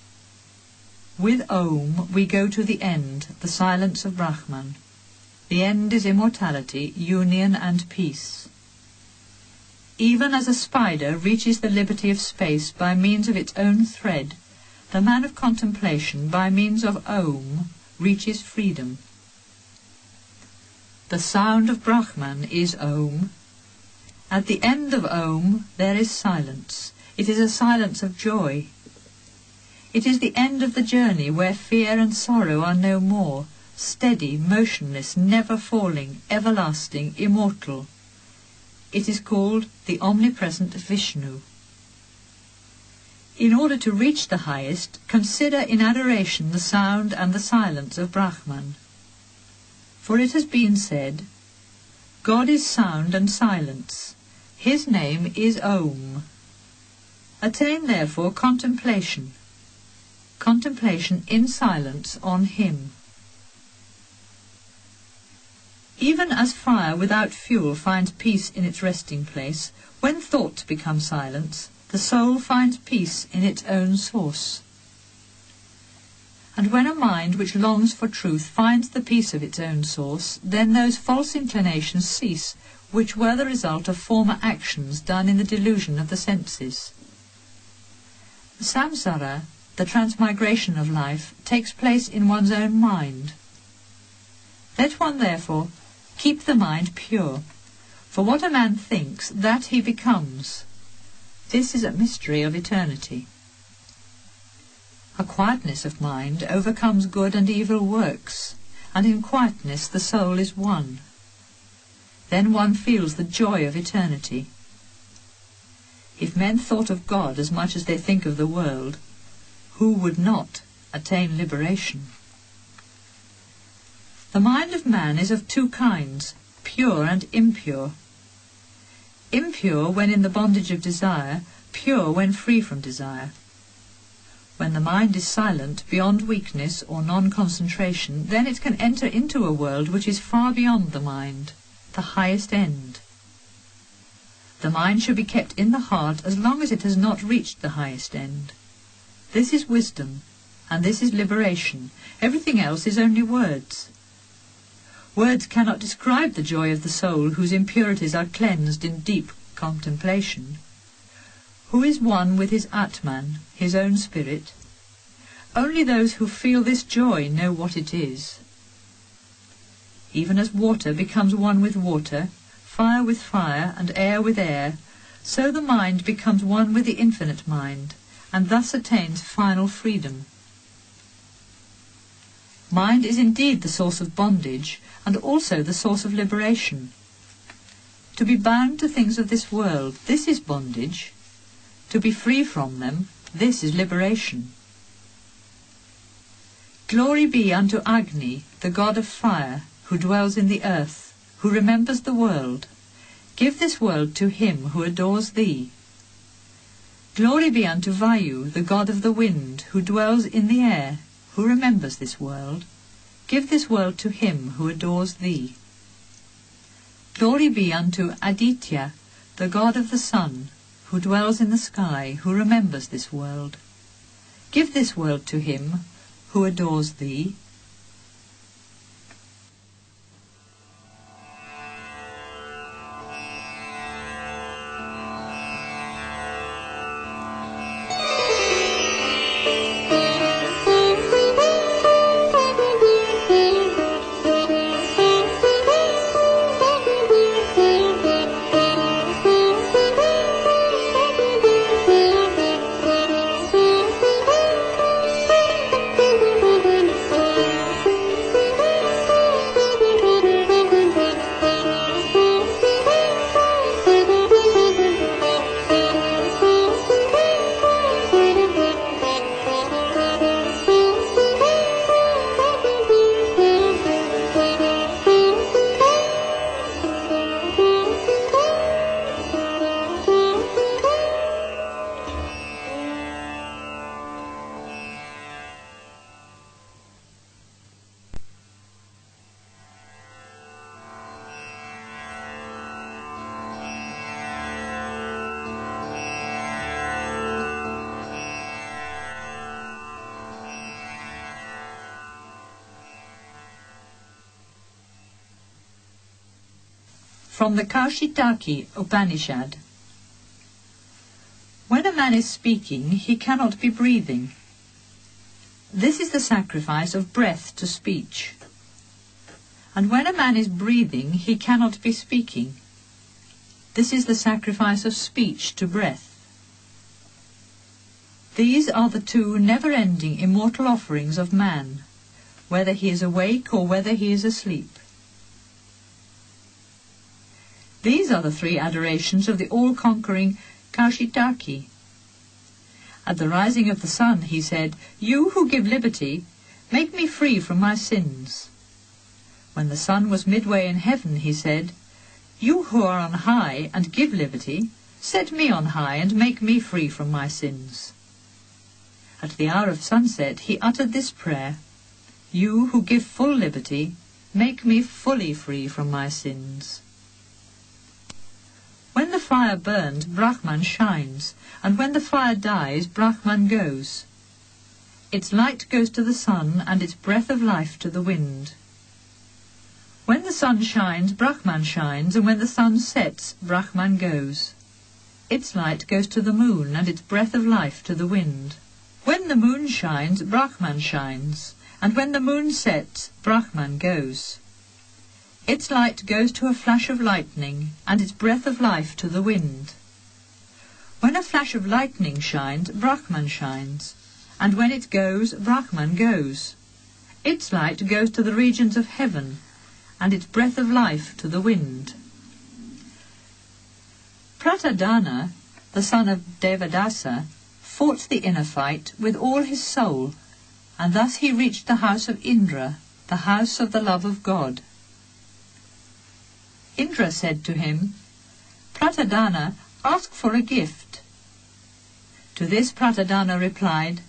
With Om we go to the end, the silence of Brahman. The end is immortality, union and peace. Even as a spider reaches the liberty of space by means of its own thread, the man of contemplation by means of Om reaches freedom. The sound of Brahman is Om. At the end of Om there is silence. It is a silence of joy. It is the end of the journey where fear and sorrow are no more, steady, motionless, never falling, everlasting, immortal. It is called the omnipresent Vishnu. In order to reach the highest, consider in adoration the sound and the silence of Brahman. For it has been said, God is sound and silence. His name is Om. Attain therefore contemplation. Contemplation in silence on him. Even as fire without fuel finds peace in its resting place, when thought becomes silence, the soul finds peace in its own source. And when a mind which longs for truth finds the peace of its own source, then those false inclinations cease, which were the result of former actions done in the delusion of the senses. The samsara, the transmigration of life, takes place in one's own mind. Let one therefore keep the mind pure, for what a man thinks, that he becomes. This is a mystery of eternity. A quietness of mind overcomes good and evil works, and in quietness the soul is one. Then one feels the joy of eternity. If men thought of God as much as they think of the world, who would not attain liberation? The mind of man is of two kinds, pure and impure. Impure when in the bondage of desire, pure when free from desire. When the mind is silent, beyond weakness or non-concentration, then it can enter into a world which is far beyond the mind, the highest end. The mind should be kept in the heart as long as it has not reached the highest end. This is wisdom, and this is liberation. Everything else is only words. Words cannot describe the joy of the soul whose impurities are cleansed in deep contemplation, who is one with his Atman, his own spirit. Only those who feel this joy know what it is. Even as water becomes one with water, fire with fire, and air with air, so the mind becomes one with the infinite mind, and thus attains final freedom. Mind is indeed the source of bondage, and also the source of liberation. To be bound to things of this world, this is bondage. To be free from them, this is liberation. Glory be unto Agni, the god of fire, who dwells in the earth, who remembers the world. Give this world to him who adores thee. Glory be unto Vayu, the god of the wind, who dwells in the air, who remembers this world. Give this world to him who adores thee. Glory be unto Aditya, the god of the sun, who dwells in the sky, who remembers this world. Give this world to him who adores thee. From the Kaushitaki Upanishad. When a man is speaking, he cannot be breathing. This is the sacrifice of breath to speech. And when a man is breathing, he cannot be speaking. This is the sacrifice of speech to breath. These are the two never-ending immortal offerings of man, whether he is awake or whether he is asleep. These are the three adorations of the all-conquering Kaushitaki. At the rising of the sun, he said, "You who give liberty, make me free from my sins." When the sun was midway in heaven, he said, "You who are on high and give liberty, set me on high and make me free from my sins." At the hour of sunset, he uttered this prayer, "You who give full liberty, make me fully free from my sins." When the fire burns, Brahman shines, and when the fire dies, Brahman goes. Its light goes to the sun, and its breath of life to the wind. When the sun shines, Brahman shines, and when the sun sets, Brahman goes. Its light goes to the moon, and its breath of life to the wind. When the moon shines, Brahman shines, and when the moon sets, Brahman goes. Its light goes to a flash of lightning, and its breath of life to the wind. When a flash of lightning shines, Brahman shines, and when it goes, Brahman goes. Its light goes to the regions of heaven, and its breath of life to the wind. Pratadana, the son of Devadasa, fought the inner fight with all his soul, and thus he reached the house of Indra, the house of the love of God. Indra said to him, "Pratadana, ask for a gift." To this Pratadana replied,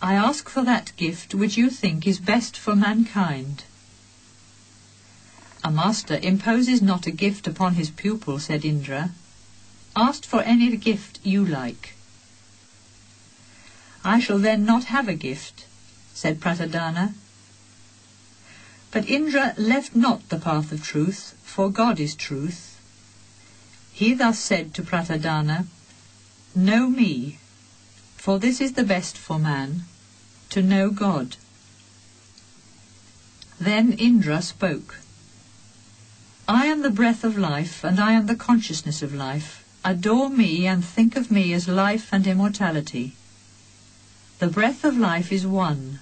"I ask for that gift which you think is best for mankind." "A master imposes not a gift upon his pupil," said Indra. asked for any gift you like." "I shall then not have a gift," said Pratadana. But Indra left not the path of truth, for God is truth. He thus said to Pratadana, "Know me, for this is the best for man, to know God." Then Indra spoke, "I am the breath of life, and I am the consciousness of life. Adore me and think of me as life and immortality. The breath of life is one.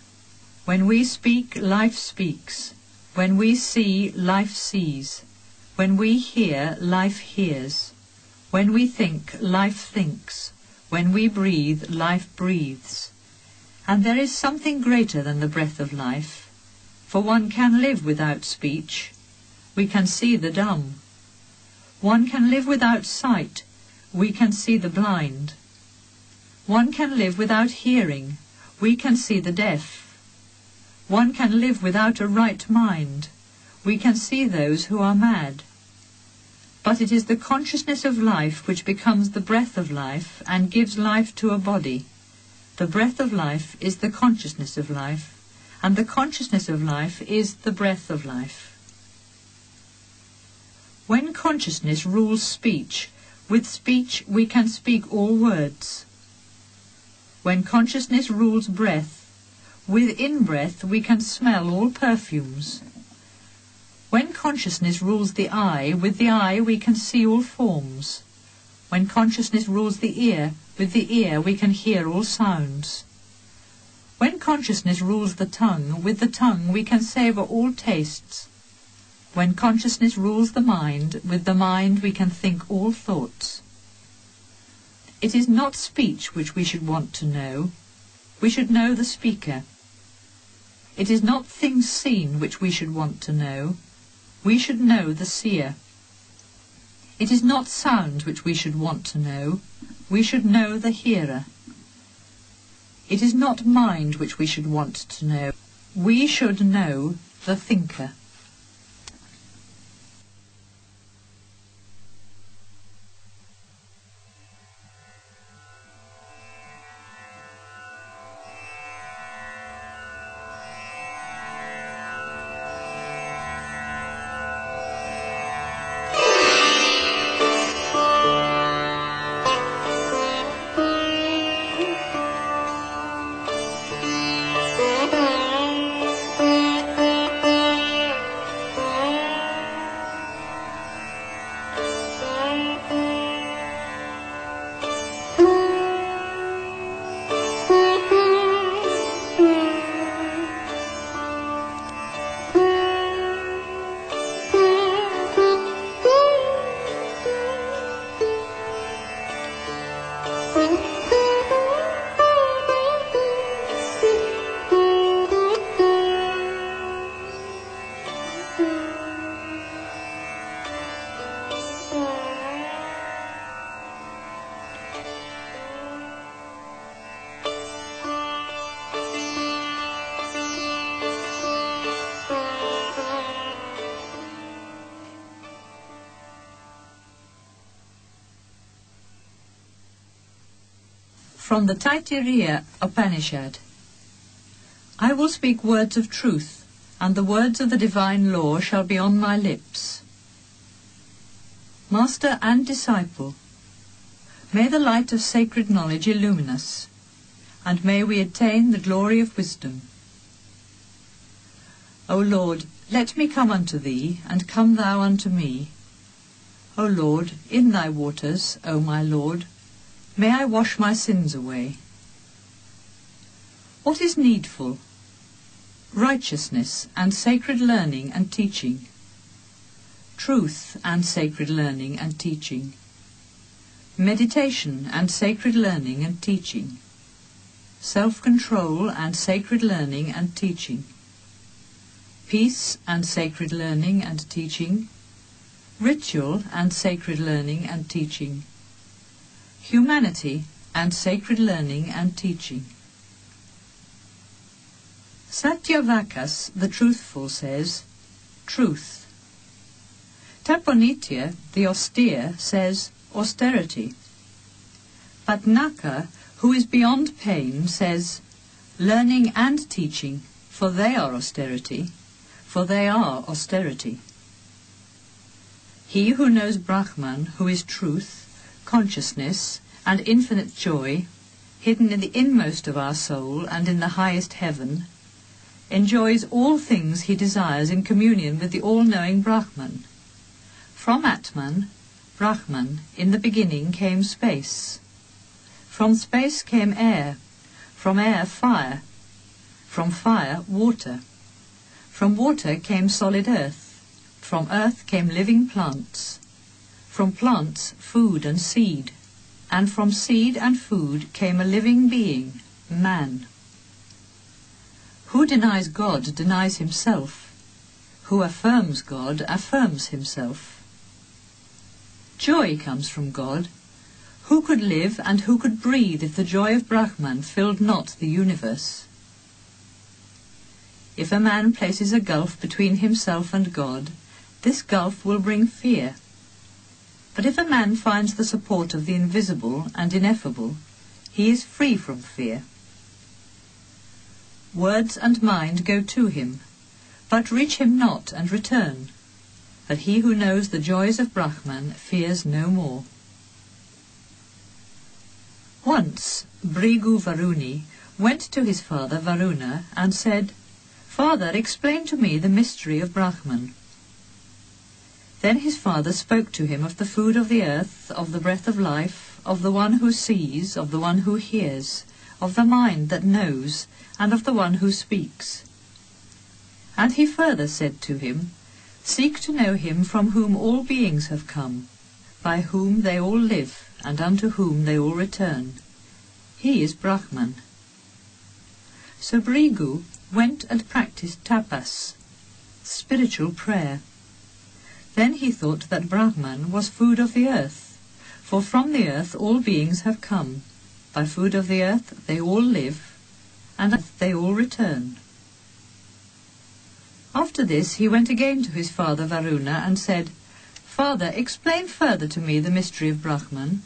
When we speak, life speaks. When we see, life sees. When we hear, life hears. When we think, life thinks. When we breathe, life breathes. And there is something greater than the breath of life, for one can live without speech. We can see the dumb. One can live without sight. We can see the blind. One can live without hearing. We can see the deaf. One can live without a right mind. We can see those who are mad. But it is the consciousness of life which becomes the breath of life and gives life to a body. The breath of life is the consciousness of life, and the consciousness of life is the breath of life. When consciousness rules speech, with speech we can speak all words. When consciousness rules breath, with in-breath we can smell all perfumes. When consciousness rules the eye, with the eye we can see all forms. When consciousness rules the ear, with the ear we can hear all sounds. When consciousness rules the tongue, with the tongue we can savour all tastes. When consciousness rules the mind, with the mind we can think all thoughts. It is not speech which we should want to know. We should know the speaker. It is not things seen which we should want to know. We should know the seer. It is not sounds which we should want to know. We should know the hearer. It is not mind which we should want to know. We should know the thinker. From the Taittiriya Upanishad. I will speak words of truth, and the words of the divine law shall be on my lips. Master and disciple, may the light of sacred knowledge illumine us, and may we attain the glory of wisdom. O Lord, let me come unto thee, and come thou unto me. O Lord, in thy waters, O my Lord, may I wash my sins away. What is needful? Righteousness and sacred learning and teaching. Truth and sacred learning and teaching. Meditation and sacred learning and teaching. Self-control and sacred learning and teaching. Peace and sacred learning and teaching. Ritual and sacred learning and teaching. Humanity and sacred learning and teaching. Satyavakas, the truthful, says, truth. Taponitya, the austere, says, austerity. But Naka, who is beyond pain, says, learning and teaching, for they are austerity, for they are austerity. He who knows Brahman, who is truth, consciousness, and infinite joy, hidden in the inmost of our soul and in the highest heaven, enjoys all things he desires in communion with the all-knowing Brahman. From Atman, Brahman, in the beginning came space. From space came air, from air fire, from fire water. From water came solid earth, from earth came living plants, from plants food and seed, and from seed and food came a living being, man. Who denies God denies himself. Who affirms God affirms himself. Joy comes from God. Who could live and who could breathe if the joy of Brahman filled not the universe? If a man places a gulf between himself and God, this gulf will bring fear. But if a man finds the support of the invisible and ineffable, he is free from fear. Words and mind go to him, but reach him not and return. But he who knows the joys of Brahman fears no more. Once Bhrigu Varuni went to his father Varuna and said, "Father, explain to me the mystery of Brahman." Then his father spoke to him of the food of the earth, of the breath of life, of the one who sees, of the one who hears, of the mind that knows, and of the one who speaks. And he further said to him, "Seek to know him from whom all beings have come, by whom they all live, and unto whom they all return. He is Brahman." So Bhrigu went and practiced tapas, spiritual prayer. Then he thought that Brahman was food of the earth, for from the earth all beings have come. By food of the earth they all live, and they all return. After this he went again to his father Varuna and said, "Father, explain further to me the mystery of Brahman."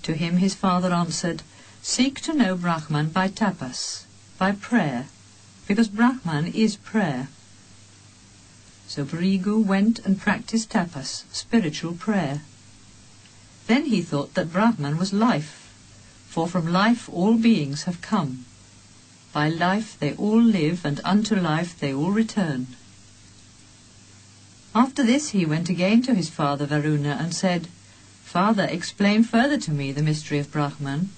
To him his father answered, "Seek to know Brahman by tapas, by prayer, because Brahman is prayer." So Bhrigu went and practiced tapas, spiritual prayer. Then he thought that Brahman was life, for from life all beings have come. By life they all live, and unto life they all return. After this he went again to his father Varuna and said, "Father, explain further to me the mystery of Brahman."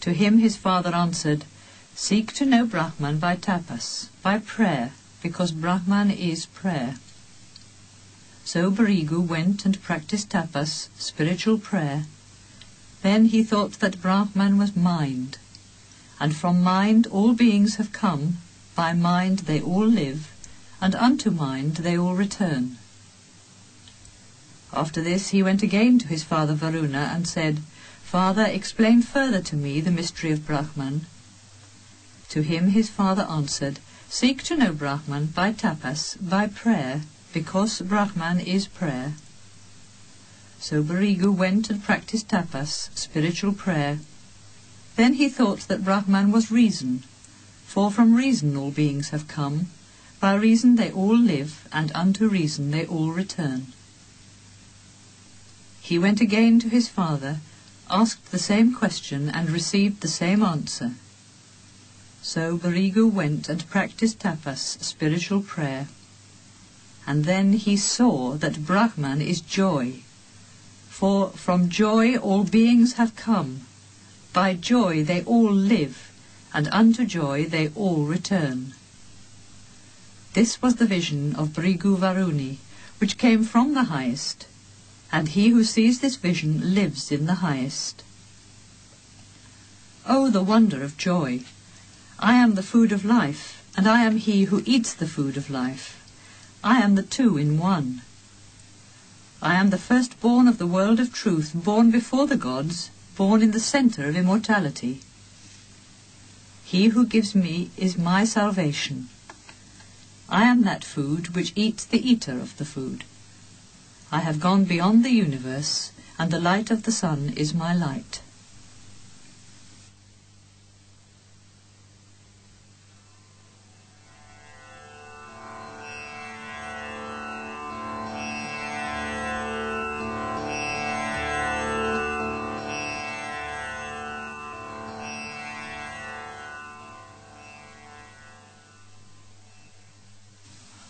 To him his father answered, "Seek to know Brahman by tapas, by prayer, because Brahman is prayer." So Bhrigu went and practiced tapas, spiritual prayer. Then he thought that Brahman was mind, and from mind all beings have come, by mind they all live, and unto mind they all return. After this he went again to his father Varuna and said, "Father, explain further to me the mystery of Brahman." To him his father answered, "Seek to know Brahman by tapas, by prayer, because Brahman is prayer." So Bhrigu went and practiced tapas, spiritual prayer. Then he thought that Brahman was reason, for from reason all beings have come, by reason they all live, and unto reason they all return. He went again to his father, asked the same question, and received the same answer. So Bhrigu went and practiced tapas, spiritual prayer. And then he saw that Brahman is joy, for from joy all beings have come. By joy they all live, and unto joy they all return. This was the vision of Bhrigu Varuni, which came from the highest, and he who sees this vision lives in the highest. Oh, the wonder of joy! I am the food of life, and I am he who eats the food of life. I am the two in one. I am the firstborn of the world of truth, born before the gods, born in the centre of immortality. He who gives me is my salvation. I am that food which eats the eater of the food. I have gone beyond the universe, and the light of the sun is my light.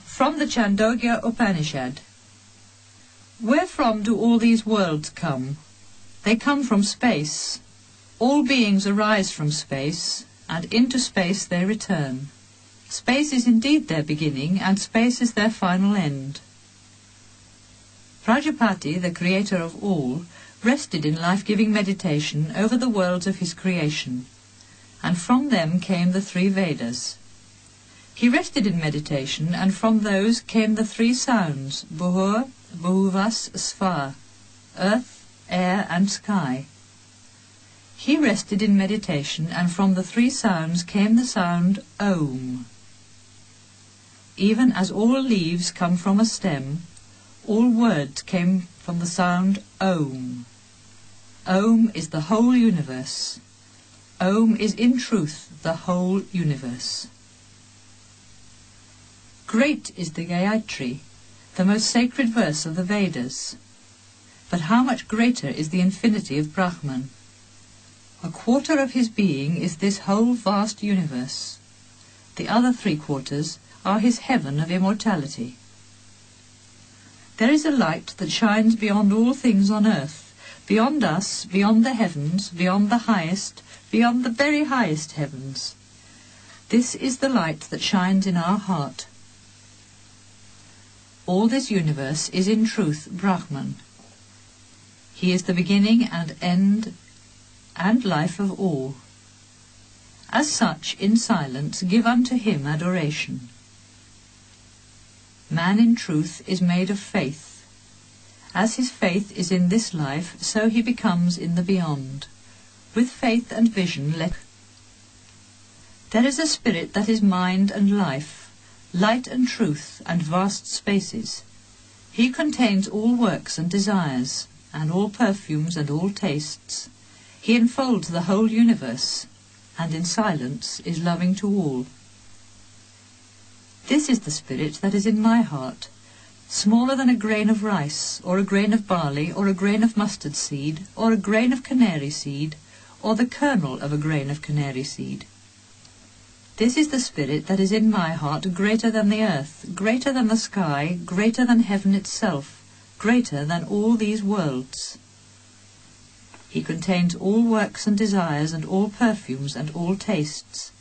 From the Mandukya Upanishad. Wherefrom do all these worlds come? They come from space. All beings arise from space, and into space they return. Space is indeed their beginning, and space is their final end. Prajapati, the creator of all, rested in life-giving meditation over the worlds of his creation, and from them came the 3 Vedas. He rested in meditation, and from those came the 3 sounds, Bhur, Bhuvas, Svar, earth, air and sky. He rested in meditation, and from the 3 sounds came the sound Om. Even as all leaves come from a stem, all words came from the sound Om. Om is the whole universe. Om is in truth the whole universe. Great is the Gayatri, the most sacred verse of the Vedas. But how much greater is the infinity of Brahman? A quarter of his being is this whole vast universe. The other 3/4 are his heaven of immortality. There is a light that shines beyond all things on earth, beyond us, beyond the heavens, beyond the highest, beyond the very highest heavens. This is the light that shines in our heart. All this universe is in truth Brahman. He is the beginning and end and life of all. As such, in silence, give unto him adoration. Man in truth is made of faith. As his faith is in this life, so he becomes in the beyond. With faith and vision there is a spirit that is mind and life, light and truth and vast spaces. He contains all works and desires, and all perfumes and all tastes. He enfolds the whole universe, and in silence is loving to all. This is the spirit that is in my heart, smaller than a grain of rice, or a grain of barley, or a grain of mustard seed, or a grain of canary seed, or the kernel of a grain of canary seed. This is the spirit that is in my heart, greater than the earth, greater than the sky, greater than heaven itself, greater than all these worlds. He contains all works and desires, and all perfumes, and all tastes.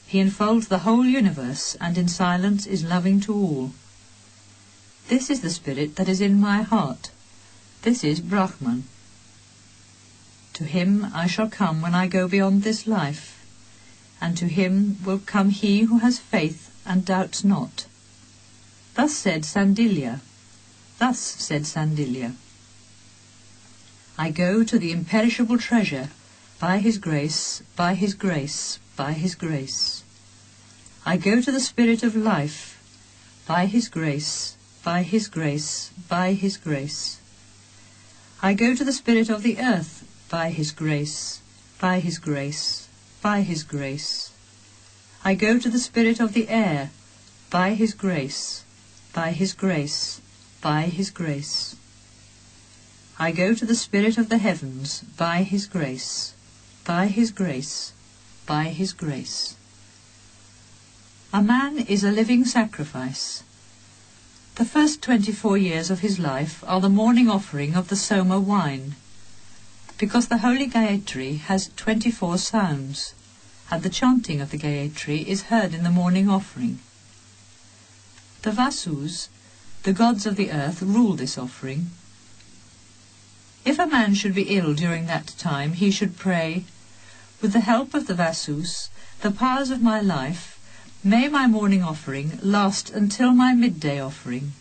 He enfolds the whole universe, and in silence is loving to all. This is the spirit that is in my heart. This is Brahman. To him I shall come when I go beyond this life, and to him will come he who has faith and doubts not. Thus said Sandilya. I go to the imperishable treasure, by his grace, by his grace, by his grace. I go to the spirit of life, by his grace, by his grace, by his grace. I go to the spirit of the earth, by his grace, by his grace, by his grace. I go to the spirit of the air, by his grace, by his grace, by his grace. I go to the spirit of the heavens, by his grace, by his grace, by his grace. A man is a living sacrifice. The first 24 years of his life are the morning offering of the Soma wine, because the holy Gayatri has 24 sounds, and the chanting of the Gayatri is heard in the morning offering. The Vasus, the gods of the earth, rule this offering. If a man should be ill during that time, he should pray, "With the help of the Vasus, the powers of my life, may my morning offering last until my midday offering,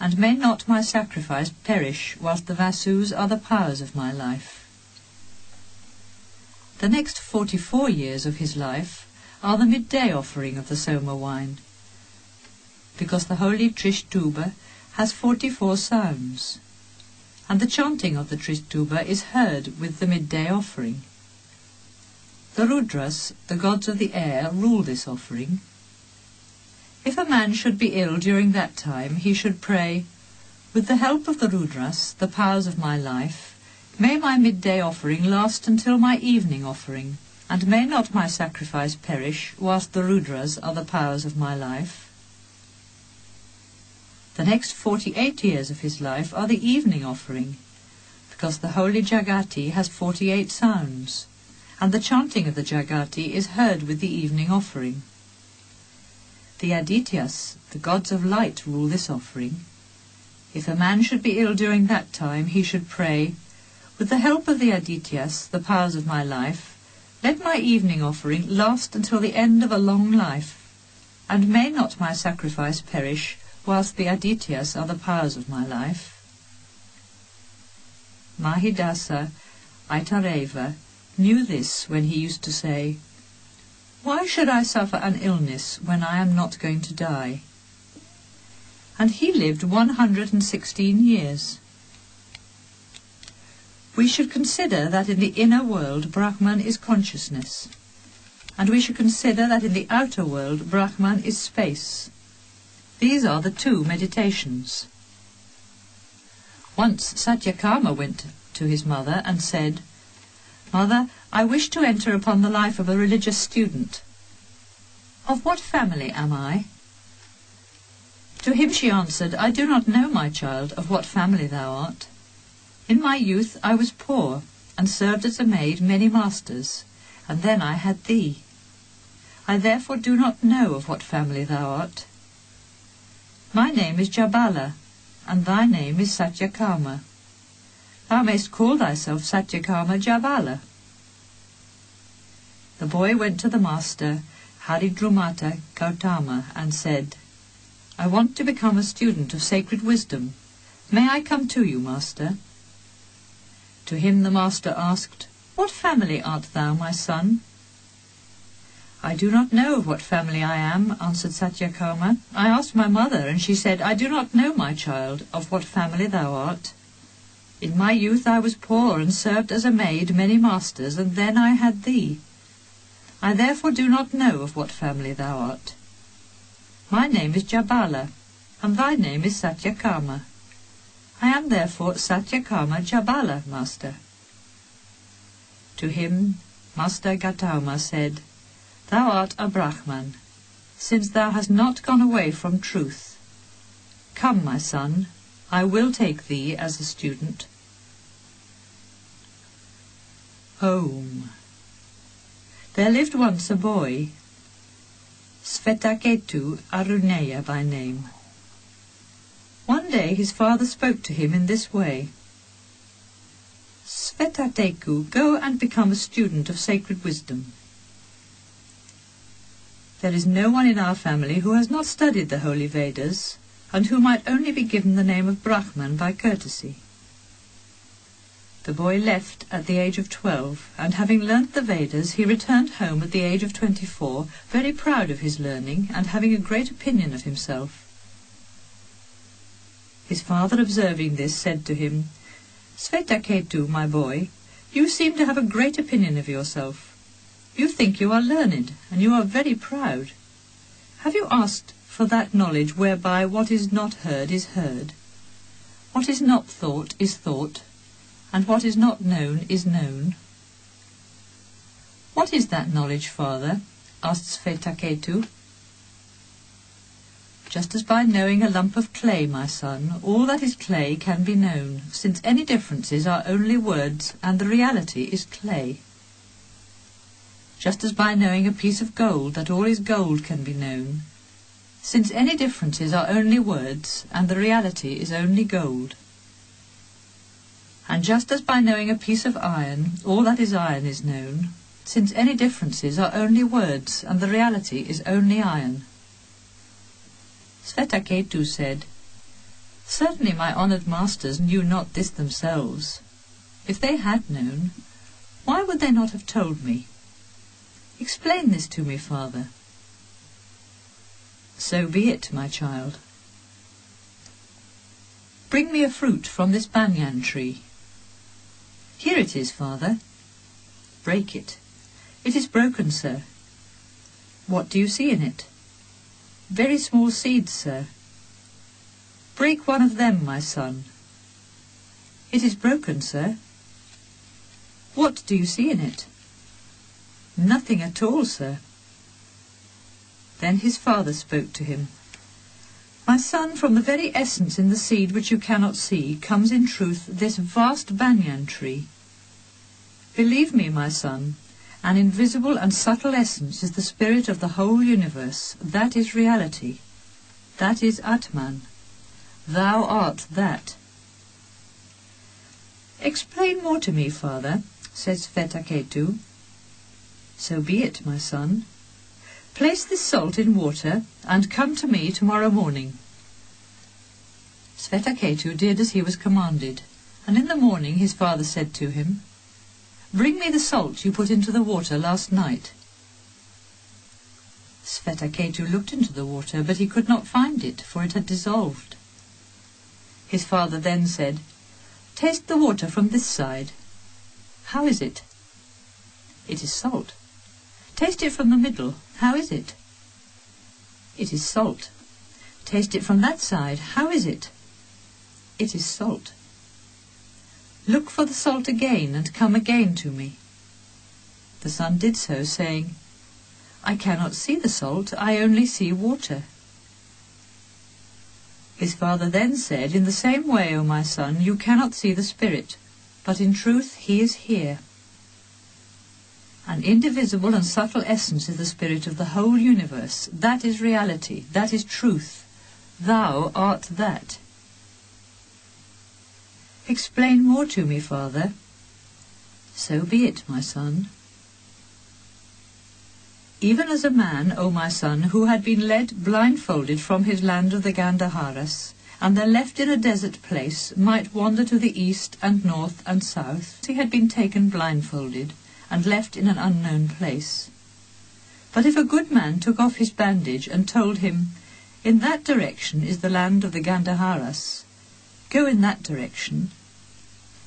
and may not my sacrifice perish whilst the Vasus are the powers of my life." The next 44 years of his life are the midday offering of the Soma wine, because the holy Trishtuba has 44 sounds, and the chanting of the Trituba is heard with the midday offering. The Rudras, the gods of the air, rule this offering. If a man should be ill during that time, he should pray, "With the help of the Rudras, the powers of my life, may my midday offering last until my evening offering, and may not my sacrifice perish whilst the Rudras are the powers of my life." The next 48 years of his life are the evening offering, because the holy Jagati has 48 sounds, and the chanting of the Jagati is heard with the evening offering. The Adityas, the gods of light, rule this offering. If a man should be ill during that time, he should pray, "With the help of the Adityas, the powers of my life, let my evening offering last until the end of a long life, and may not my sacrifice perish whilst the Adityas are the powers of my life." Mahidasa Aitareva knew this when he used to say, "Why should I suffer an illness when I am not going to die?" And he lived 116 years. We should consider that in the inner world Brahman is consciousness, and we should consider that in the outer world Brahman is space. These are the two meditations. Once Satyakama went to his mother and said, "Mother, I wish to enter upon the life of a religious student. Of what family am I?" To him she answered, "I do not know, my child, of what family thou art. In my youth I was poor, and served as a maid many masters, and then I had thee. I therefore do not know of what family thou art. My name is Jabala, and thy name is Satyakama. Thou mayst call thyself Satyakama Jabala." The boy went to the master, Haridrumata Gautama, and said, "I want to become a student of sacred wisdom. May I come to you, master?" To him the master asked, "What family art thou, my son?" "I do not know of what family I am," answered Satyakama. "I asked my mother, and she said, 'I do not know, my child, of what family thou art. In my youth I was poor, and served as a maid many masters, and then I had thee. I therefore do not know of what family thou art. My name is Jabala, and thy name is Satyakama. I am therefore Satyakama Jabala, master." To him Master Gautama said, "Thou art a Brahman, since thou hast not gone away from truth. Come, my son, I will take thee as a student." Om. There lived once a boy, Svetaketu Aruneya by name. One day his father spoke to him in this way, "Svetaketu, go and become a student of sacred wisdom." There is no one in our family who has not studied the holy Vedas, and who might only be given the name of Brahman by courtesy. The boy left at the age of 12, and having learnt the Vedas, he returned home at the age of 24, very proud of his learning, and having a great opinion of himself. His father, observing this, said to him, "Svetaketu, my boy, you seem to have a great opinion of yourself. You think you are learned, and you are very proud. Have you asked for that knowledge whereby what is not heard is heard, what is not thought is thought, and what is not known is known?" "What is that knowledge, father?" asked Svetaketu. "Just as by knowing a lump of clay, my son, all that is clay can be known, since any differences are only words, and the reality is clay. Just as by knowing a piece of gold that all is gold can be known, since any differences are only words, and the reality is only gold. And just as by knowing a piece of iron all that is iron is known, since any differences are only words, and the reality is only iron." Svetaketu said, "Certainly my honoured masters knew not this themselves. If they had known, why would they not have told me? Explain this to me, father." "So be it, my child." Bring me a fruit from this banyan tree. Here it is, father. Break it. It is broken, sir. What do you see in it? Very small seeds, sir. Break one of them, my son. It is broken, sir. What do you see in it? Nothing at all, sir. Then his father spoke to him. My son, from the very essence in the seed which you cannot see, comes in truth this vast banyan tree. Believe me, my son, an invisible and subtle essence is the spirit of the whole universe. That is reality. That is Atman. Thou art that. Explain more to me, father, says Shvetashvatara. So be it, my son. Place this salt in water, and come to me tomorrow morning. Shvetashvatara did as he was commanded, and in the morning his father said to him, Bring me the salt you put into the water last night. Shvetashvatara looked into the water, but he could not find it, for it had dissolved. His father then said, Taste the water from this side. How is it? It is salt. Taste it from the middle. How is it? It is salt. Taste it from that side. How is it? It is salt. Look for the salt again, and come again to me. The son did so, saying, I cannot see the salt, I only see water. His father then said, In the same way, O my son, you cannot see the spirit, but in truth he is here. An indivisible and subtle essence is the spirit of the whole universe. That is reality. That is truth. Thou art that. Explain more to me, father. So be it, my son. Even as a man, O my son, who had been led blindfolded from his land of the Gandharas, and then left in a desert place, might wander to the east and north and south, he had been taken blindfolded, and left in an unknown place. But if a good man took off his bandage and told him, In that direction is the land of the Gandharas, go in that direction,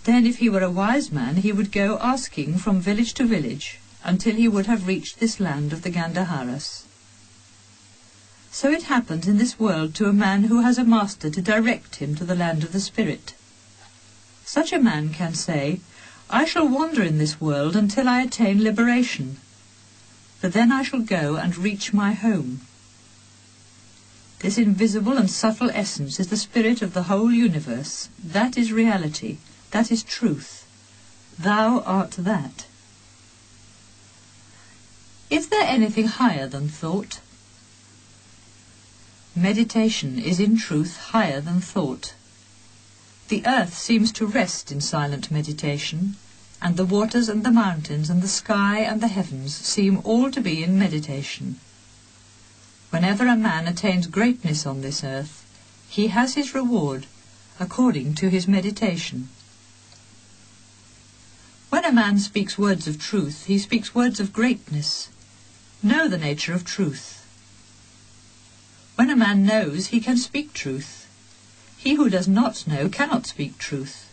then if he were a wise man he would go asking from village to village, until he would have reached this land of the Gandharas. So it happens in this world to a man who has a master to direct him to the land of the spirit. Such a man can say, I shall wander in this world until I attain liberation, but then I shall go and reach my home. This invisible and subtle essence is the spirit of the whole universe. That is reality. That is truth. Thou art that. Is there anything higher than thought? Meditation is in truth higher than thought. The earth seems to rest in silent meditation, and the waters and the mountains and the sky and the heavens seem all to be in meditation. Whenever a man attains greatness on this earth, he has his reward according to his meditation. When a man speaks words of truth, he speaks words of greatness. Know the nature of truth. When a man knows, he can speak truth. He who does not know cannot speak truth.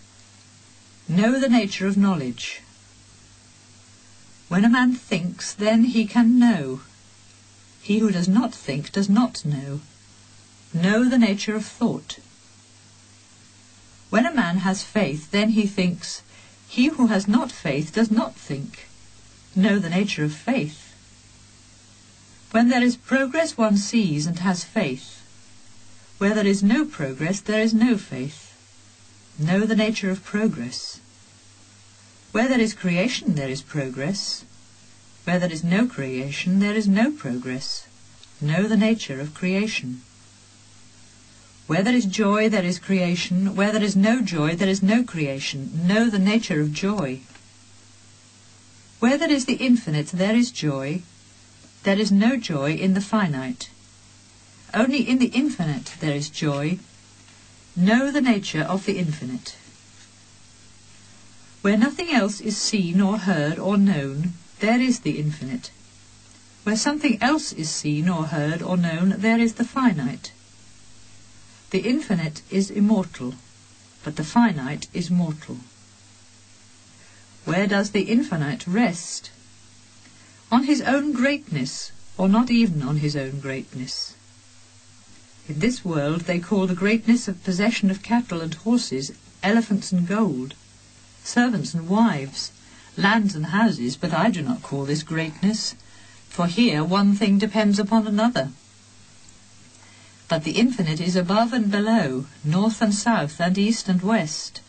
Know the nature of knowledge. When a man thinks, then he can know. He who does not think does not know. Know the nature of thought. When a man has faith, then he thinks. He who has not faith does not think. Know the nature of faith. When there is progress, one sees and has faith. Where there is no progress, there is no faith. Know the nature of progress. Where there is creation, there is progress. Where there is no creation, there is no progress. Know the nature of creation. Where there is joy, there is creation. Where there is no joy, there is no creation. Know the nature of joy. Where there is the infinite, there is joy. There is no joy in the finite. Only in the infinite there is joy. Know the nature of the infinite. Where nothing else is seen or heard or known, there is the infinite. Where something else is seen or heard or known, there is the finite. The infinite is immortal. but the finite is mortal. Where does the infinite rest? On his own greatness, or not even on his own greatness? In this world they call the greatness of possession of cattle and horses, elephants and gold, servants and wives, lands and houses, but I do not call this greatness, for here one thing depends upon another. But the infinite is above and below, north and south and east and west.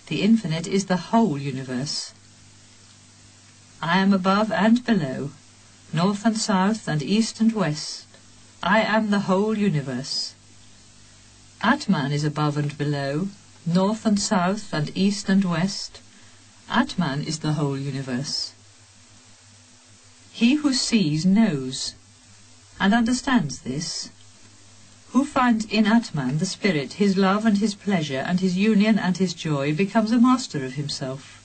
The infinite is the whole universe. I am above and below, north and south and east and west. I am the whole universe. Atman is above and below, north and south and east and west. Atman is the whole universe. He who sees knows, and understands this. Who finds in Atman the spirit, his love and his pleasure and his union and his joy, becomes a master of himself.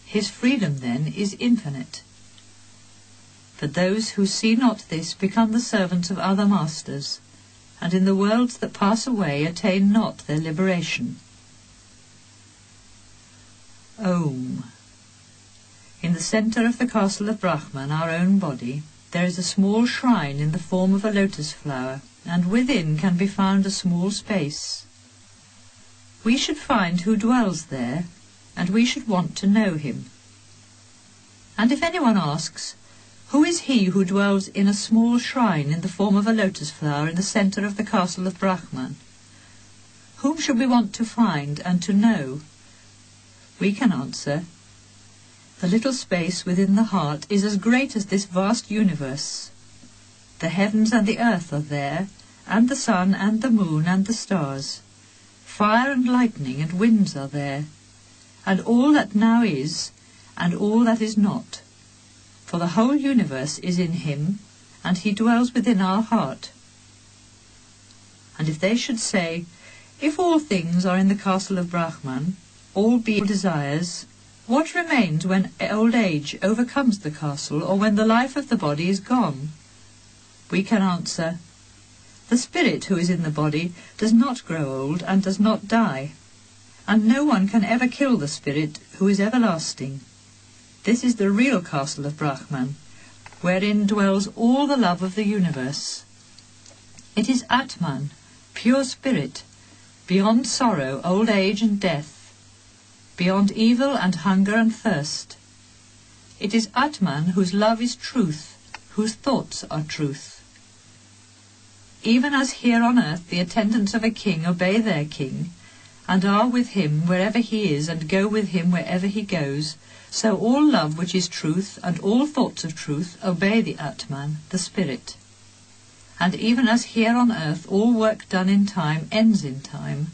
His freedom then is infinite. But those who see not this become the servants of other masters, and in the worlds that pass away attain not their liberation. Om. In the centre of the Castle of Brahman, our own body, there is a small shrine in the form of a lotus flower, and within can be found a small space. We should find who dwells there, and we should want to know him. And if anyone asks, who is he who dwells in a small shrine in the form of a lotus flower in the centre of the Castle of Brahman? Whom should we want to find and to know? We can answer, the little space within the heart is as great as this vast universe. The heavens and the earth are there, and the sun and the moon and the stars. Fire and lightning and winds are there, and all that now is, and all that is not. For the whole universe is in him, and he dwells within our heart. And if they should say, if all things are in the Castle of Brahman, all be desires, what remains when old age overcomes the castle, or when the life of the body is gone? We can answer, the spirit who is in the body does not grow old and does not die, and no one can ever kill the spirit who is everlasting. This is the real Castle of Brahman, wherein dwells all the love of the universe. It is Atman, pure spirit, beyond sorrow, old age and death, beyond evil and hunger and thirst. It is Atman whose love is truth, whose thoughts are truth. Even as here on earth the attendants of a king obey their king, and are with him wherever he is, and go with him wherever he goes, so all love which is truth, and all thoughts of truth, obey the Atman, the spirit. And even as here on earth all work done in time ends in time,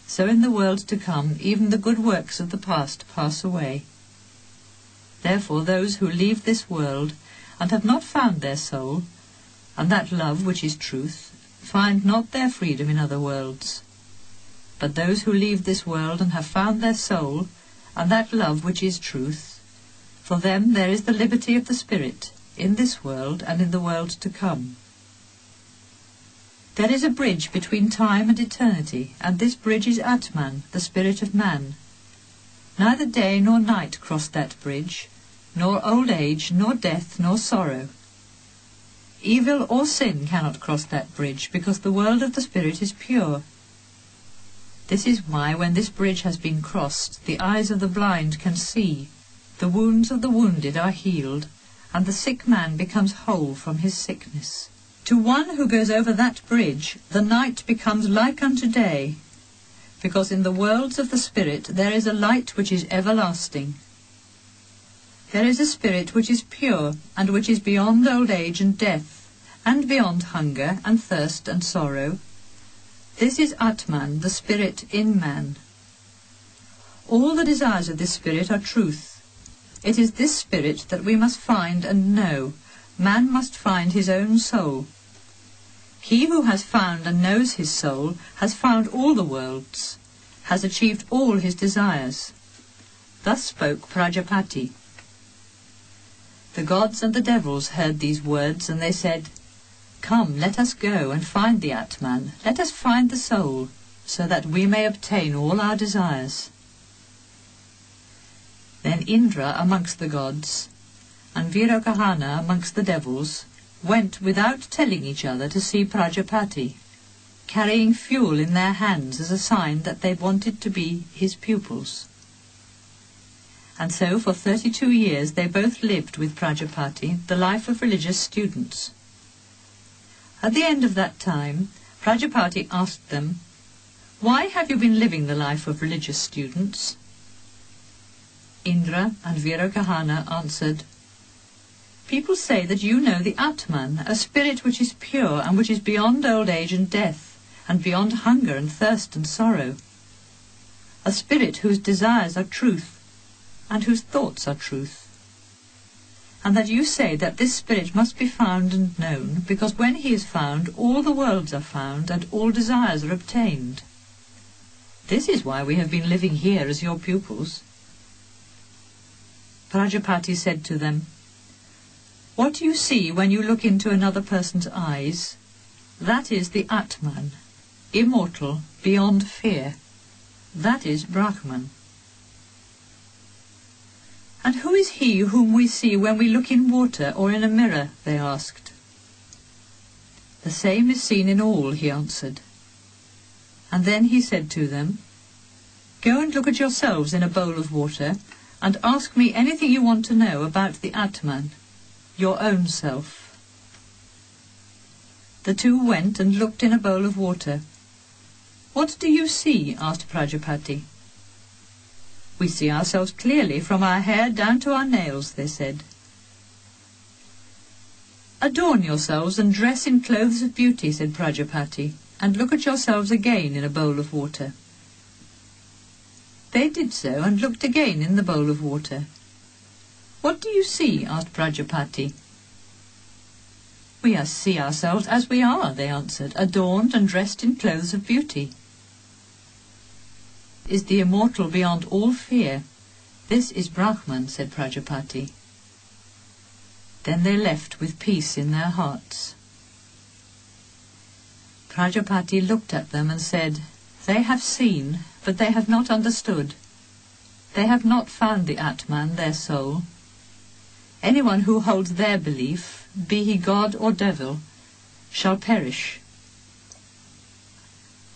so in the world to come even the good works of the past pass away. Therefore those who leave this world, and have not found their soul, and that love which is truth, find not their freedom in other worlds. But those who leave this world and have found their soul, and that love which is truth, for them there is the liberty of the spirit, in this world and in the world to come. There is a bridge between time and eternity, and this bridge is Atman, the spirit of man. Neither day nor night cross that bridge, nor old age, nor death, nor sorrow. Evil or sin cannot cross that bridge, because the world of the spirit is pure. This is why, when this bridge has been crossed, the eyes of the blind can see, the wounds of the wounded are healed, and the sick man becomes whole from his sickness. To one who goes over that bridge, the night becomes like unto day, because in the worlds of the spirit there is a light which is everlasting. There is a spirit which is pure, and which is beyond old age and death, and beyond hunger and thirst and sorrow. This is Atman, the spirit in man. All the desires of this spirit are truth. It is this spirit that we must find and know. Man must find his own soul. He who has found and knows his soul has found all the worlds, has achieved all his desires. Thus spoke Prajapati. The gods and the devils heard these words, and they said, Come, let us go and find the Atman, let us find the soul. so that we may obtain all our desires." Then Indra amongst the gods, and Virokahana amongst the devils, went without telling each other to see Prajapati, carrying fuel in their hands as a sign that they wanted to be his pupils. And so for 32 years they both lived with Prajapati the life of religious students. At the end of that time, Prajapati asked them, "Why have you been living the life of religious students?" Indra and Virokahana answered, "People say that you know the Atman, a spirit which is pure and which is beyond old age and death, and beyond hunger and thirst and sorrow, a spirit whose desires are truth, and whose thoughts are truth, and that you say that this spirit must be found and known, because when he is found, all the worlds are found, and all desires are obtained. This is why we have been living here as your pupils." Prajapati said to them, "What you see when you look into another person's eyes, that is the Atman, immortal, beyond fear. That is Brahman." "And who is he whom we see when we look in water or in a mirror?" they asked. "The same is seen in all," he answered. And then he said to them, "Go and look at yourselves in a bowl of water, and ask me anything you want to know about the Atman, your own self." The two went and looked in a bowl of water. "What do you see?" asked Prajapati. "We see ourselves clearly from our hair down to our nails," they said. "Adorn yourselves and dress in clothes of beauty," said Prajapati, "and look at yourselves again in a bowl of water." They did so and looked again in the bowl of water. "What do you see?" asked Prajapati. "We see ourselves as we are," they answered, "adorned and dressed in clothes of beauty." "Is the immortal beyond all fear. This is Brahman," said Prajapati. Then they left with peace in their hearts. Prajapati looked at them and said, "They have seen, but they have not understood. They have not found the Atman, their soul. Anyone who holds their belief, be he god or devil, shall perish."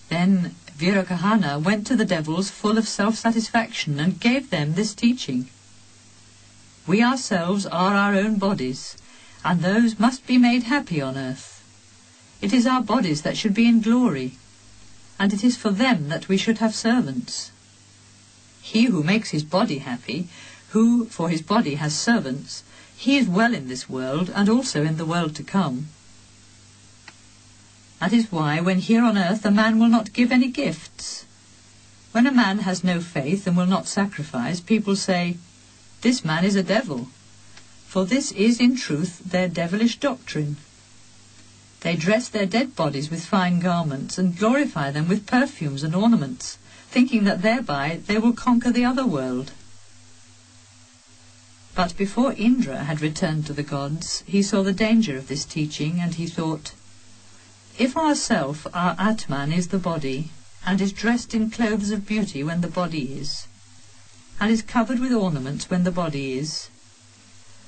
Then Virokahana went to the devils full of self-satisfaction and gave them this teaching. "We ourselves are our own bodies, and those must be made happy on earth. It is our bodies that should be in glory, and it is for them that we should have servants. He who makes his body happy, who for his body has servants, he is well in this world and also in the world to come. That is why when here on earth a man will not give any gifts. When a man has no faith and will not sacrifice, people say, 'This man is a devil,' for this is in truth their devilish doctrine. They dress their dead bodies with fine garments and glorify them with perfumes and ornaments, thinking that thereby they will conquer the other world." But before Indra had returned to the gods, he saw the danger of this teaching, and he thought, "If our Atman, is the body, and is dressed in clothes of beauty when the body is, and is covered with ornaments when the body is,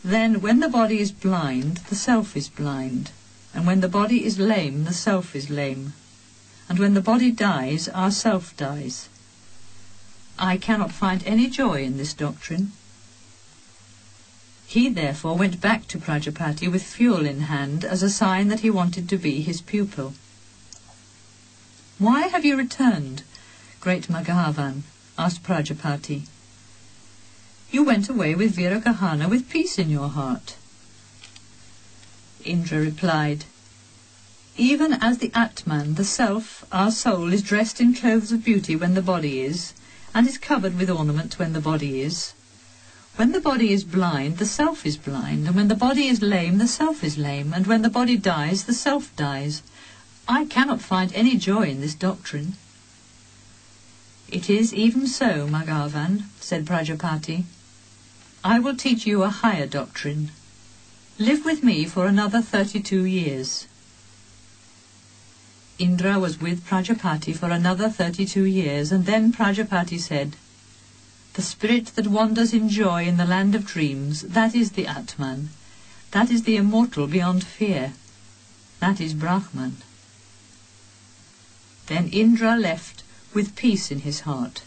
then when the body is blind, the self is blind, and when the body is lame, the self is lame, and when the body dies, our self dies. I cannot find any joy in this doctrine." He therefore went back to Prajapati with fuel in hand as a sign that he wanted to be his pupil. "Why have you returned, great Maghavan?" asked Prajapati. "You went away with Virokahana with peace in your heart." Indra replied, "Even as the Atman, the self, our soul, is dressed in clothes of beauty when the body is, and is covered with ornament when the body is, when the body is blind, the self is blind, and when the body is lame, the self is lame, and when the body dies, the self dies. I cannot find any joy in this doctrine." "It is even so, Maghavan," said Prajapati. "I will teach you a higher doctrine. Live with me for another 32 years. Indra was with Prajapati for another 32 years, and then Prajapati said, "The spirit that wanders in joy in the land of dreams, that is the Atman. That is the immortal beyond fear. That is Brahman." Then Indra left with peace in his heart.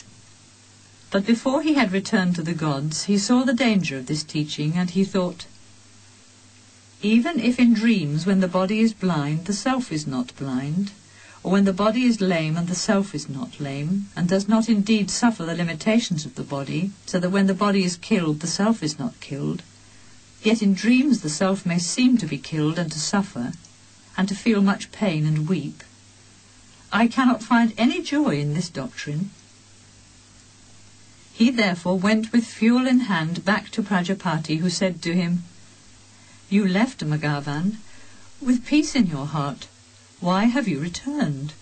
But before he had returned to the gods, he saw the danger of this teaching, and he thought, "Even if in dreams when the body is blind, the self is not blind, or when the body is lame and the self is not lame, and does not indeed suffer the limitations of the body, so that when the body is killed, the self is not killed, yet in dreams the self may seem to be killed and to suffer, and to feel much pain and weep. I cannot find any joy in this doctrine." He therefore went with fuel in hand back to Prajapati, who said to him, "You left Maghavan with peace in your heart. Why have you returned?"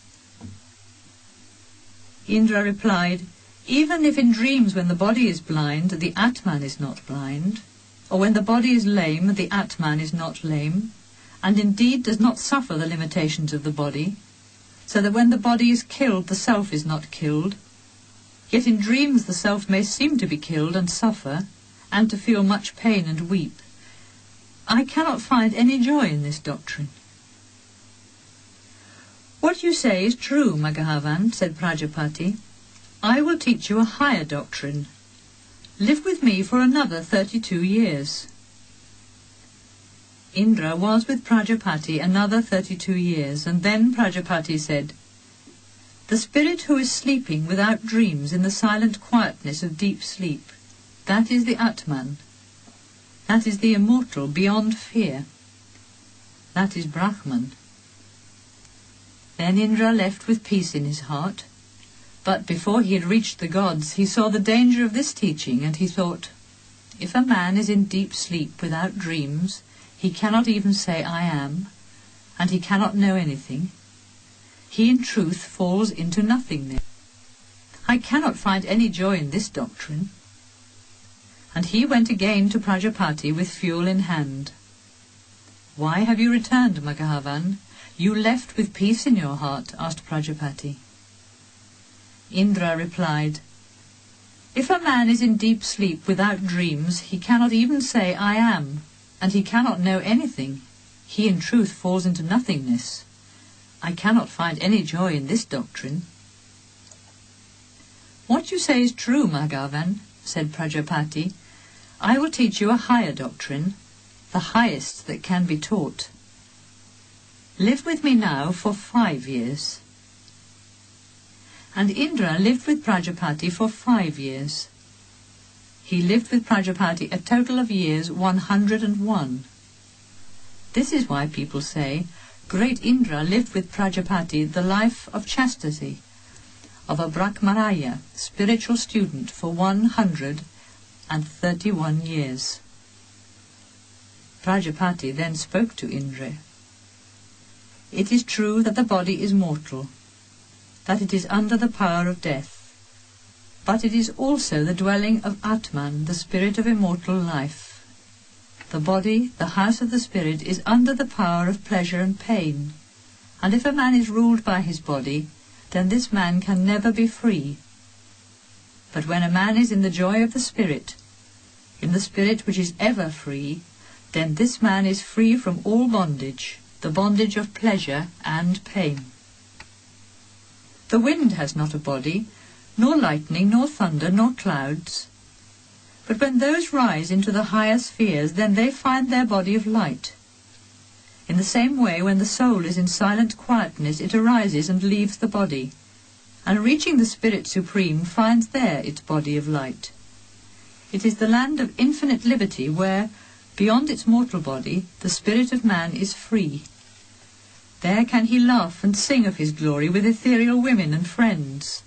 Indra replied, "Even if in dreams when the body is blind, the Atman is not blind, or when the body is lame, the Atman is not lame, and indeed does not suffer the limitations of the body, so that when the body is killed, the self is not killed, yet in dreams the self may seem to be killed and suffer, and to feel much pain and weep. I cannot find any joy in this doctrine." "What you say is true, Maghavan," said Prajapati. "I will teach you a higher doctrine. Live with me for another 32 years. Indra was with Prajapati another 32 years, and then Prajapati said, "The spirit who is sleeping without dreams in the silent quietness of deep sleep, that is the Atman. That is the immortal beyond fear. That is Brahman." Then Indra left with peace in his heart, but before he had reached the gods, he saw the danger of this teaching, and he thought, "If a man is in deep sleep without dreams, he cannot even say 'I am,' and he cannot know anything. He in truth falls into nothingness. I cannot find any joy in this doctrine." And he went again to Prajapati with fuel in hand. "Why have you returned, Maghavan? You left with peace in your heart?" asked Prajapati. Indra replied, "If a man is in deep sleep without dreams, he cannot even say 'I am,' and he cannot know anything. He in truth falls into nothingness. I cannot find any joy in this doctrine." "What you say is true, Maghavan," said Prajapati. "I will teach you a higher doctrine, the highest that can be taught. Live with me now for 5 years." And Indra lived with Prajapati for 5 years. He lived with Prajapati a total of years 101. This is why people say, "Great Indra lived with Prajapati the life of chastity, of a Brahmaraya, spiritual student, for 131 years. Prajapati then spoke to Indra. "It is true that the body is mortal, that it is under the power of death, but it is also the dwelling of Atman, the spirit of immortal life. The body, the house of the spirit, is under the power of pleasure and pain, and if a man is ruled by his body, then this man can never be free. But when a man is in the joy of the spirit, in the spirit which is ever free, then this man is free from all bondage, the bondage of pleasure and pain. The wind has not a body, nor lightning, nor thunder, nor clouds. But when those rise into the higher spheres, then they find their body of light. In the same way, when the soul is in silent quietness, it arises and leaves the body, and reaching the Spirit Supreme, finds there its body of light. It is the land of infinite liberty where, beyond its mortal body, the spirit of man is free. There can he laugh and sing of his glory with ethereal women and friends.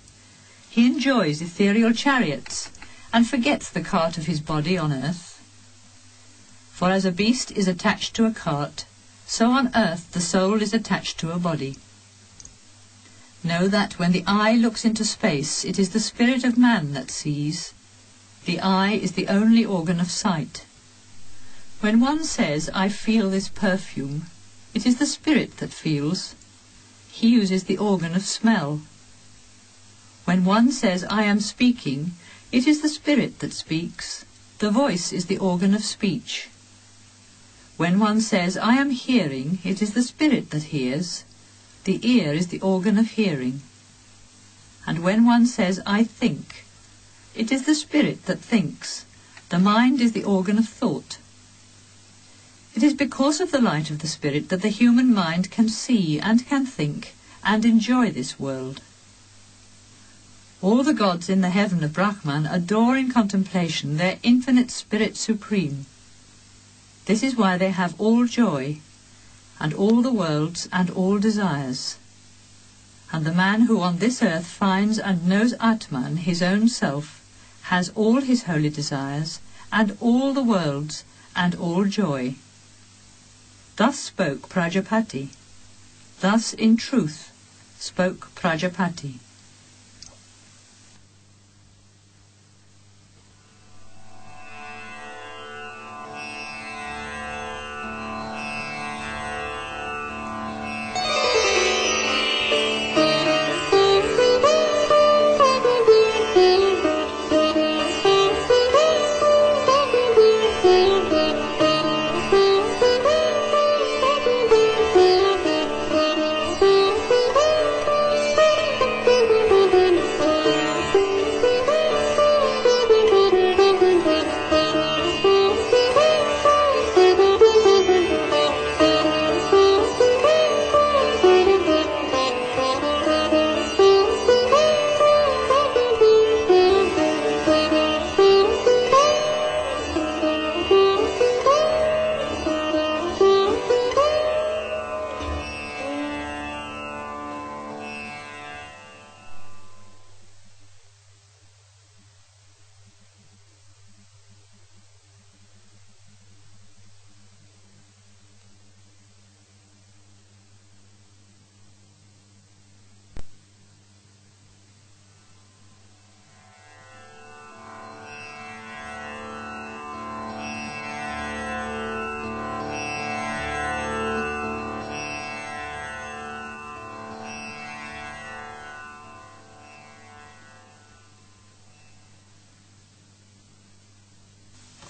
He enjoys ethereal chariots, and forgets the cart of his body on earth. For as a beast is attached to a cart, so on earth the soul is attached to a body. Know that when the eye looks into space, it is the spirit of man that sees. The eye is the only organ of sight. When one says, "I feel this perfume," it is the spirit that feels. he uses the organ of smell. When one says, I am speaking, it is the spirit that speaks. The voice is the organ of speech. When one says, I am hearing, it is the spirit that hears. The ear is the organ of hearing. And when one says, I think, it is the spirit that thinks. The mind is the organ of thought. It is because of the light of the spirit that the human mind can see and can think and enjoy this world. All the gods in the heaven of Brahman adore in contemplation their infinite spirit supreme. This is why they have all joy, and all the worlds and all desires. And the man who on this earth finds and knows Atman, his own self, has all his holy desires, and all the worlds, and all joy. Thus spoke Prajapati. Thus in truth spoke Prajapati.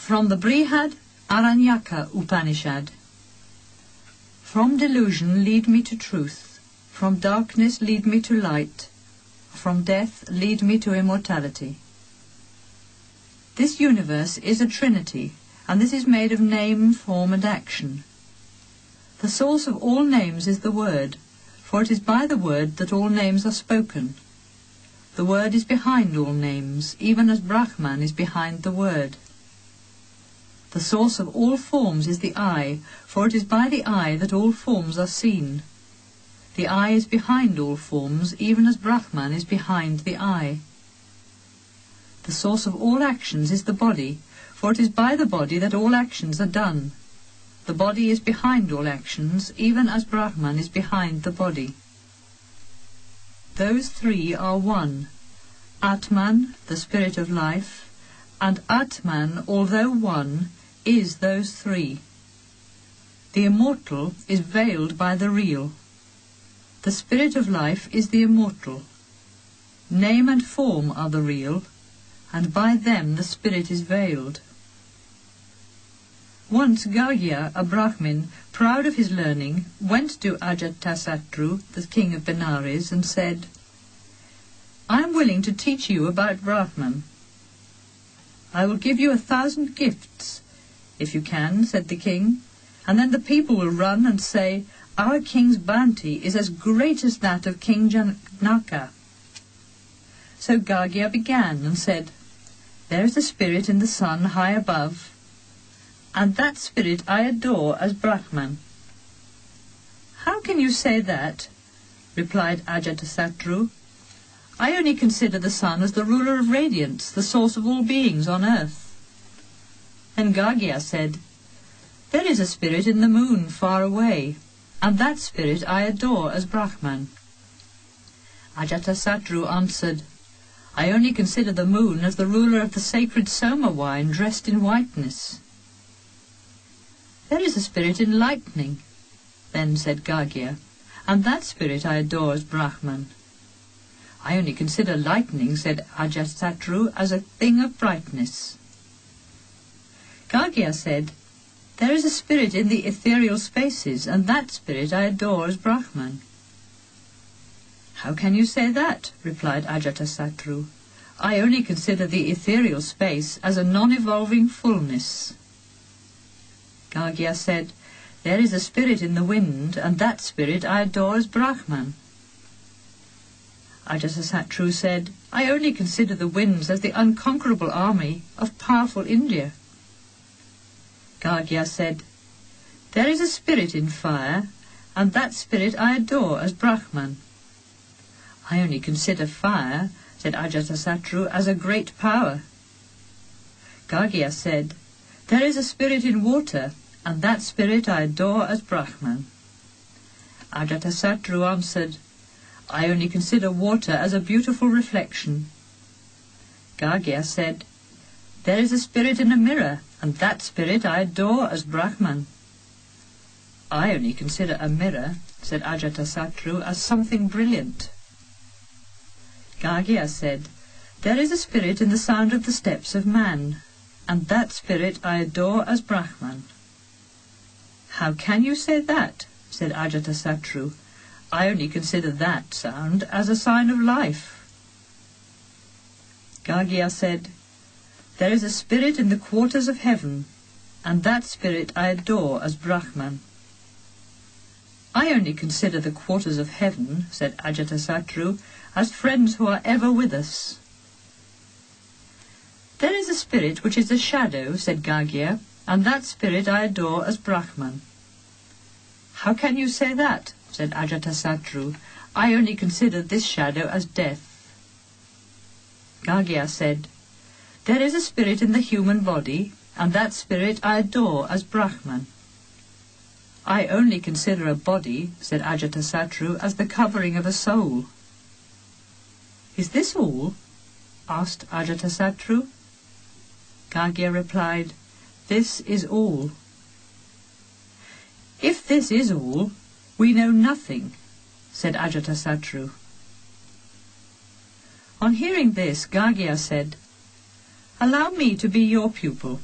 From the Brihad Aranyaka Upanishad. From delusion lead me to truth, from darkness lead me to light, from death lead me to immortality. This universe is a trinity, and this is made of name, form and action. The source of all names is the word, for it is by the word that all names are spoken. The word is behind all names, even as Brahman is behind the word. The source of all forms is the eye, for it is by the eye that all forms are seen. The eye is behind all forms, even as Brahman is behind the eye. The source of all actions is the body, for it is by the body that all actions are done. The body is behind all actions, even as Brahman is behind the body. Those three are one: Atman, the spirit of life, and Atman, although one, is those three. The immortal is veiled by the real. The spirit of life is the immortal. Name and form are the real, and by them the spirit is veiled. Once Gargya, a Brahmin, proud of his learning, went to Ajatasattu, the king of Benares, and said, I am willing to teach you about Brahman. I will give you 1,000 gifts, if you can, said the king, and then the people will run and say, our king's bounty is as great as that of King Janaka. So Gargya began and said, there is a spirit in the sun high above, and that spirit I adore as Brahman. How can you say that? Replied Ajatasattu. I only consider the sun as the ruler of radiance, the source of all beings on earth. Then Gargya said, there is a spirit in the moon far away, and that spirit I adore as Brahman. Ajatasattu answered, I only consider the moon as the ruler of the sacred Soma wine dressed in whiteness. There is a spirit in lightning, then said Gargya, and that spirit I adore as Brahman. I only consider lightning, said Ajatasattu, as a thing of brightness. Gargya said, there is a spirit in the ethereal spaces, and that spirit I adore as Brahman. How can you say that? Replied Ajatasattu. I only consider the ethereal space as a non-evolving fullness. Gargya said, there is a spirit in the wind, and that spirit I adore as Brahman. Ajatasattu said, I only consider the winds as the unconquerable army of powerful India. Gargya said, there is a spirit in fire, and that spirit I adore as Brahman. I only consider fire, said Ajatasattu, as a great power. Gargya said, there is a spirit in water, and that spirit I adore as Brahman. Ajatasattu answered, I only consider water as a beautiful reflection. Gargya said, there is a spirit in a mirror, and that spirit I adore as Brahman. I only consider a mirror, said Ajatasattu, as something brilliant. Gargya said, there is a spirit in the sound of the steps of man, and that spirit I adore as Brahman. How can you say that? Said Ajatasattu. I only consider that sound as a sign of life. Gargya said, there is a spirit in the quarters of heaven, and that spirit I adore as Brahman. I only consider the quarters of heaven, said Ajatasattu, as friends who are ever with us. There is a spirit which is a shadow, said Gargya, and that spirit I adore as Brahman. How can you say that? Said Ajatasattu. I only consider this shadow as death. Gargya said, there is a spirit in the human body, and that spirit I adore as Brahman. I only consider a body, said Ajatasattu, as the covering of a soul. Is this all? Asked Ajatasattu. Gargya replied, this is all. If this is all, we know nothing, said Ajatasattu. On hearing this, Gargya said, allow me to be your pupil.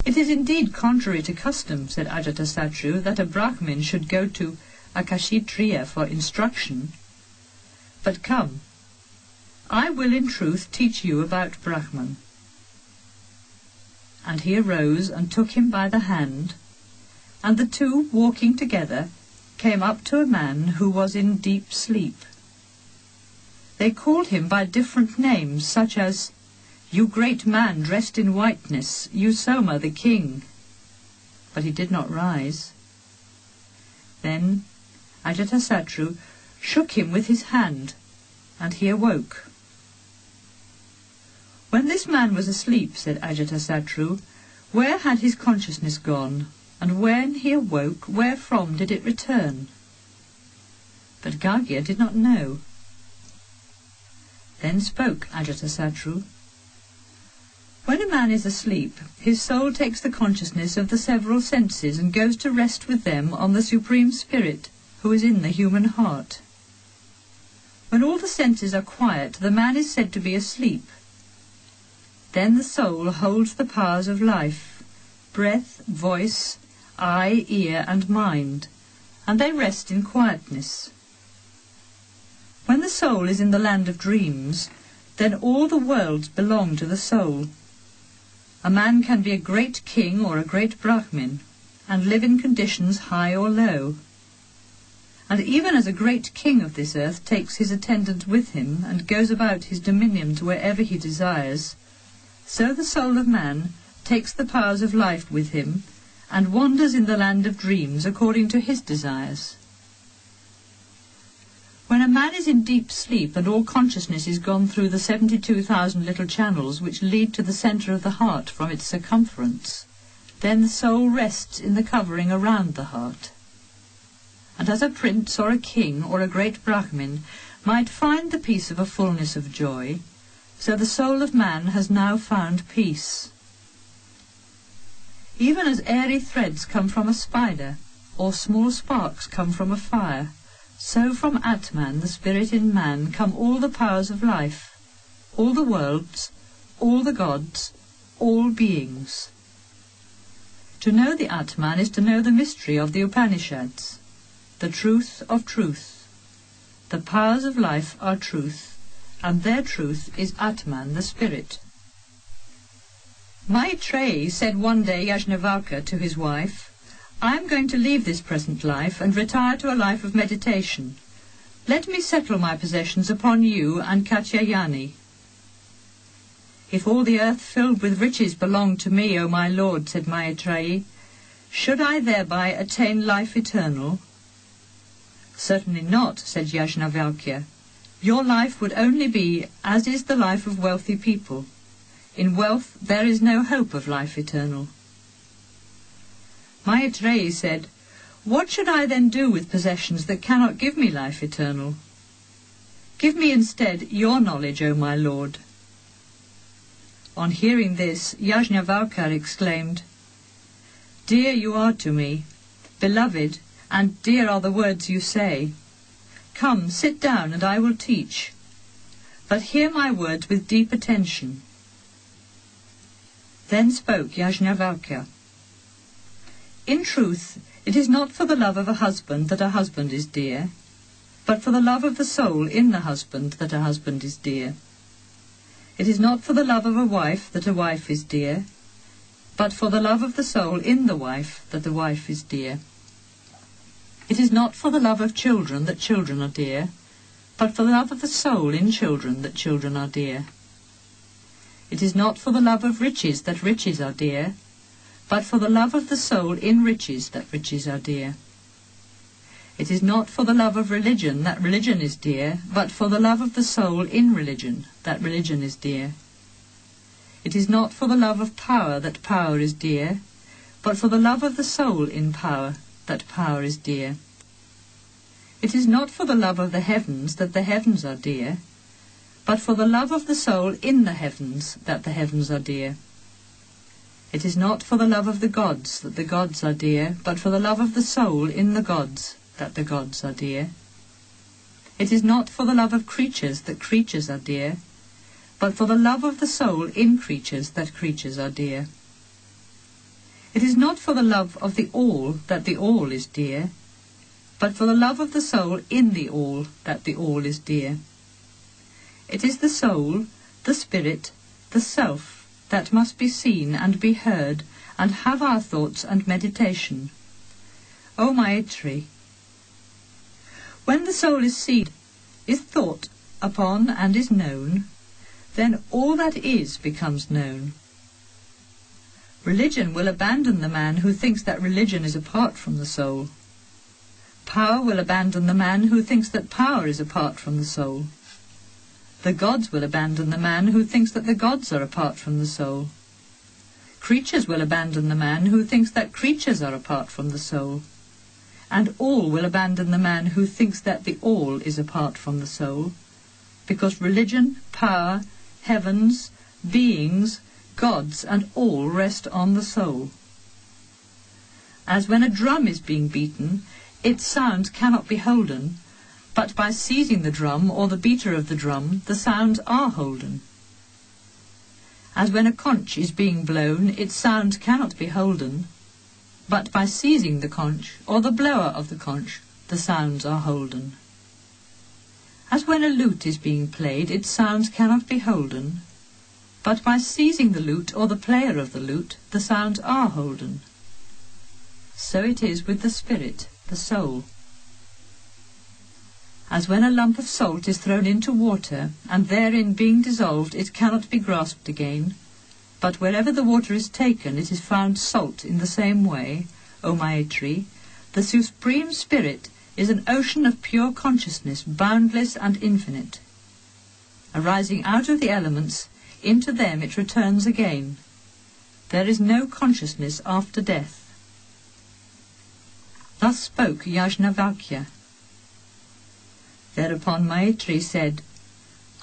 It is indeed contrary to custom, said Ajatasattu, that a Brahmin should go to a Kshatriya for instruction. But come, I will in truth teach you about Brahman. And he arose and took him by the hand, and the two, walking together, came up to a man who was in deep sleep. They called him by different names, such as, you great man dressed in whiteness, you Soma the king. But he did not rise. Then Ajatasattu shook him with his hand, and he awoke. When this man was asleep, said Ajatasattu, where had his consciousness gone, and when he awoke, wherefrom did it return? But Gargya did not know. Then spoke Ajatasattu. When a man is asleep, his soul takes the consciousness of the several senses and goes to rest with them on the Supreme Spirit, who is in the human heart. When all the senses are quiet, the man is said to be asleep. Then the soul holds the powers of life, breath, voice, eye, ear, and mind, and they rest in quietness. When the soul is in the land of dreams, then all the worlds belong to the soul. A man can be a great king or a great Brahmin, and live in conditions high or low. And even as a great king of this earth takes his attendant with him, and goes about his dominion to wherever he desires, so the soul of man takes the powers of life with him, and wanders in the land of dreams according to his desires. When a man is in deep sleep and all consciousness is gone through the 72,000 little channels which lead to the centre of the heart from its circumference, then the soul rests in the covering around the heart. And as a prince or a king or a great Brahmin might find the peace of a fullness of joy, so the soul of man has now found peace. Even as airy threads come from a spider, or small sparks come from a fire, So from Atman, the spirit in man, come all the powers of life, all the worlds, all the gods, all beings. To know the Atman is to know the mystery of the Upanishads, the truth of truth. The powers of life are truth, and their truth is Atman, the spirit. Maitreyi said one day Yajnavalkya to his wife, "I am going to leave this present life and retire to a life of meditation. Let me settle my possessions upon you and Katyayani." "If all the earth filled with riches belonged to me, O my lord," said Maitreyi, "should I thereby attain life eternal?" "Certainly not," said Yajnavalkya. "Your life would only be as is the life of wealthy people. In wealth there is no hope of life eternal." Maitreyi said, "What should I then do with possessions that cannot give me life eternal? Give me instead your knowledge, O my lord." On hearing this, Yajnavalkya exclaimed, "Dear you are to me, beloved, and dear are the words you say. Come, sit down, and I will teach. But hear my words with deep attention." Then spoke Yajnavalkya, "In truth, it is not for the love of a husband that a husband is dear, but for the love of the soul in the husband that a husband is dear. It is not for the love of a wife that a wife is dear, but for the love of the soul in the wife that the wife is dear. It is not for the love of children that children are dear, but for the love of the soul in children that children are dear. It is not for the love of riches that riches are dear, but for the love of the soul in riches that riches are dear. It is not for the love of religion that religion is dear, but for the love of the soul in religion that religion is dear. It is not for the love of power that power is dear, but for the love of the soul in power that power is dear. It is not for the love of the heavens that the heavens are dear, but for the love of the soul in the heavens that the heavens are dear. It is not for the love of the gods that the gods are dear, but for the love of the soul in the gods that the gods are dear. It is not for the love of creatures that creatures are dear, but for the love of the soul in creatures that creatures are dear. It is not for the love of the all that the all is dear, but for the love of the soul in the all that the all is dear. It is the soul, the spirit, the self, that must be seen and be heard and have our thoughts and meditation. O Maitri, when the soul is seen, is thought upon and is known, then all that is becomes known. Religion will abandon the man who thinks that religion is apart from the soul. Power will abandon the man who thinks that power is apart from the soul. The gods will abandon the man who thinks that the gods are apart from the soul. Creatures will abandon the man who thinks that creatures are apart from the soul. And all will abandon the man who thinks that the all is apart from the soul, because religion, power, heavens, beings, gods, and all rest on the soul. As when a drum is being beaten, its sound cannot be holden, but by seizing the drum or the beater of the drum, the sounds are holden. As when a conch is being blown, its sound cannot be holden, but by seizing the conch or the blower of the conch, the sounds are holden. As when a lute is being played, its sounds cannot be holden, but by seizing the lute or the player of the lute, the sounds are holden. So it is with the spirit, the soul. As when a lump of salt is thrown into water, and therein being dissolved it cannot be grasped again, but wherever the water is taken it is found salt in the same way, O Maitri, the Supreme Spirit is an ocean of pure consciousness, boundless and infinite. Arising out of the elements, into them it returns again. There is no consciousness after death. Thus spoke Yajnavalkya. Thereupon Maitri said,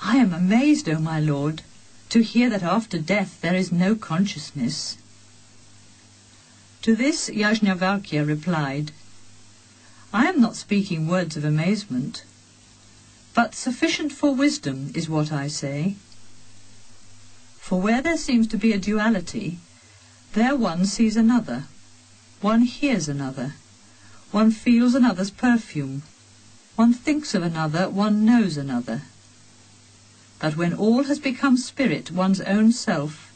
I am amazed, O my lord, to hear that after death there is no consciousness. To this Yajnavalkya replied, I am not speaking words of amazement, but sufficient for wisdom is what I say. For where there seems to be a duality, there one sees another, one hears another, one feels another's perfume, one thinks of another, one knows another. But when all has become spirit, one's own self,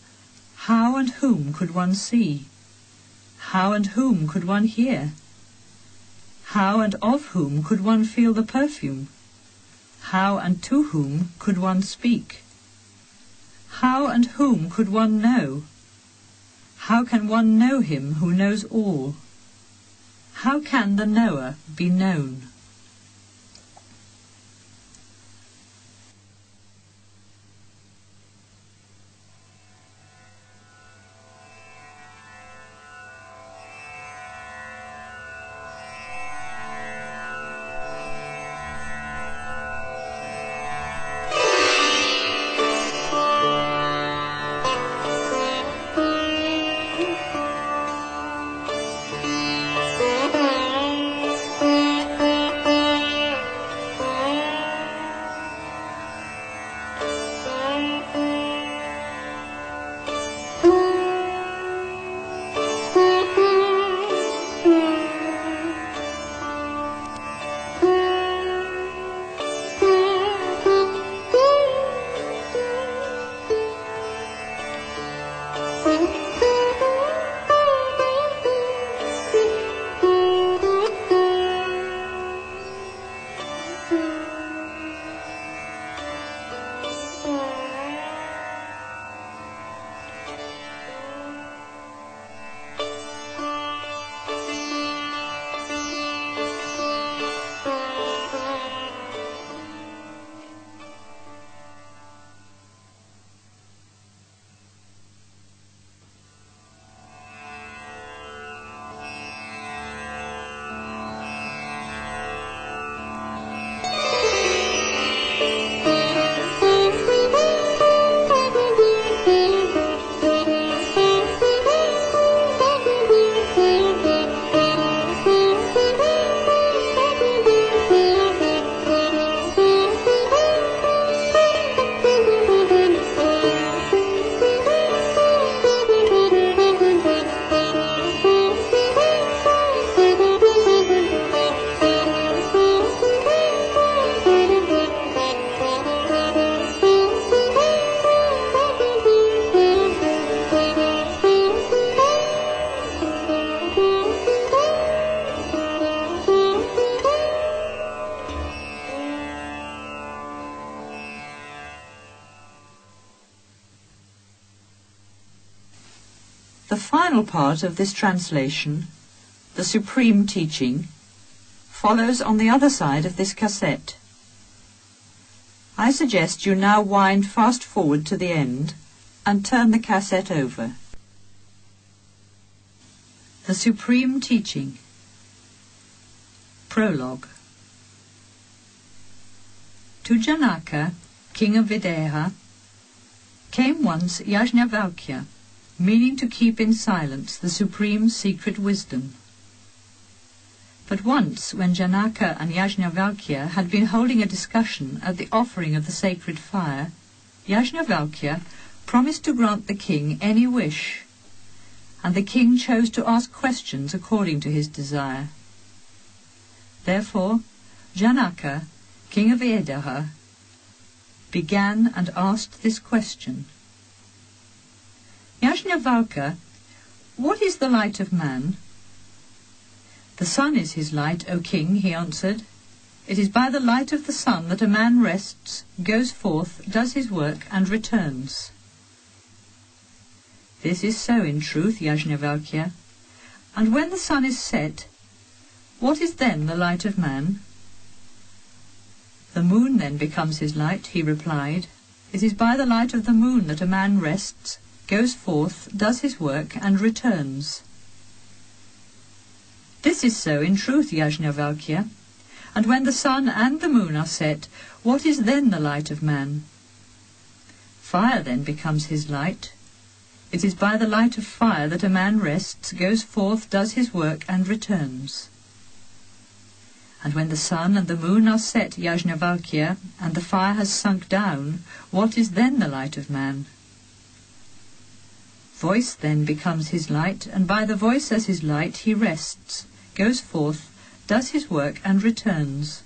how and whom could one see? How and whom could one hear? How and of whom could one feel the perfume? How and to whom could one speak? How and whom could one know? How can one know him who knows all? How can the knower be known? The final part of this translation, the Supreme Teaching, follows on the other side of this cassette. I suggest you now wind fast forward to the end and turn the cassette over. The Supreme Teaching. Prologue. To Janaka, king of Videha, came once Yajnavalkya, meaning to keep in silence the supreme secret wisdom. But once, when Janaka and Yajnavalkya had been holding a discussion at the offering of the sacred fire, Yajnavalkya promised to grant the king any wish, and the king chose to ask questions according to his desire. Therefore, Janaka, king of Videha, began and asked this question. Yajnavalkya, what is the light of man? The sun is his light, O king, he answered. It is by the light of the sun that a man rests, goes forth, does his work, and returns. This is so in truth, Yajnavalkya. And when the sun is set, what is then the light of man? The moon then becomes his light, he replied. It is by the light of the moon that a man rests, goes forth, does his work, and returns. This is so in truth, Yajnavalkya. And when the sun and the moon are set, what is then the light of man? Fire then becomes his light. It is by the light of fire that a man rests, goes forth, does his work, and returns. And when the sun and the moon are set, Yajnavalkya, and the fire has sunk down, what is then the light of man? Voice then becomes his light, and by the voice as his light he rests, goes forth, does his work, and returns.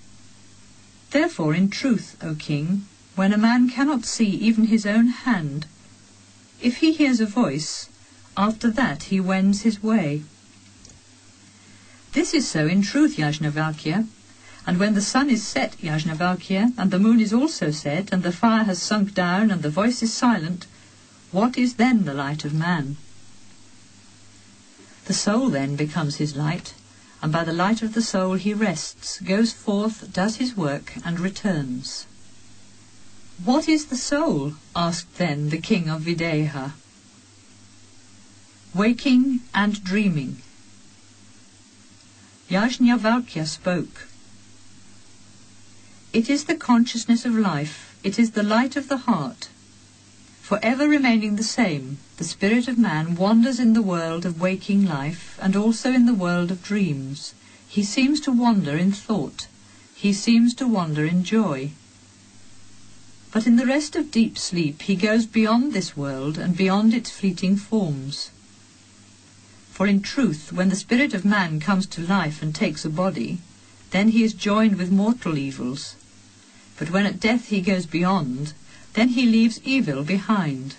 Therefore, in truth, O king, when a man cannot see even his own hand, if he hears a voice, after that he wends his way. This is so in truth, Yajnavalkya, and when the sun is set, Yajnavalkya, and the moon is also set, and the fire has sunk down, and the voice is silent, what is then the light of man? The soul then becomes his light, and by the light of the soul he rests, goes forth, does his work, and returns. What is the soul? Asked then the king of Videha. Waking and dreaming. Yajnavalkya spoke. It is the consciousness of life, it is the light of the heart. For ever remaining the same, the spirit of man wanders in the world of waking life, and also in the world of dreams. He seems to wander in thought. He seems to wander in joy. But in the rest of deep sleep he goes beyond this world and beyond its fleeting forms. For in truth, when the spirit of man comes to life and takes a body, then he is joined with mortal evils. But when at death he goes beyond, then he leaves evil behind.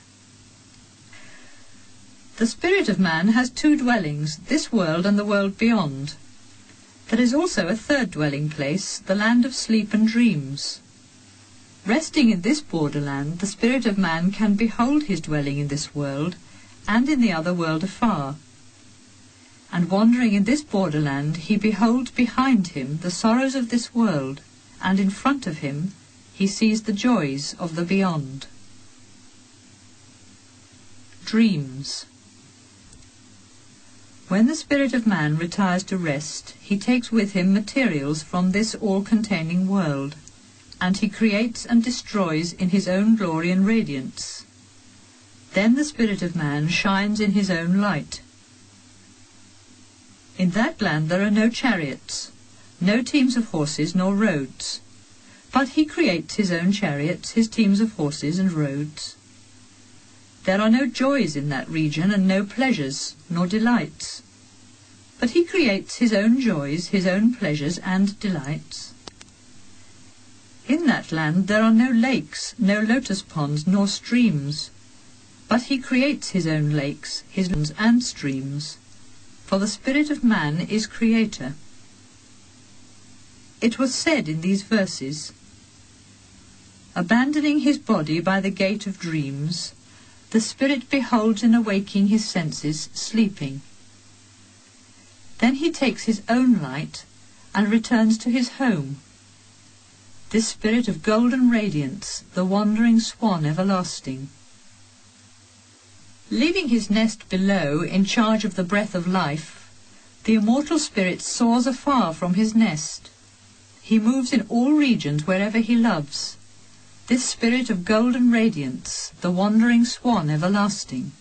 The spirit of man has two dwellings, this world and the world beyond. There is also a third dwelling place, the land of sleep and dreams. Resting in this borderland, the spirit of man can behold his dwelling in this world and in the other world afar. And wandering in this borderland, he beholds behind him the sorrows of this world, and in front of him he sees the joys of the beyond. Dreams. When the spirit of man retires to rest, he takes with him materials from this all-containing world, and he creates and destroys in his own glory and radiance. Then the spirit of man shines in his own light. In that land there are no chariots, no teams of horses nor roads. But he creates his own chariots, his teams of horses and roads. There are no joys in that region, and no pleasures, nor delights. But he creates his own joys, his own pleasures and delights. In that land there are no lakes, no lotus ponds, nor streams. But he creates his own lakes, his lands and streams. For the spirit of man is creator. It was said in these verses, abandoning his body by the gate of dreams, the spirit beholds in awaking his senses, sleeping. Then he takes his own light and returns to his home. This spirit of golden radiance, the wandering swan everlasting. Leaving his nest below in charge of the breath of life, the immortal spirit soars afar from his nest. He moves in all regions wherever he loves. This spirit of golden radiance, the wandering swan everlasting.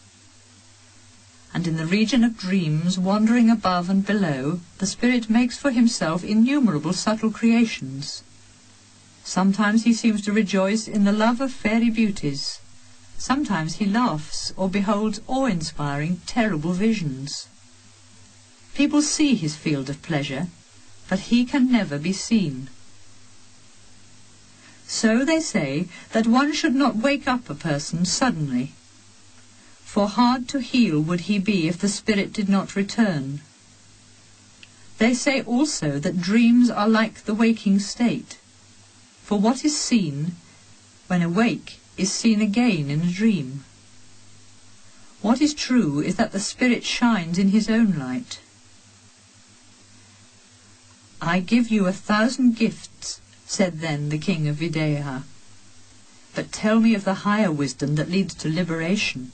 And in the region of dreams, wandering above and below, the spirit makes for himself innumerable subtle creations. Sometimes he seems to rejoice in the love of fairy beauties. Sometimes he laughs or beholds awe-inspiring, terrible visions. People see his field of pleasure, but he can never be seen. So they say that one should not wake up a person suddenly, for hard to heal would he be if the spirit did not return. They say also that dreams are like the waking state, for what is seen when awake is seen again in a dream. What is true is that the spirit shines in his own light. I give you 1,000 gifts, said then the king of Videha, but tell me of the higher wisdom that leads to liberation.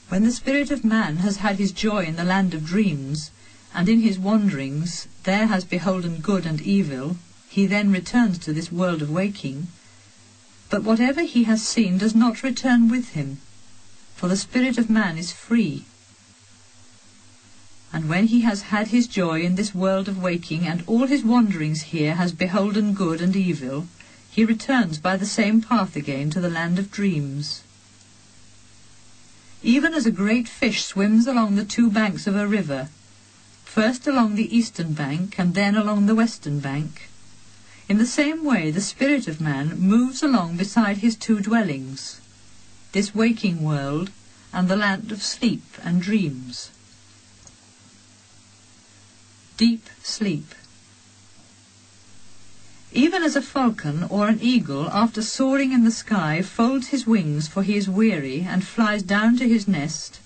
When the spirit of man has had his joy in the land of dreams, and in his wanderings there has beholden good and evil, he then returns to this world of waking. But whatever he has seen does not return with him, for the spirit of man is free. And when he has had his joy in this world of waking, and all his wanderings here has beholden good and evil, he returns by the same path again to the land of dreams. Even as a great fish swims along the two banks of a river, first along the eastern bank and then along the western bank, in the same way the spirit of man moves along beside his two dwellings, this waking world and the land of sleep and dreams. Deep sleep. Even as a falcon or an eagle, after soaring in the sky, folds his wings for he is weary and flies down to his nest,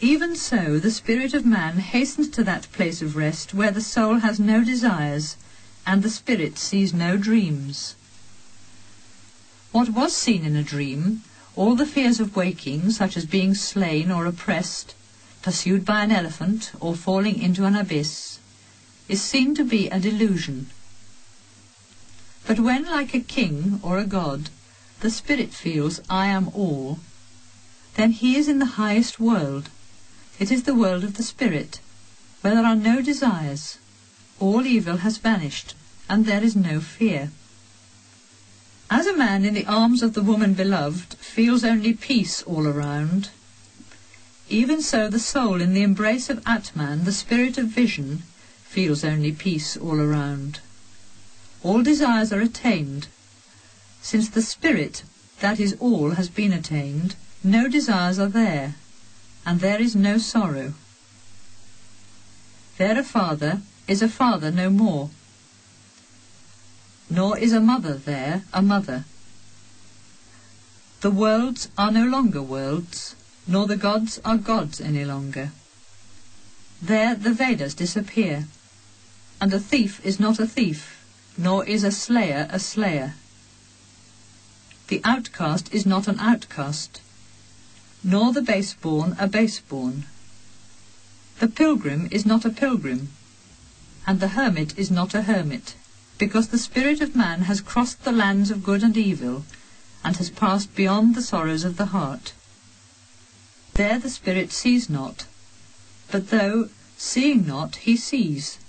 even so the spirit of man hastens to that place of rest where the soul has no desires and the spirit sees no dreams. What was seen in a dream, all the fears of waking, such as being slain or oppressed, pursued by an elephant or falling into an abyss, is seen to be a delusion. But when, like a king or a god, the spirit feels I am all, then he is in the highest world. It is the world of the spirit, where there are no desires, all evil has vanished, and there is no fear. As a man in the arms of the woman beloved feels only peace all around, even so the soul in the embrace of Atman, the spirit of vision, feels only peace all around. All desires are attained. Since the spirit, that is all, has been attained, no desires are there, and there is no sorrow. There a father is a father no more, nor is a mother there a mother. The worlds are no longer worlds, nor the gods are gods any longer. There the Vedas disappear, and a thief is not a thief, nor is a slayer a slayer. The outcast is not an outcast, nor the base-born a base-born. The pilgrim is not a pilgrim, and the hermit is not a hermit, because the spirit of man has crossed the lands of good and evil, and has passed beyond the sorrows of the heart. There the spirit sees not, but though seeing not, he sees.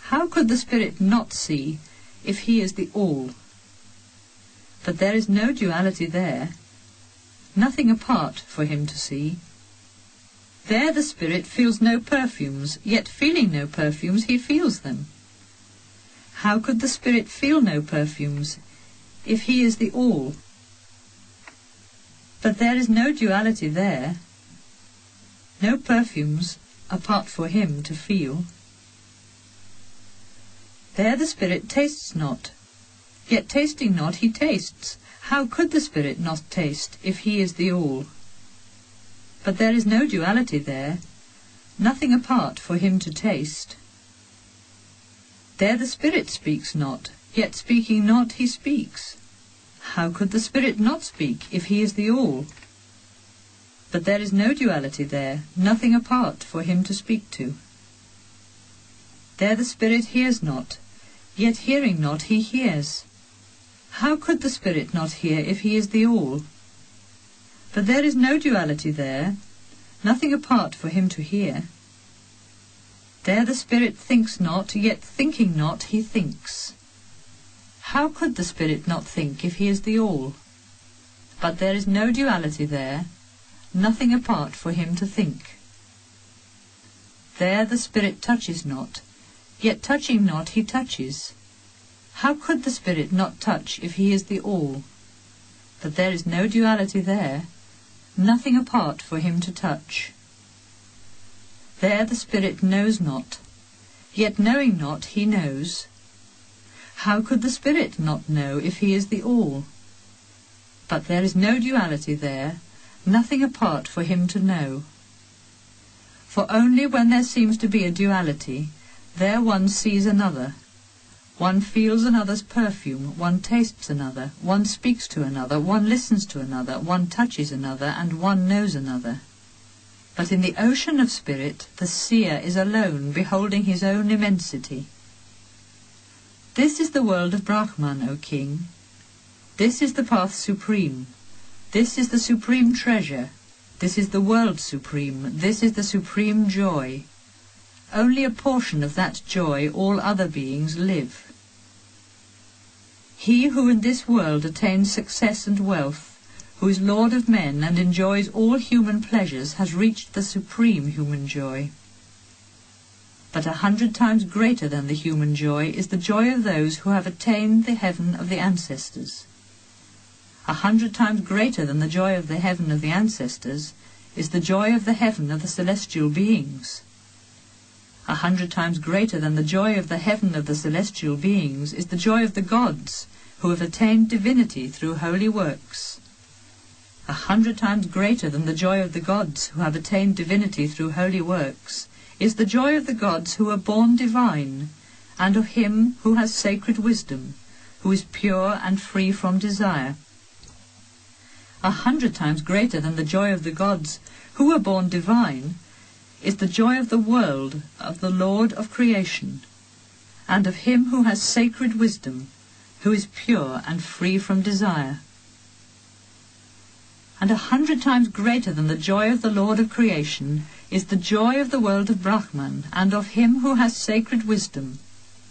How could the spirit not see, if he is the all? But there is no duality there, nothing apart for him to see. There the spirit feels no perfumes, yet feeling no perfumes, he feels them. How could the spirit feel no perfumes, if he is the all? But there is no duality there, no perfumes apart for him to feel. There the spirit tastes not, yet tasting not he tastes. How could the spirit not taste, if he is the all? But there is no duality there, nothing apart for him to taste. There the spirit speaks not, yet speaking not he speaks. How could the spirit not speak, if he is the all? But there is no duality there, nothing apart for him to speak to. There the spirit hears not, yet hearing not he hears. How could the spirit not hear, if he is the all? But there is no duality there, nothing apart for him to hear. There the spirit thinks not, yet thinking not he thinks. How could the spirit not think, if he is the all? But there is no duality there, nothing apart for him to think. There the spirit touches not, yet touching not he touches. How could the spirit not touch, if he is the all? But there is no duality there, nothing apart for him to touch. There the spirit knows not, yet knowing not he knows. How could the spirit not know, if he is the all? But there is no duality there, nothing apart for him to know. For only when there seems to be a duality, there one sees another. One feels another's perfume, one tastes another, one speaks to another, one listens to another, one touches another, and one knows another. But in the ocean of spirit, the seer is alone, beholding his own immensity. This is the world of Brahman, O king. This is the path supreme. This is the supreme treasure. This is the world supreme, this is the supreme joy. Only a portion of that joy all other beings live. He who in this world attains success and wealth, who is lord of men and enjoys all human pleasures, has reached the supreme human joy. But 100 times greater than the human joy is the joy of those who have attained the heaven of the ancestors. 100 times greater than the joy of the heaven of the ancestors is the joy of the heaven of the celestial beings. 100 times greater than the joy of the heaven of the celestial beings is the joy of the gods, who have attained divinity through holy works. 100 times greater than the joy of the gods who have attained divinity through holy works is the joy of the gods who are born divine, and of him who has sacred wisdom, who is pure and free from desire. 100 times greater than the joy of the gods who are born divine is the joy of the world, of the Lord of creation, and of him who has sacred wisdom, who is pure and free from desire. And 100 times greater than the joy of the Lord of creation is the joy of the world of Brahman, and of him who has sacred wisdom,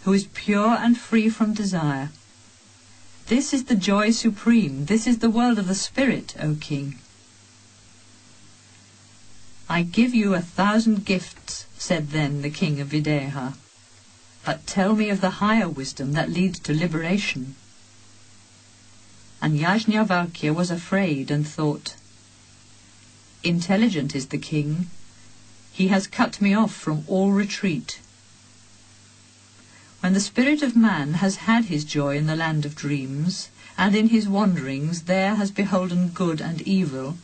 who is pure and free from desire. This is the joy supreme, this is the world of the spirit, O king. I give you 1,000 gifts, said then the king of Videha, but tell me of the higher wisdom that leads to liberation. And Yajnavalkya was afraid and thought, intelligent is the king, he has cut me off from all retreat. When the spirit of man has had his joy in the land of dreams, and in his wanderings there has beholden good and evil,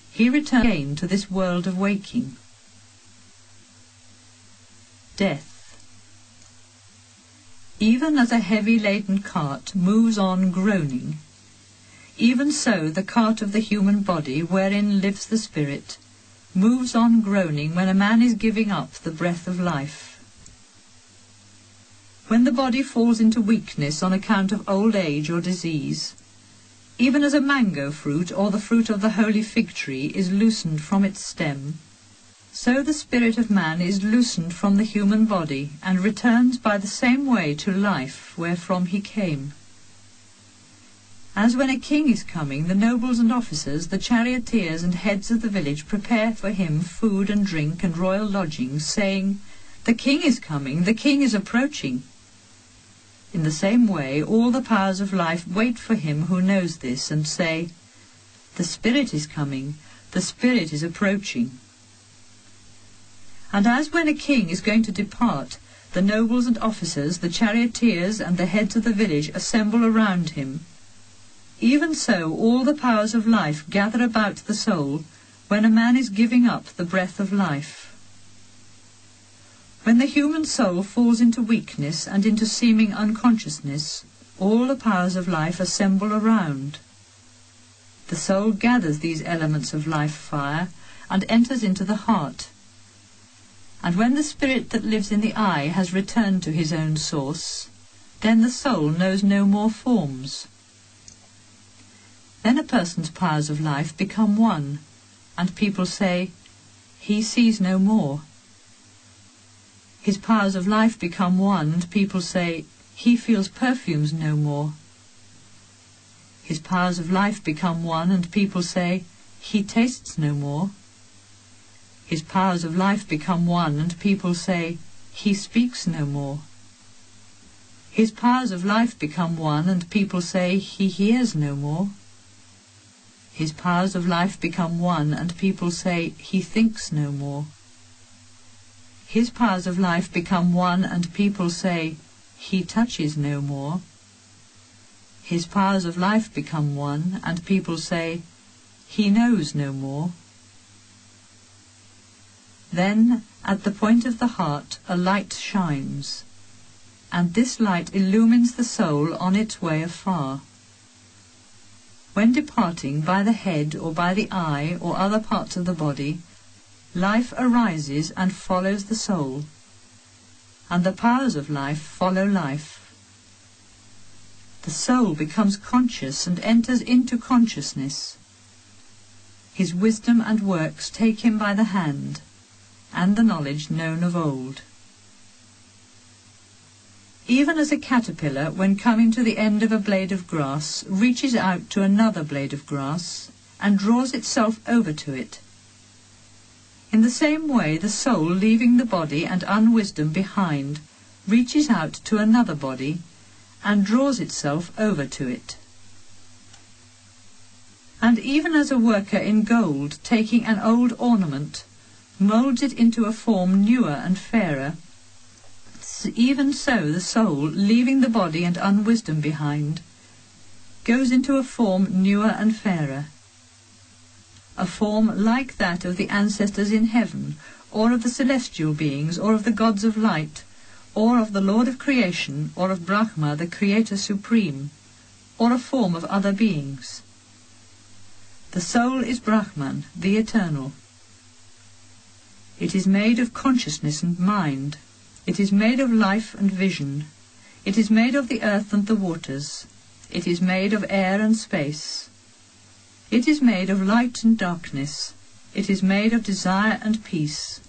he returns again to this world of waking. Death. Even as a heavy-laden cart moves on groaning, even so the cart of the human body, wherein lives the spirit, moves on groaning when a man is giving up the breath of life. When the body falls into weakness on account of old age or disease, even as a mango fruit or the fruit of the holy fig tree is loosened from its stem, so the spirit of man is loosened from the human body and returns by the same way to life wherefrom he came. As when a king is coming, the nobles and officers, the charioteers and heads of the village prepare for him food and drink and royal lodgings, saying, "The king is coming, the king is approaching." In the same way, all the powers of life wait for him who knows this, and say, "The spirit is coming, the spirit is approaching." And as when a king is going to depart, the nobles and officers, the charioteers and the heads of the village assemble around him, even so all the powers of life gather about the soul when a man is giving up the breath of life. When the human soul falls into weakness and into seeming unconsciousness, all the powers of life assemble around. The soul gathers these elements of life fire and enters into the heart. And when the spirit that lives in the eye has returned to his own source, then the soul knows no more forms. Then a person's powers of life become one, and people say, "He sees no more." His powers of life become one, and people say, "He feels perfumes no more." His powers of life become one, and people say, "He tastes no more." His powers of life become one, and people say, "He speaks no more." His powers of life become one, and people say, "He hears no more." His powers of life become one, and people say, "He thinks no more." His powers of life become one, and people say, "He touches no more." His powers of life become one, and people say, "He knows no more." Then, at the point of the heart, a light shines, and this light illumines the soul on its way afar. When departing by the head or by the eye or other parts of the body, life arises and follows the soul, and the powers of life follow life. The soul becomes conscious and enters into consciousness. His wisdom and works take him by the hand, and the knowledge known of old. Even as a caterpillar, when coming to the end of a blade of grass, reaches out to another blade of grass, and draws itself over to it. In the same way, the soul, leaving the body and unwisdom behind, reaches out to another body, and draws itself over to it. And even as a worker in gold, taking an old ornament, moulds it into a form newer and fairer, even so the soul, leaving the body and unwisdom behind, goes into a form newer and fairer, a form like that of the ancestors in heaven, or of the celestial beings, or of the gods of light, or of the Lord of creation, or of Brahma, the Creator Supreme, or a form of other beings. The soul is Brahman, the eternal. It is made of consciousness and mind. It is made of life and vision. It is made of the earth and the waters. It is made of air and space. It is made of light and darkness. It is made of desire and peace.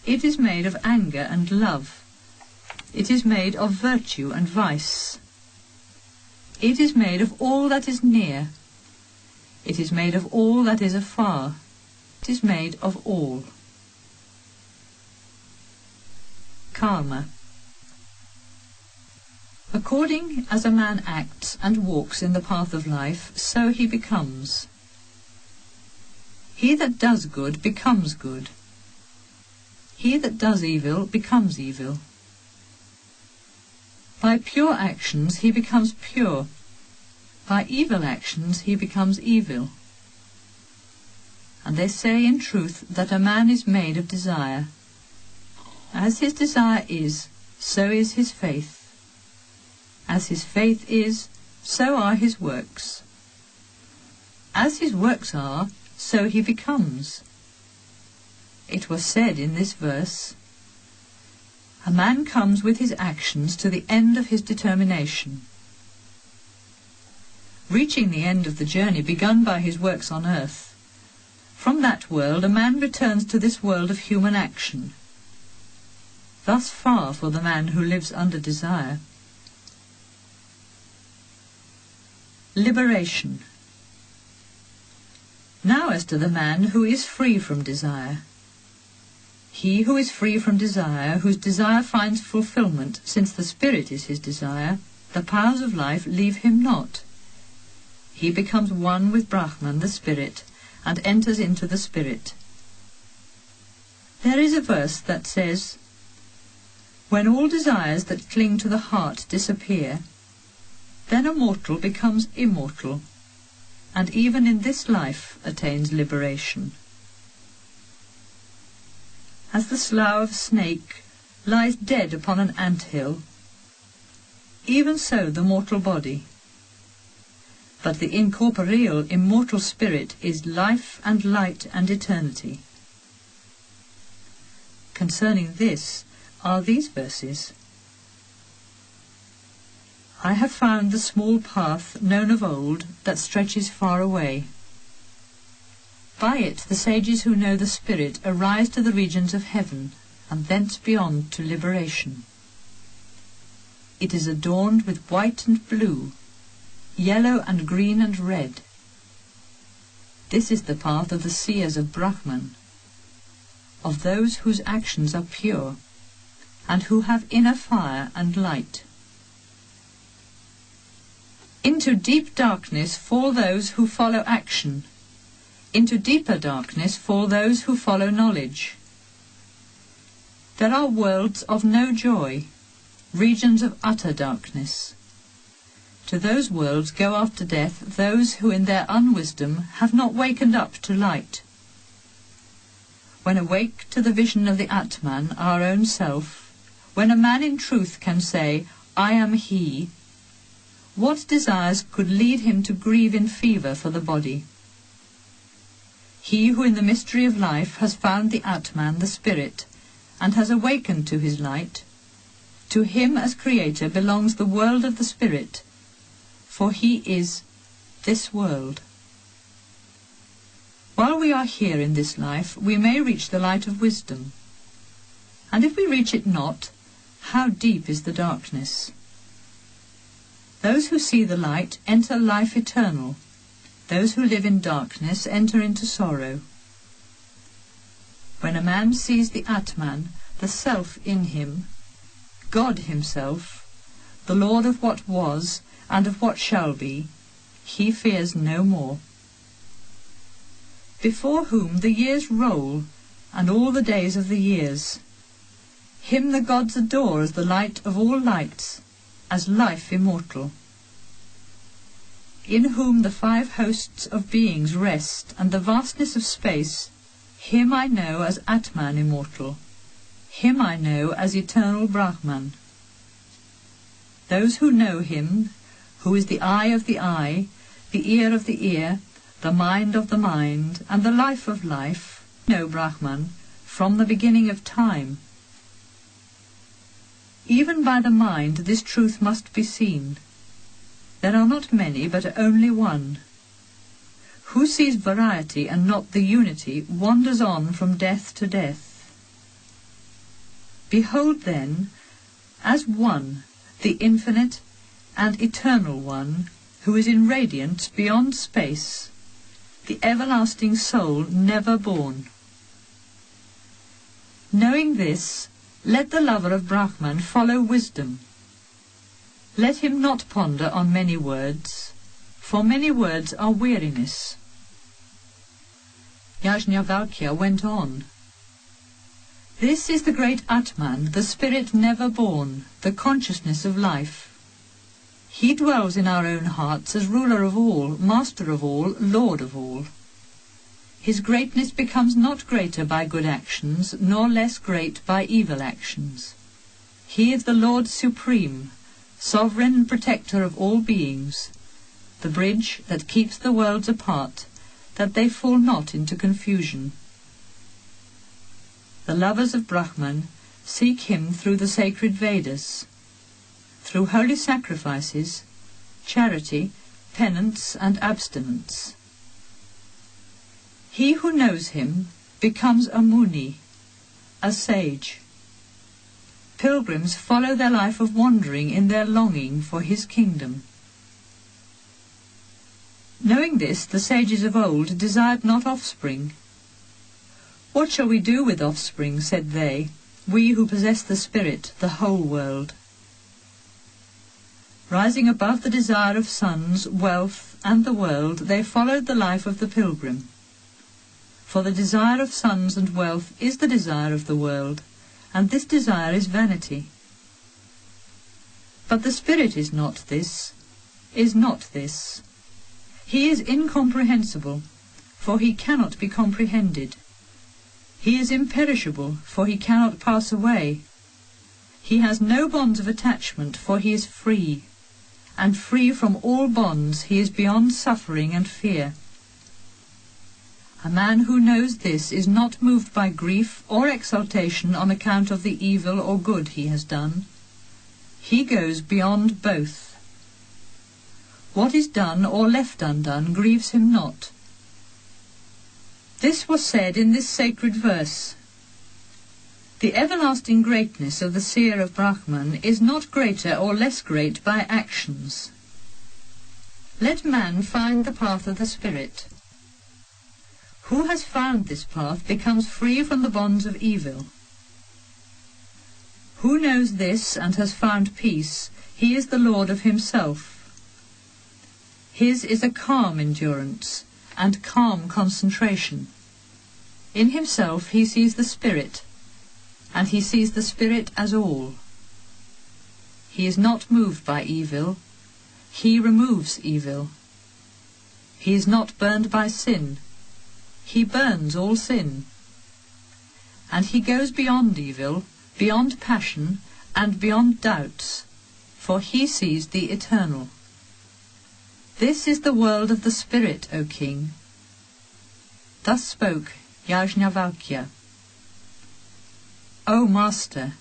It is made of anger and love. It is made of virtue and vice. It is made of all that is near. It is made of all that is afar. It is made of all. Karma. According as a man acts and walks in the path of life, so he becomes. He that does good becomes good. He that does evil becomes evil. By pure actions he becomes pure. By evil actions he becomes evil. And they say in truth that a man is made of desire. As his desire is, so is his faith. As his faith is, so are his works. As his works are, so he becomes. It was said in this verse, "A man comes with his actions to the end of his determination." Reaching the end of the journey begun by his works on earth, from that world a man returns to this world of human action. Thus far for the man who lives under desire. Liberation. Now as to the man who is free from desire. He who is free from desire, whose desire finds fulfillment, since the spirit is his desire, the powers of life leave him not. He becomes one with Brahman, the spirit, and enters into the spirit. There is a verse that says, "When all desires that cling to the heart disappear, then a mortal becomes immortal, and even in this life attains liberation." As the slough of snake lies dead upon an ant-hill, even so the mortal body. But the incorporeal, immortal spirit is life and light and eternity. Concerning this are these verses. "I have found the small path known of old that stretches far away. By it the sages who know the spirit arise to the regions of heaven, and thence beyond to liberation. It is adorned with white and blue, yellow and green and red. This is the path of the seers of Brahman, of those whose actions are pure, and who have inner fire and light. Into deep darkness fall those who follow action. Into deeper darkness fall those who follow knowledge. There are worlds of no joy, regions of utter darkness. To those worlds go after death those who in their unwisdom have not wakened up to light. When awake to the vision of the Atman, our own self, when a man in truth can say, 'I am he,' what desires could lead him to grieve in fever for the body? He who in the mystery of life has found the Atman, the spirit, and has awakened to his light, to him as creator belongs the world of the spirit, for he is this world. While we are here in this life, we may reach the light of wisdom. And if we reach it not, how deep is the darkness? Those who see the light enter life eternal. Those who live in darkness enter into sorrow. When a man sees the Atman, the self in him, God himself, the Lord of what was and of what shall be, he fears no more. Before whom the years roll, and all the days of the years, him the gods adore as the light of all lights, as life immortal. In whom the 5 hosts of beings rest, and the vastness of space, him I know as Atman immortal, him I know as eternal Brahman. Those who know him, who is the eye of the eye, the ear of the ear, the mind of the mind, and the life of life, know Brahman from the beginning of time. Even by the mind this truth must be seen. There are not many, but only one. Who sees variety and not the unity wanders on from death to death. Behold then, as one, the infinite and eternal one, who is in radiance beyond space, the everlasting soul never born. Knowing this, let the lover of Brahman follow wisdom. Let him not ponder on many words, for many words are weariness. Yajnavalkya went on. This is the great Atman, the spirit never born, the consciousness of life. He dwells in our own hearts as ruler of all, master of all, lord of all. His greatness becomes not greater by good actions, nor less great by evil actions. He is the Lord Supreme, sovereign and protector of all beings, the bridge that keeps the worlds apart, that they fall not into confusion. The lovers of Brahman seek him through the sacred Vedas, through holy sacrifices, charity, penance and abstinence. He who knows him becomes a Muni, a sage. Pilgrims follow their life of wandering in their longing for his kingdom. Knowing this, the sages of old desired not offspring. What shall we do with offspring, said they, we who possess the spirit, the whole world? Rising above the desire of sons, wealth, and the world, they followed the life of the pilgrim. For the desire of sons and wealth is the desire of the world, and this desire is vanity. But the spirit is not this, is not this. He is incomprehensible, for he cannot be comprehended. He is imperishable, for he cannot pass away. He has no bonds of attachment, for he is free, and free from all bonds he is beyond suffering and fear. A man who knows this is not moved by grief or exultation on account of the evil or good he has done. He goes beyond both. What is done or left undone grieves him not. This was said in this sacred verse. The everlasting greatness of the seer of Brahman is not greater or less great by actions. Let man find the path of the spirit. Who has found this path becomes free from the bonds of evil. Who knows this and has found peace, he is the Lord of himself. His is a calm endurance and calm concentration. In himself he sees the spirit, and he sees the spirit as all. He is not moved by evil, he removes evil. He is not burned by sin, he burns all sin. And he goes beyond evil, beyond passion, and beyond doubts, for he sees the eternal. This is the world of the spirit, O king. Thus spoke Yajnavalkya. O master,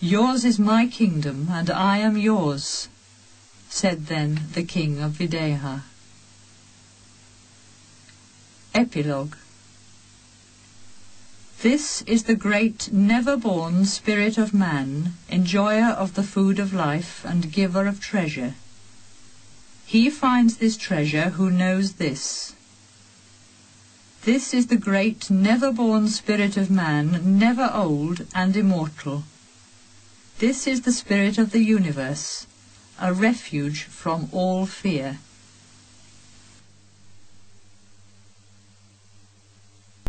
yours is my kingdom, and I am yours, said then the king of Videha. Epilogue. This is the great never-born spirit of man, enjoyer of the food of life and giver of treasure. He finds this treasure who knows this. This is the great never-born spirit of man, never old and immortal. This is the spirit of the universe, a refuge from all fear.